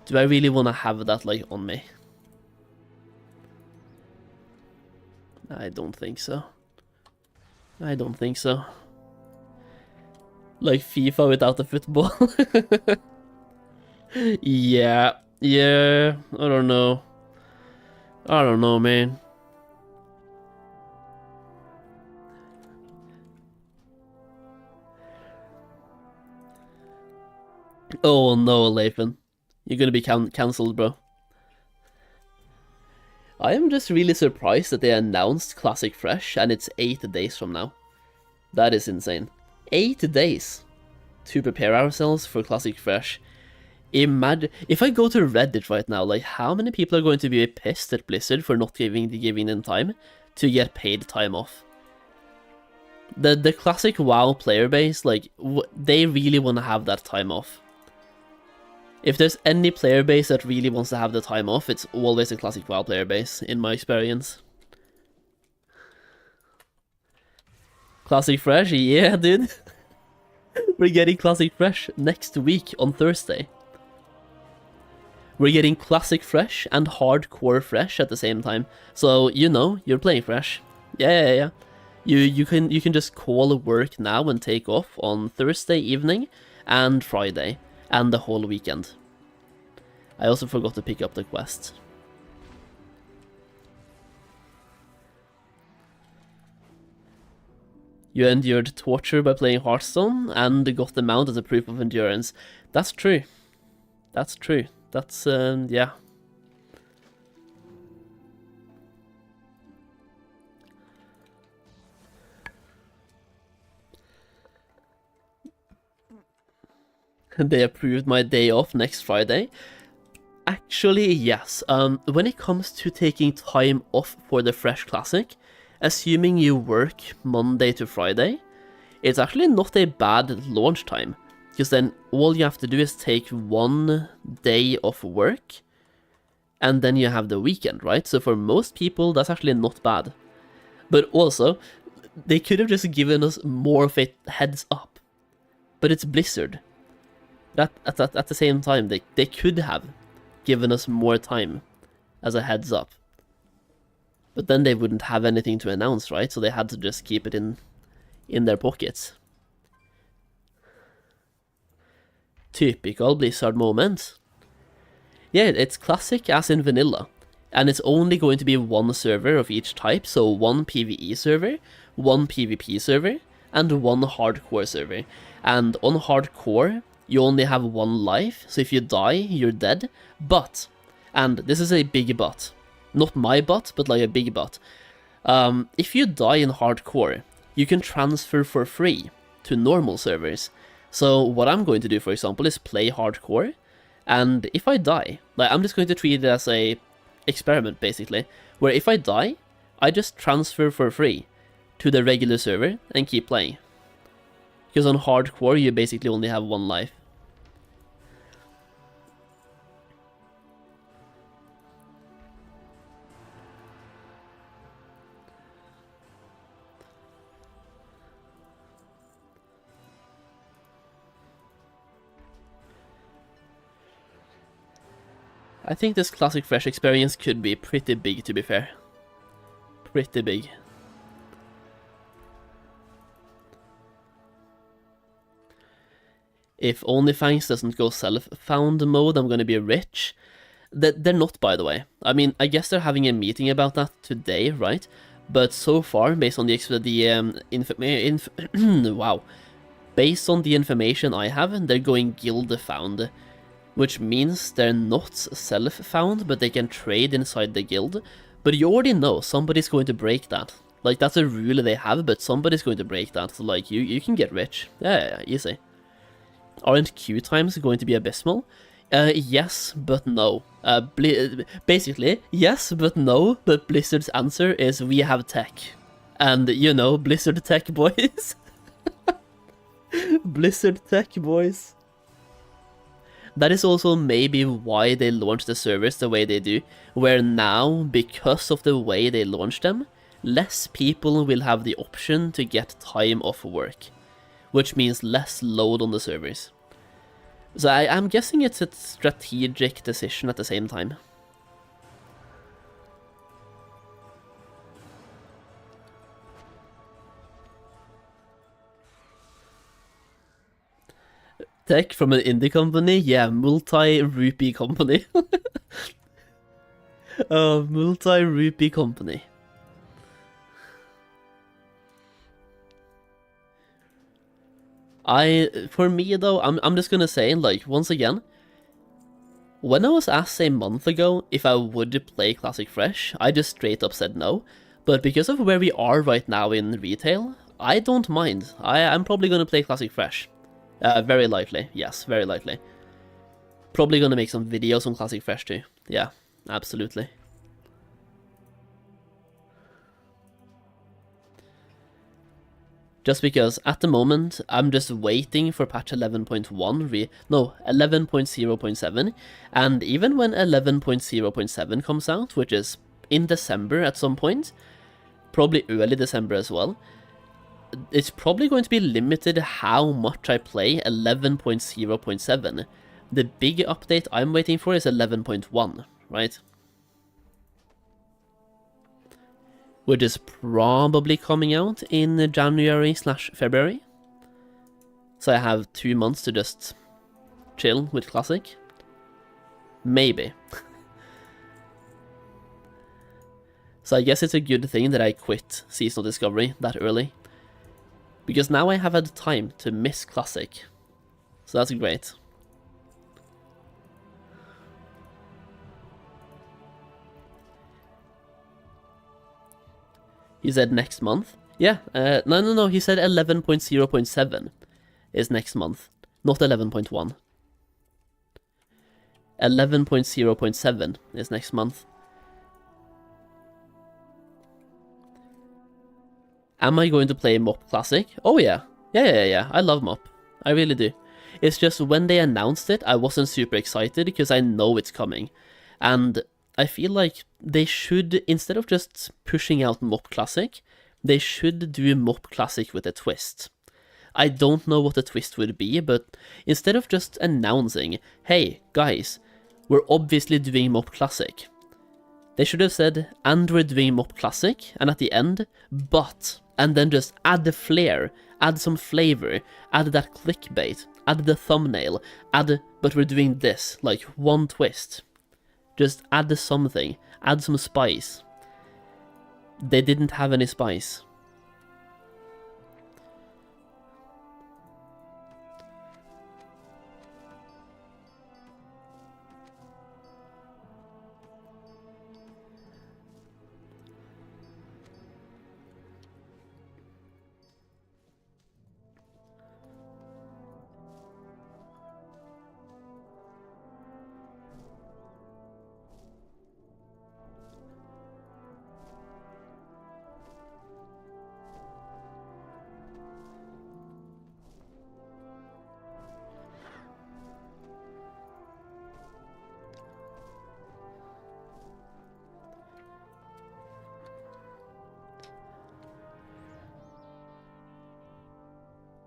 Do I really want to have that, like, on me? I don't think so. I don't think so. Like FIFA without the football. Yeah, I don't know. I don't know, man. Oh no, Leifin. You're gonna be cancelled, bro. I am just really surprised that they announced Classic Fresh and it's 8 days from now. That is insane. 8 days to prepare ourselves for Classic Fresh. Imagine if I go to Reddit right now, like how many people are going to be pissed at Blizzard for not giving them time to get paid time off. The classic WoW player base, like they really want to have that time off. If there's any player base that really wants to have the time off, it's always a classic WoW player base, in my experience. Classic Fresh? Yeah, dude. We're getting Classic Fresh next week on Thursday. We're getting Classic Fresh and Hardcore Fresh at the same time. So, you know, you're playing Fresh. Yeah. You can just call work now and take off on Thursday evening and Friday. And the whole weekend. I also forgot to pick up the quest. You endured torture by playing Hearthstone and got the mount as a proof of endurance. That's true. That's true. That's, yeah. they approved my day off next Friday. Actually, yes. When it comes to taking time off for the Fresh Classic, assuming you work Monday to Friday, it's actually not a bad launch time. Because then all you have to do is take 1 day off work, and then you have the weekend, right? So for most people, that's actually not bad. But also, they could have just given us more of a heads up. But it's Blizzard. At the same time, they could have given us more time as a heads up. But then they wouldn't have anything to announce, right? So they had to just keep it in their pockets. Typical Blizzard moment. Yeah, it's classic as in vanilla. And it's only going to be 1 server of each type, so 1 PvE server, 1 PvP server, and 1 hardcore server. And on hardcore, you only have 1 life, so if you die, you're dead. But, and this is a big but, not my but, but like a big but. If you die in hardcore, you can transfer for free to normal servers. So what I'm going to do, for example, is play hardcore, and if I die, like I'm just going to treat it as a experiment, basically, where if I die, I just transfer for free to the regular server and keep playing. Because on hardcore, you basically only have 1 life. I think this Classic Fresh experience could be pretty big, to be fair. Pretty big. If OnlyFans doesn't go self-found mode, I'm gonna be rich. They're not, by the way. I mean, I guess they're having a meeting about that today, right? But so far, based on the wow. Based on the information I have, they're going guild-found. Which means they're not self-found, but they can trade inside the guild. But you already know somebody's going to break that. Like, that's a rule they have, but somebody's going to break that. So, like, you can get rich. Yeah, easy. Aren't queue times going to be abysmal? Yes, but no. Basically, yes, but no, but Blizzard's answer is we have tech. And, you know, Blizzard tech, boys. Blizzard tech, boys. That is also maybe why they launched the servers the way they do, where now, because of the way they launched them, less people will have the option to get time off work, which means less load on the servers. So I'm guessing it's a strategic decision at the same time. Tech from an indie company? Yeah, multi-rupee company. Multi-rupee company. For me though, I'm just gonna say, like, once again, when I was asked a month ago if I would play Classic Fresh, I just straight up said no. But because of where we are right now in retail, I don't mind. I'm probably gonna play Classic Fresh. Very likely, yes, very likely. Probably gonna make some videos on Classic Fresh too. Yeah, absolutely. Just because at the moment, I'm just waiting for patch 11.1, no, 11.0.7, and even when 11.0.7 comes out, which is in December at some point, probably early December as well, it's probably going to be limited how much I play 11.0.7. The big update I'm waiting for is 11.1, right? Which is probably coming out in January/February. So I have 2 months to just chill with Classic. Maybe. So I guess it's a good thing that I quit Seasonal Discovery that early. Because now I have had time to miss Classic. So that's great. He said next month. Yeah, no, he said 11.0.7 is next month, not 11.1. 11.0.7 is next month. Am I going to play MOP Classic? Oh yeah. Yeah. I love MOP. I really do. It's just when they announced it, I wasn't super excited because I know it's coming. And I feel like they should, instead of just pushing out MOP Classic, they should do MOP Classic with a twist. I don't know what the twist would be, but instead of just announcing, hey, guys, we're obviously doing MOP Classic, they should have said, and we're doing MOP Classic, and at the end, but, and then just add the flair, add some flavor, add that clickbait, add the thumbnail, add, but we're doing this, like one twist. Just add something, add some spice. They didn't have any spice.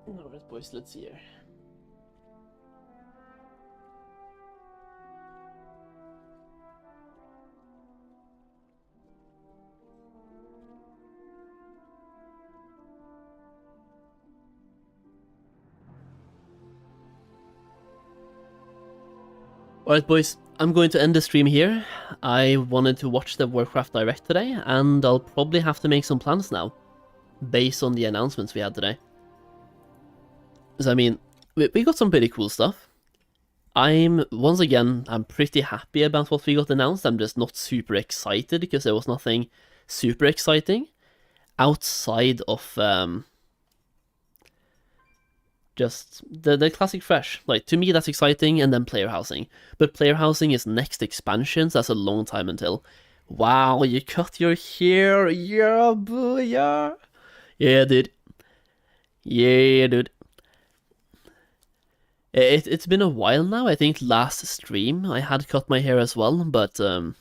Alright boys, let's see here. Alright boys, I'm going to end the stream here. I wanted to watch the Warcraft Direct today, and I'll probably have to make some plans now, based on the announcements we had today. So I mean, we got some pretty cool stuff. Once again, I'm pretty happy about what we got announced. I'm just not super excited because there was nothing super exciting outside of just the classic fresh. Like, to me that's exciting, and then player housing. But player housing is next expansion, so that's a long time until. Wow, you cut your hair. Yeah, booyah. Yeah, dude. Yeah, dude. It's been a while now. I think last stream I had cut my hair as well, but I'm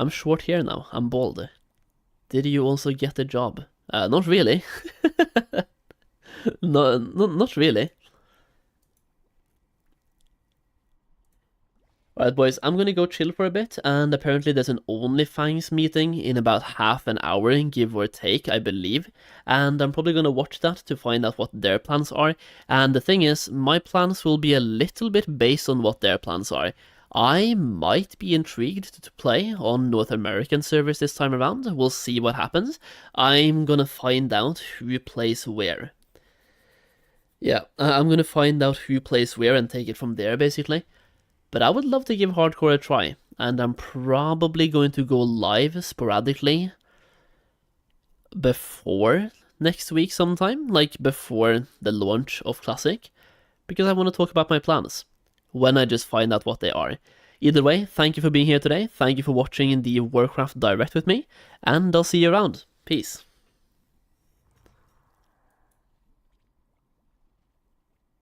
short hair now. I'm bald. Did you also get a job? Not really. No, not really. Alright boys, I'm gonna go chill for a bit, and apparently there's an OnlyFans meeting in about half an hour, give or take, I believe, and I'm probably gonna watch that to find out what their plans are, and the thing is, my plans will be a little bit based on what their plans are. I might be intrigued to play on North American servers this time around. We'll see what happens. I'm gonna find out who plays where. Yeah, I'm gonna find out who plays where and take it from there, basically. But I would love to give hardcore a try, and I'm probably going to go live sporadically before next week sometime, like before the launch of Classic, because I want to talk about my plans when I just find out what they are. Either way, thank you for being here today, thank you for watching the Warcraft Direct with me, and I'll see you around. Peace.